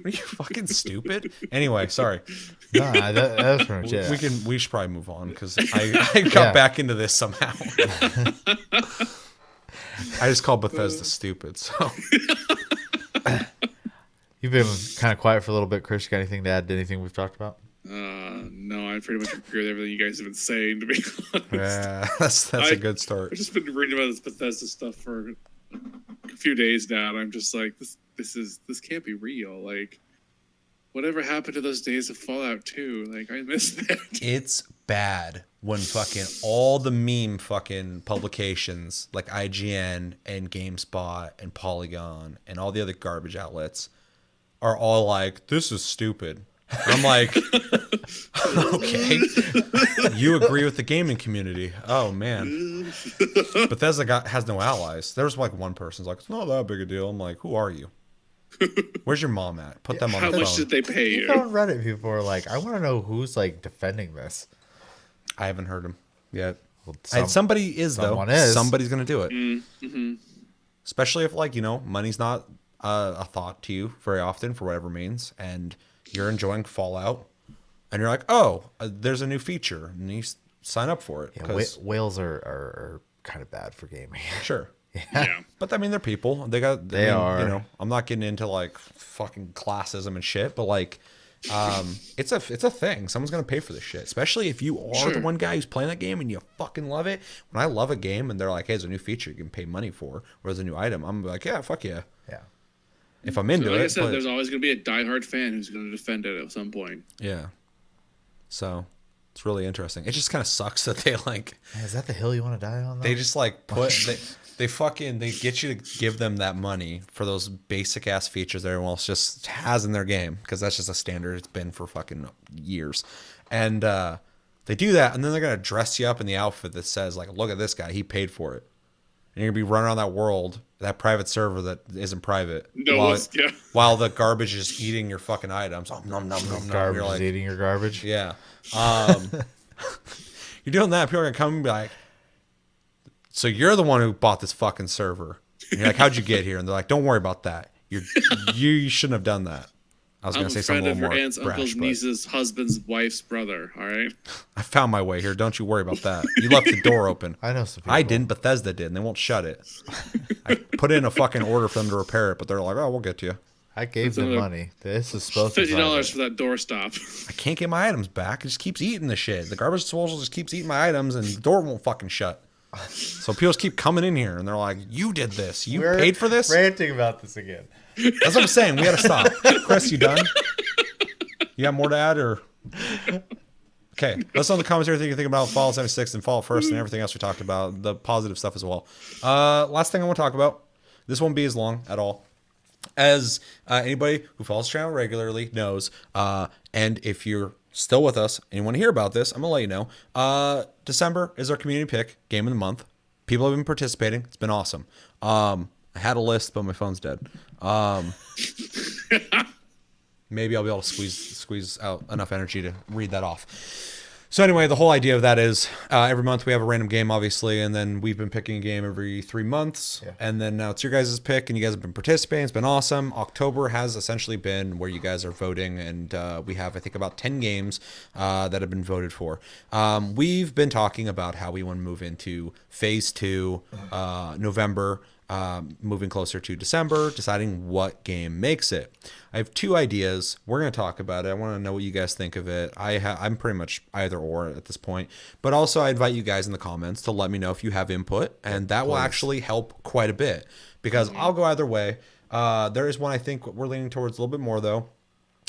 Are you fucking stupid? Anyway, sorry. No, that was pretty much it. We should probably move on because I got back into this somehow. I just called Bethesda stupid, so. You've been kind of quiet for a little bit, Chris. You got anything to add to anything we've talked about? No, I pretty much agree with everything you guys have been saying, to be honest. Yeah, that's a good start. I've just been reading about this Bethesda stuff for a few days now, and I'm just like, this can't be real. Like, whatever happened to those days of Fallout 2? Like, I miss that. It's bad when fucking all the meme fucking publications like IGN and GameSpot and Polygon and all the other garbage outlets are all like, this is stupid. I'm like, okay, you agree with the gaming community. Oh man, Bethesda has no allies. There's like one person's like, it's not that big a deal. I'm like, who are you? Where's your mom at? Put them on the phone. How much did they pay you? People on Reddit, people are like, I want to know who's like defending this. I haven't heard him yet. Well, Somebody is though. someone is. Somebody's gonna do it. Mm-hmm. Especially if like, money's not a thought to you very often for whatever means, and you're enjoying Fallout, and you're like, oh, there's a new feature, and you sign up for it. Yeah, whales are kind of bad for gaming. Sure. Yeah. But I mean, they're people. They are. I'm not getting into like fucking classism and shit, but like, it's a thing. Someone's gonna pay for this shit, especially if you are the one guy who's playing that game and you fucking love it. When I love a game and they're like, hey, there's a new feature you can pay money for, or there's a new item, I'm like, yeah, fuck yeah. Yeah. If I'm into Like it. I said, but, there's always going to be a diehard fan who's going to defend it at some point. yeah. So it's really interesting. It just kind of sucks that they like. Man, is that the hill you want to die on? Though? They just like they get you to give them that money for those basic ass features that everyone else just has in their game, because that's just a standard. It's been for fucking years, and they do that, and then they're gonna dress you up in the outfit that says like, look at this guy, he paid for it, and you're gonna be running around that world, that private server that isn't private, while the garbage is eating your fucking items. Oh, nom nom nom nom. Garbage You're like, is eating your garbage. yeah. You're doing that. People are gonna come and be like, so you're the one who bought this fucking server. And you're like, how'd you get here? And they're like, don't worry about that. You shouldn't have done that. I was going to say something a little more I'm a friend of your aunt's, uncle's, but niece's, husband's, wife's brother. All right. I found my way here. Don't you worry about that. You left the door open. I know some people. I didn't. Bethesda did, and they won't shut it. I put in a fucking order for them to repair it, but they're like, "Oh, we'll get to you." I gave them money. This is supposed to be $50 for that doorstop. I can't get my items back. It just keeps eating the shit. The garbage disposal just keeps eating my items, and the door won't fucking shut. So people just keep coming in here, and they're like, "You did this. We're paid for this." Ranting about this again. That's what I'm saying. We got to stop. Chris, you done? You got more to add, or? Okay, let's know in the comments everything you think about Fallout 76 and Fallout First and everything else we talked about, the positive stuff as well. Last thing I want to talk about. This won't be as long at all. As anybody who follows the channel regularly knows, and if you're still with us and you want to hear about this, I'm going to let you know. December is our community pick, game of the month. People have been participating. It's been awesome. I had a list, but my phone's dead. Maybe I'll be able to squeeze out enough energy to read that off. So anyway, the whole idea of that is every month we have a random game, obviously, and then we've been picking a game every 3 months, and then now it's your guys' pick, and you guys have been participating. It's been awesome. October has essentially been where you guys are voting, and we have, I think, about 10 games that have been voted for. We've been talking about how we want to move into Phase 2, November, moving closer to December, deciding what game makes it. I have 2 ideas. We're going to talk about it. I want to know what you guys think of it. I'm pretty much either or at this point. But also I invite you guys in the comments to let me know if you have input, and that will actually help quite a bit because I'll go either way. There is one I think we're leaning towards a little bit more though.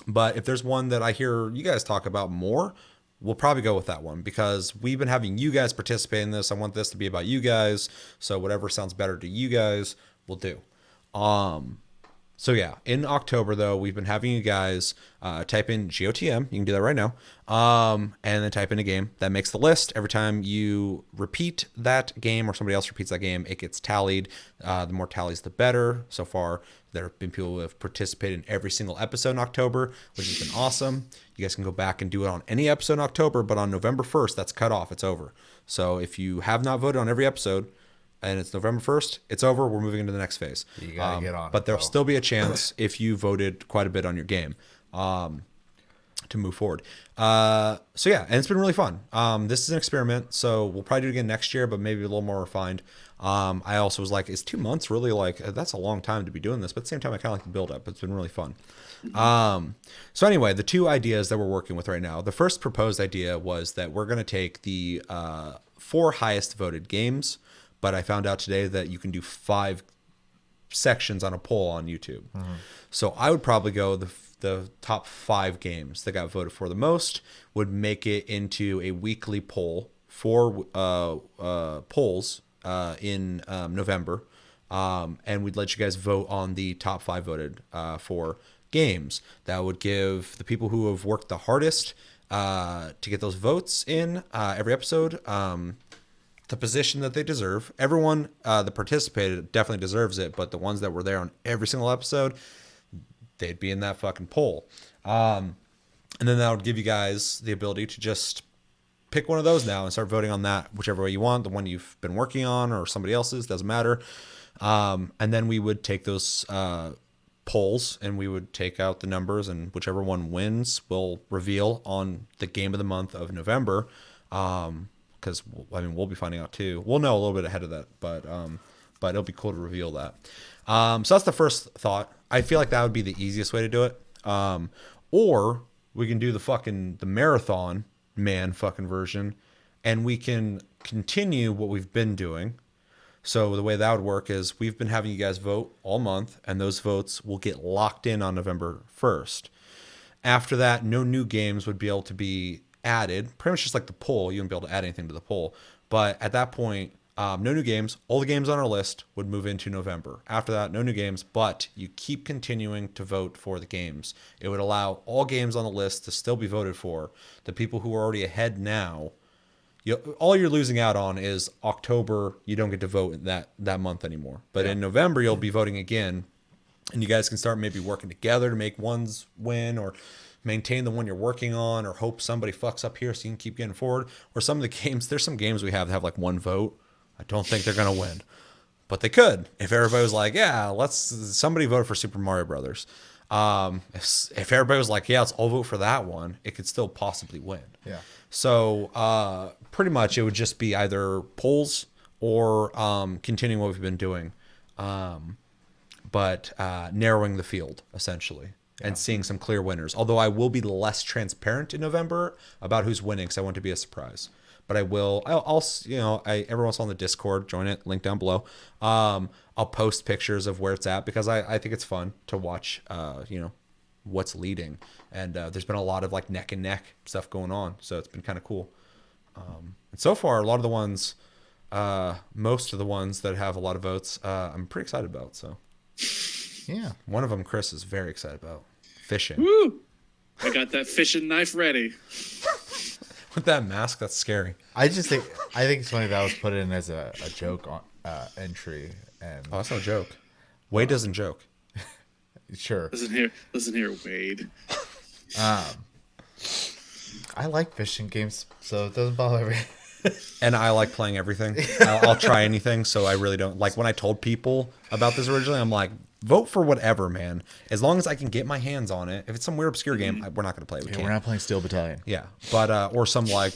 But if there's one that I hear you guys talk about more, we'll probably go with that one because we've been having you guys participate in this. I want this to be about you guys. So whatever sounds better to you guys, we'll do. So yeah, in October though, we've been having you guys type in GOTM. You can do that right now. And then type in a game that makes the list. Every time you repeat that game or somebody else repeats that game, it gets tallied. The more tallies, the better. So far, there have been people who have participated in every single episode in October, which has been awesome. You guys can go back and do it on any episode in October, but on November 1st, that's cut off. It's over. So if you have not voted on every episode, and it's November 1st, it's over. We're moving into the next phase. You gotta get on. But there'll still be a chance if you voted quite a bit on your game to move forward. So yeah, and it's been really fun. This is an experiment, so we'll probably do it again next year, but maybe a little more refined. I also was like, is 2 months really like, that's a long time to be doing this, but at the same time, I kind of like the build up. It's been really fun. So anyway, the 2 ideas that we're working with right now, the first proposed idea was that we're going to take the 4 highest voted games, but I found out today that you can do 5 sections on a poll on YouTube. So I would probably go the top 5 games that got voted for the most would make it into a weekly poll for polls in November. And we'd let you guys vote on the top 5 voted for games. That would give the people who have worked the hardest to get those votes in every episode the position that they deserve. Everyone that participated definitely deserves it, but the ones that were there on every single episode, they'd be in that fucking poll. And then that would give you guys the ability to just pick one of those now and start voting on that, whichever way you want, the one you've been working on or somebody else's, doesn't matter. And then we would take those polls and we would take out the numbers, and whichever one wins will reveal on the game of the month of November. Because I mean, we'll be finding out too. We'll know a little bit ahead of that, but it'll be cool to reveal that. So that's the first thought. I feel like that would be the easiest way to do it. Or we can do the marathon fucking version, and we can continue what we've been doing. So the way that would work is we've been having you guys vote all month, and those votes will get locked in on November 1st. After that, no new games would be able to be added. Pretty much just like the poll, you wouldn't be able to add anything to the poll. But at that point, no new games. All the games on our list would move into November. After that, no new games, but you keep continuing to vote for the games. It would allow all games on the list to still be voted for. The people who are already ahead now, all you're losing out on is October. You don't get to vote that month anymore. But in November, you'll be voting again, and you guys can start maybe working together to make ones win, or maintain the one you're working on, or hope somebody fucks up here so you can keep getting forward. Or some of the games, there's some games we have that have like 1 vote. I don't think they're going to win. But they could if everybody was like, yeah, somebody vote for Super Mario Brothers. If everybody was like, yeah, let's all vote for that one, it could still possibly win. Yeah. So pretty much it would just be either polls or continuing what we've been doing, but narrowing the field essentially and seeing some clear winners. Although I will be less transparent in November about who's winning because I want it to be a surprise. But I'll everyone's on the Discord, join it, link down below. I'll post pictures of where it's at because I think it's fun to watch, what's leading. And there's been a lot of like neck and neck stuff going on. So it's been kind of cool. And so far, a lot of the ones, most of the ones that have a lot of votes, I'm pretty excited about. So yeah, one of them, Chris, is very excited about fishing. Woo! I got that fishing knife ready. With that mask, that's scary. I think it's funny that was put in as a joke on entry, and Oh, that's no joke. Wade doesn't joke. sure. Listen here, Wade. I like fishing games, so it doesn't bother me. And I like playing everything. I'll try anything, so I really don't like when I told people about this originally. I'm like, vote for whatever, man. As long as I can get my hands on it. If it's some weird obscure game, we're not going to play it. We're not playing Steel Battalion. Yeah, but or some like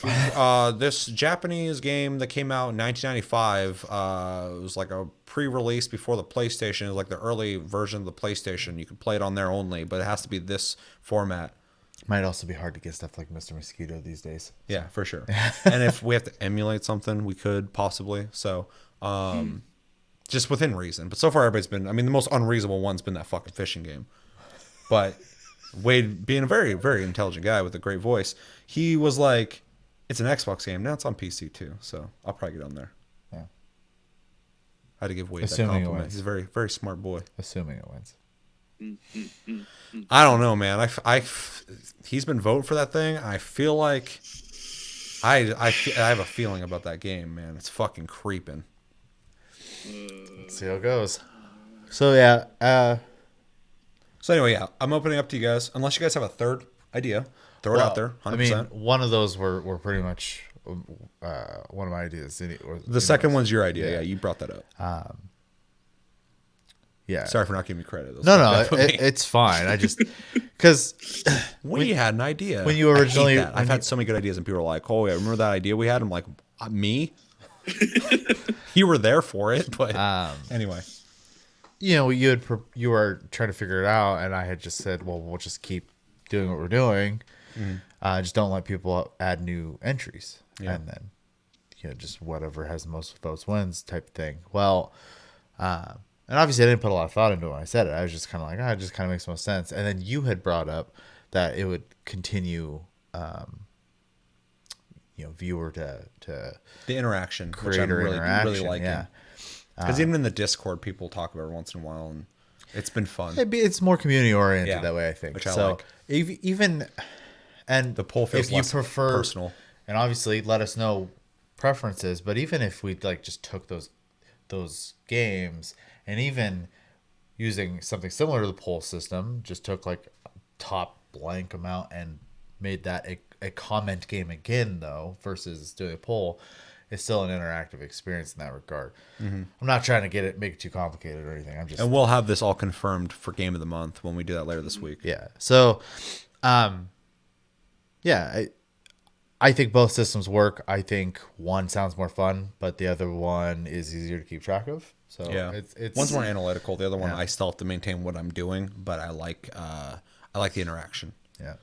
this Japanese game that came out in 1995. It was like a pre-release before the PlayStation. It was like the early version of the PlayStation. You could play it on there only, but it has to be this format. Might also be hard to get stuff like Mr. Mosquito these days. Yeah, for sure. And if we have to emulate something, we could possibly. So, just within reason. But so far, everybody's been. I mean, the most unreasonable one's been that fucking fishing game. But Wade, being a very, very intelligent guy with a great voice, he was like, "It's an Xbox game. Now it's on PC too. So I'll probably get on there." Yeah. I had to give Wade Assuming that it compliment. wins. He's a very, very smart boy. Assuming it wins. I don't know, man. He's been voting for that thing. I feel like I have a feeling about that game, man. It's fucking creeping. Let's see how it goes. So yeah. So anyway, yeah, I'm opening up to you guys. Unless you guys have a third idea, throw it out there. 100%. I mean, one of those were pretty much one of my ideas. The second one's your idea. Yeah, you brought that up. Yeah. Sorry for not giving you credit. That's No, definitely- it's fine. I just because we had an idea when you originally- I hate that. I've had so many good ideas, and people are like, "Oh yeah, remember that idea we had?" I'm like, "Me? You were there for it." But anyway, you were trying to figure it out, and I had just said, "Well, we'll just keep doing what we're doing. Just don't let people add new entries, and then just whatever has the most votes wins type of thing." Well, and obviously I didn't put a lot of thought into it when I said it. I was just kind of like, it just kind of makes most sense. And then you had brought up that it would continue, viewer to the interaction, which I'm creator really, interaction, really liking. yeah. Because even in the Discord, people talk about it once in a while, and it's been fun. It's more community oriented Yeah, that way, I think. which I so like. even and The poll feels if you less prefer personal. and obviously let us know preferences. But even if we like just took those games and even using something similar to the poll system, just took like a top blank amount and made that a comment game again, though, versus doing a poll, it's still an interactive experience in that regard. I'm not trying to make it too complicated or anything. I'm just And we'll have this all confirmed for Game of the Month when we do that later this week. yeah. So, I think both systems work. I think one sounds more fun, but the other one is easier to keep track of. So Yeah, it's one's more analytical. The other one, Yeah. I still have to maintain what I'm doing, but I like the interaction. yeah.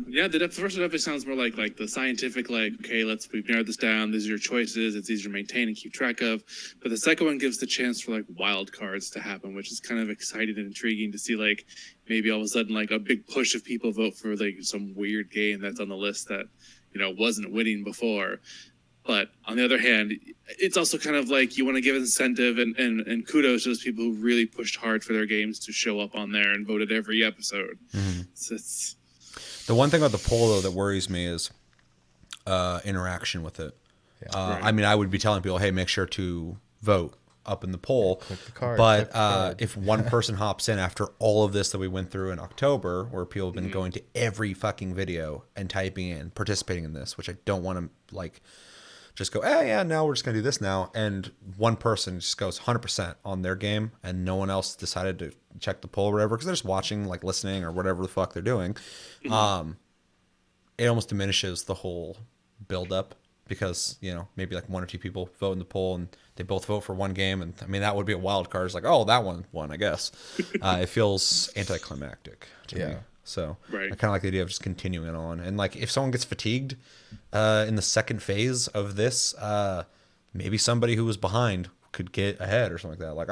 Yeah. The first definitely sounds more like the scientific, we've narrowed this down. These are your choices. It's easier to maintain and keep track of. But the second one gives the chance for wild cards to happen, which is kind of exciting and intriguing to see. Maybe all of a sudden a big push of people vote for some weird game that's on the list that wasn't winning before. But on the other hand, it's also kind of you want to give incentive and kudos to those people who really pushed hard for their games to show up on there and voted every episode. So it's The one thing about the poll, though, that worries me is interaction with it. Right. I mean, I would be telling people, hey, make sure to vote up in the poll. Click the card, But click the card. if one person hops in after all of this that we went through in October, where people have been going to every fucking video and typing in, participating in this, which I don't want to, just go, yeah, now we're just gonna do this now, and one person just goes 100% on their game, and no one else decided to check the poll or whatever because they're just watching, like listening or whatever the fuck they're doing. It almost diminishes the whole build up because maybe like one or two people vote in the poll and they both vote for one game, and I mean that would be a wild card. It's like, oh, that one won, I guess. It feels anticlimactic to me. So I kind of like the idea of just continuing it on. And like if someone gets fatigued in the second phase of this, maybe somebody who was behind could get ahead or something like that. Like,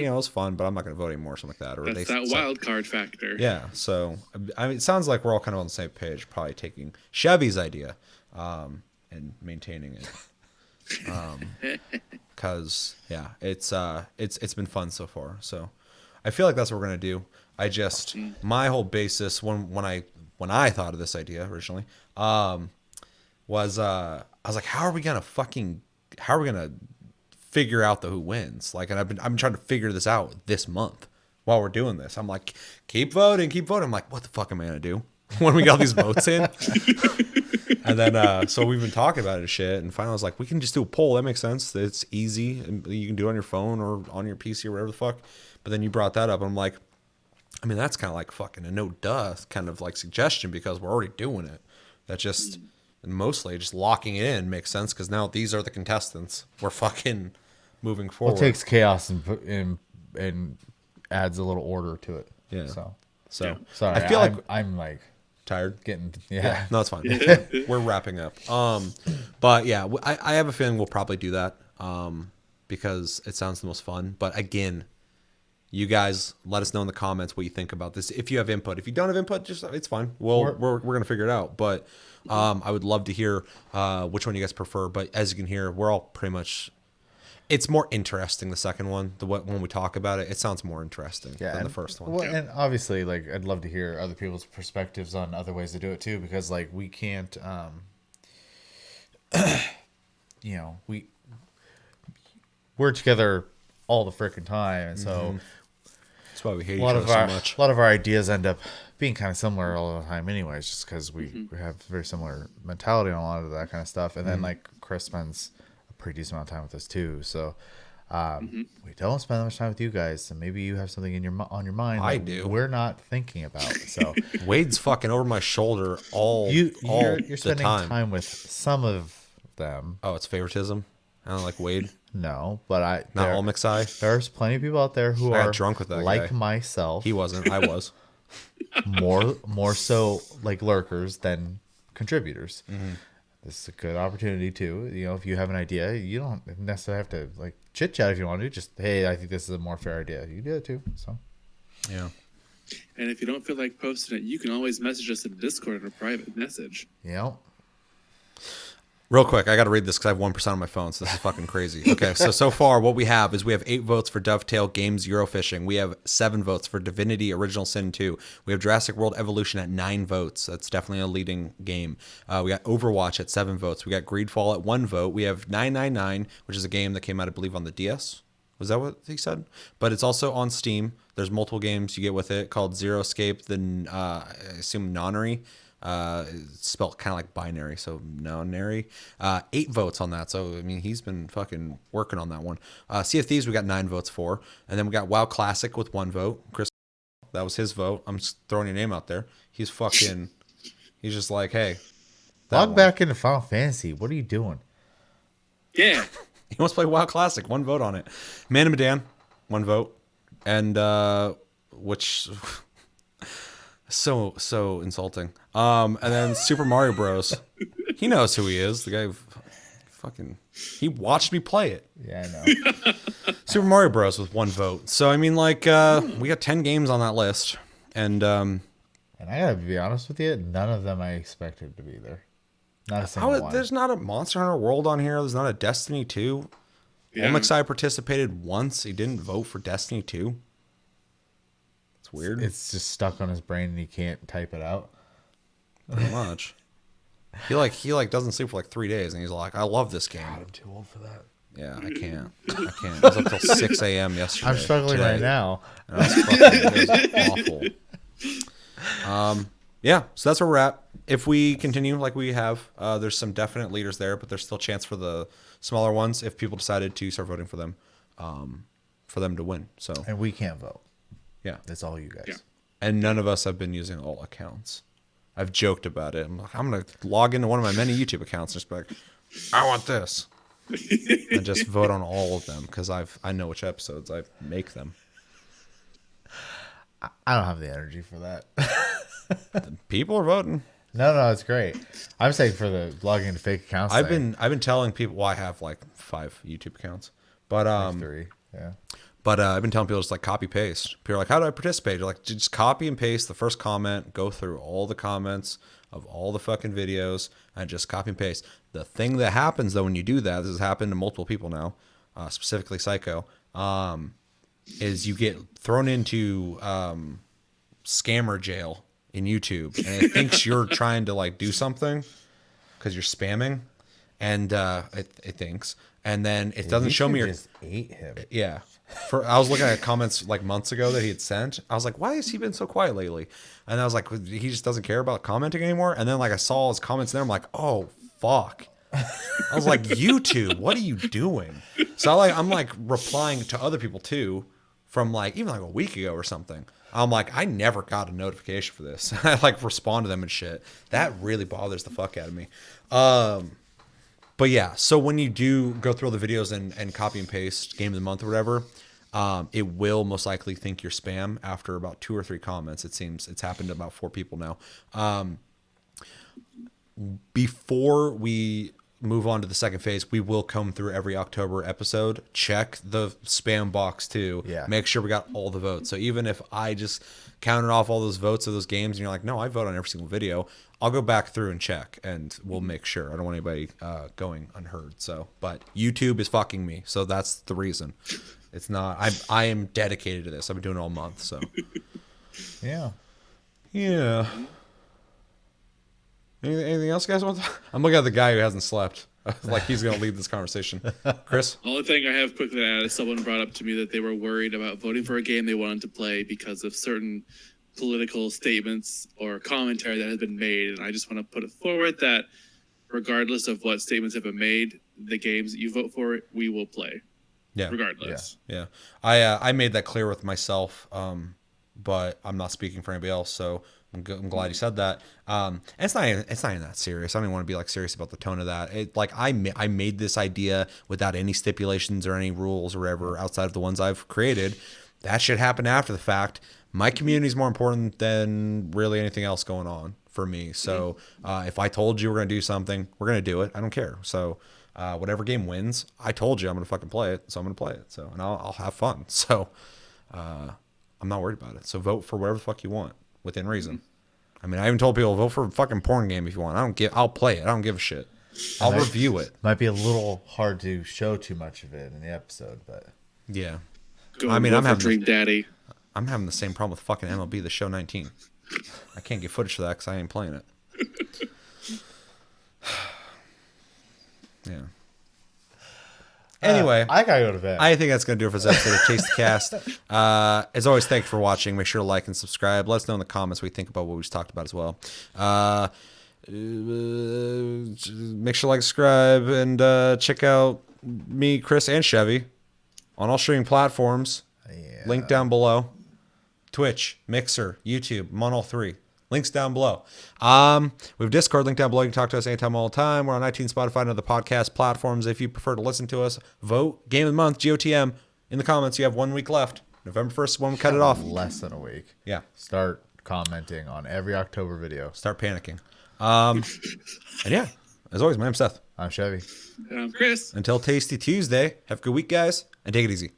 it was fun, but I'm not going to vote anymore or something like that. Or That's that wild card factor. Yeah. So I mean, it sounds like we're all kind of on the same page, probably taking Chevy's idea and maintaining it. Because it's been fun so far. So I feel like that's what we're going to do. I just my whole basis when I thought of this idea originally was I was like, how are we gonna figure out who wins? Like, and I've been trying to figure this out this month while we're doing this. I'm like, keep voting. I'm like, what the fuck am I gonna do when we got these votes in? And then so we've been talking about it and shit, and finally I was like, we can just do a poll. That makes sense. It's easy, and you can do it on your phone or on your PC or whatever the fuck. But then you brought that up, and I'm like, I mean, that's kind of like fucking a no duh kind of like suggestion because we're already doing it. That just mostly just locking it in makes sense because now these are the contestants. We're fucking moving forward. Well, it takes chaos and adds a little order to it. Yeah. So yeah. sorry. I feel like I'm like tired. Getting No, it's fine. We're wrapping up. But yeah, I have a feeling we'll probably do that. Because it sounds the most fun. But again, you guys let us know in the comments what you think about this. If you have input, if you don't have input, just it's fine. We're gonna figure it out. But I would love to hear which one you guys prefer. But as you can hear, we're all pretty much. It's more interesting the second one. When we talk about it, it sounds more interesting than the first one. Well, and obviously, like I'd love to hear other people's perspectives on other ways to do it too, because like we can't, we're together all the freaking time, and so that's why we hate each other so much. A lot of our ideas end up being kind of similar all the time, anyways, just because we have very similar mentality on a lot of that kind of stuff. And then like Chris spends a pretty decent amount of time with us too, so we don't spend that much time with you guys. So maybe you have something on your mind I that do. we're not thinking about. So Wade's fucking over my shoulder you're spending time with some of them. Oh, it's favoritism. I don't like Wade. No, but Not all McSci. There's plenty of people out there who I got are drunk with that like guy. myself. He wasn't. I was. more so like lurkers than contributors. This is a good opportunity too. If you have an idea, you don't necessarily have to like chit chat if you want to. Just, hey, I think this is a more fair idea. You do it too. So yeah. And if you don't feel like posting it, you can always message us in Discord in a private message. Yeah. Real quick, I got to read this because I have 1% on my phone, so this is fucking crazy. Okay, so far what we have is we have 8 votes for Dovetail Games Eurofishing. We have 7 votes for Divinity Original Sin 2. We have Jurassic World Evolution at 9 votes. That's definitely a leading game. We got Overwatch at 7 votes. We got Greedfall at 1 vote. We have 999, which is a game that came out, I believe, on the DS. Was that what he said? But it's also on Steam. There's multiple games you get with it called Zero Escape, then I assume Nonary. It's spelled kind of like binary, so nonary. 8 votes on that, so I mean he's been fucking working on that one. Sea of Thieves we got 9 votes for, and then we got WoW Classic with 1 vote. Chris, that was his vote. I'm just throwing your name out there. He's just like, hey, log back into Final Fantasy. What are you doing? Yeah. He wants to play WoW Classic. 1 vote on it. Man of Medan, 1 vote, and which. So insulting. And then Super Mario Bros. He knows who he is. The guy he watched me play it. Yeah, I know. Super Mario Bros. With 1 vote. So I mean, like, we got 10 games on that list, and I gotta be honest with you, none of them I expected to be there. Not a single one. There's not a Monster Hunter World on here. There's not a Destiny 2. Yeah. Omixai participated once. He didn't vote for Destiny 2. It's weird. It's just stuck on his brain and he can't type it out. Pretty much. He doesn't sleep for like 3 days, and he's like, I love this game. God, I'm too old for that. Yeah, I can't. I was up till 6 a.m. yesterday. I'm struggling right now. It was awful. Yeah, so that's where we're at. if we continue like we have, there's some definite leaders there, but there's still a chance for the smaller ones if people decided to start voting for them to win. So And we can't vote. yeah, It's all you guys. Yeah. and none of us have been using all accounts. I've joked about it. I'm gonna log into one of my many YouTube accounts and just be like, I want this, and just vote on all of them because I know which episodes I make them. I don't have the energy for that. People are voting. No, it's great. I'm saying for the logging into fake accounts. I've been telling people. Well, I have like 5 YouTube accounts, but 3. Yeah. But I've been telling people just like copy paste. People are like, how do I participate? You're like, just copy and paste the first comment, go through all the comments of all the fucking videos, and just copy and paste. The thing that happens though when you do that, this has happened to multiple people now, specifically Psycho, is you get thrown into scammer jail in YouTube, and it thinks you're trying to like do something because you're spamming, and it thinks, and then it doesn't show me your. Just ate him. Yeah. I was looking at comments like months ago that he had sent. I was like, why has he been so quiet lately? And I was like, he just doesn't care about commenting anymore. And then like I saw his comments there. I'm like, oh, fuck. I was like, YouTube, what are you doing? So I'm like replying to other people too from like even like a week ago or something. I'm like, I never got a notification for this. I like respond to them and shit. That really bothers the fuck out of me. But yeah, so when you do go through all the videos and copy and paste game of the month or whatever, it will most likely think you're spam after about 2 or 3 comments. It seems it's happened to about 4 people now. Before we move on to the second phase, we will come through every October episode, check the spam box too, make sure we got all the votes. So even if I just counted off all those votes of those games and you're like, no, I vote on every single video, I'll go back through and check and we'll make sure. I don't want anybody going unheard. So, but YouTube is fucking me. So that's the reason. It's not, I am dedicated to this. I've been doing it all month. So Yeah. yeah. Anything else, guys? I'm looking at the guy who hasn't slept. Like he's going to lead this conversation. Chris? Only thing I have quickly to add is someone brought up to me that they were worried about voting for a game they wanted to play because of certain political statements or commentary that has been made. And I just want to put it forward that regardless of what statements have been made, the games that you vote for, we will play. Yeah. Regardless. Yeah. I made that clear with myself, but I'm not speaking for anybody else. So I'm glad you said that. And it's not even that serious. I don't even want to be like serious about the tone of that. I made this idea without any stipulations or any rules or whatever outside of the ones I've created. That shit happened after the fact. My community is more important than really anything else going on for me. So if I told you we're going to do something, we're going to do it. I don't care. So whatever game wins, I told you I'm going to fucking play it. So I'm going to play it. So, and I'll have fun. So I'm not worried about it. So vote for whatever the fuck you want within reason. I mean, I even told people, vote for a fucking porn game if you want. I'll play it. I don't give a shit. I'll review it. Might be a little hard to show too much of it in the episode, but yeah. I'm having Dream Daddy. I'm having the same problem with fucking MLB The Show 19. I can't get footage for that because I ain't playing it. Yeah. Anyway, I gotta go to bed. I think that's going to do it for this episode of Taste the Cast. As always, thanks for watching. Make sure to like and subscribe. Let us know in the comments what you think about what we just talked about as well. Make sure to like, subscribe, and check out me, Chris, and Chevy on all streaming platforms. Yeah. Link down below. Twitch, Mixer, YouTube. I'm on all 3. Links down below. We have Discord link down below. You can talk to us anytime, all the time. We're on iTunes, Spotify, and other podcast platforms. If you prefer to listen to us, vote Game of the Month, GOTM. In the comments, you have 1 week left. November 1st, when we cut it off. Less than a week. Yeah. Start commenting on every October video. Start panicking. And yeah, as always, my name's Seth. I'm Chevy. And I'm Chris. Until Tasty Tuesday, have a good week, guys, and take it easy.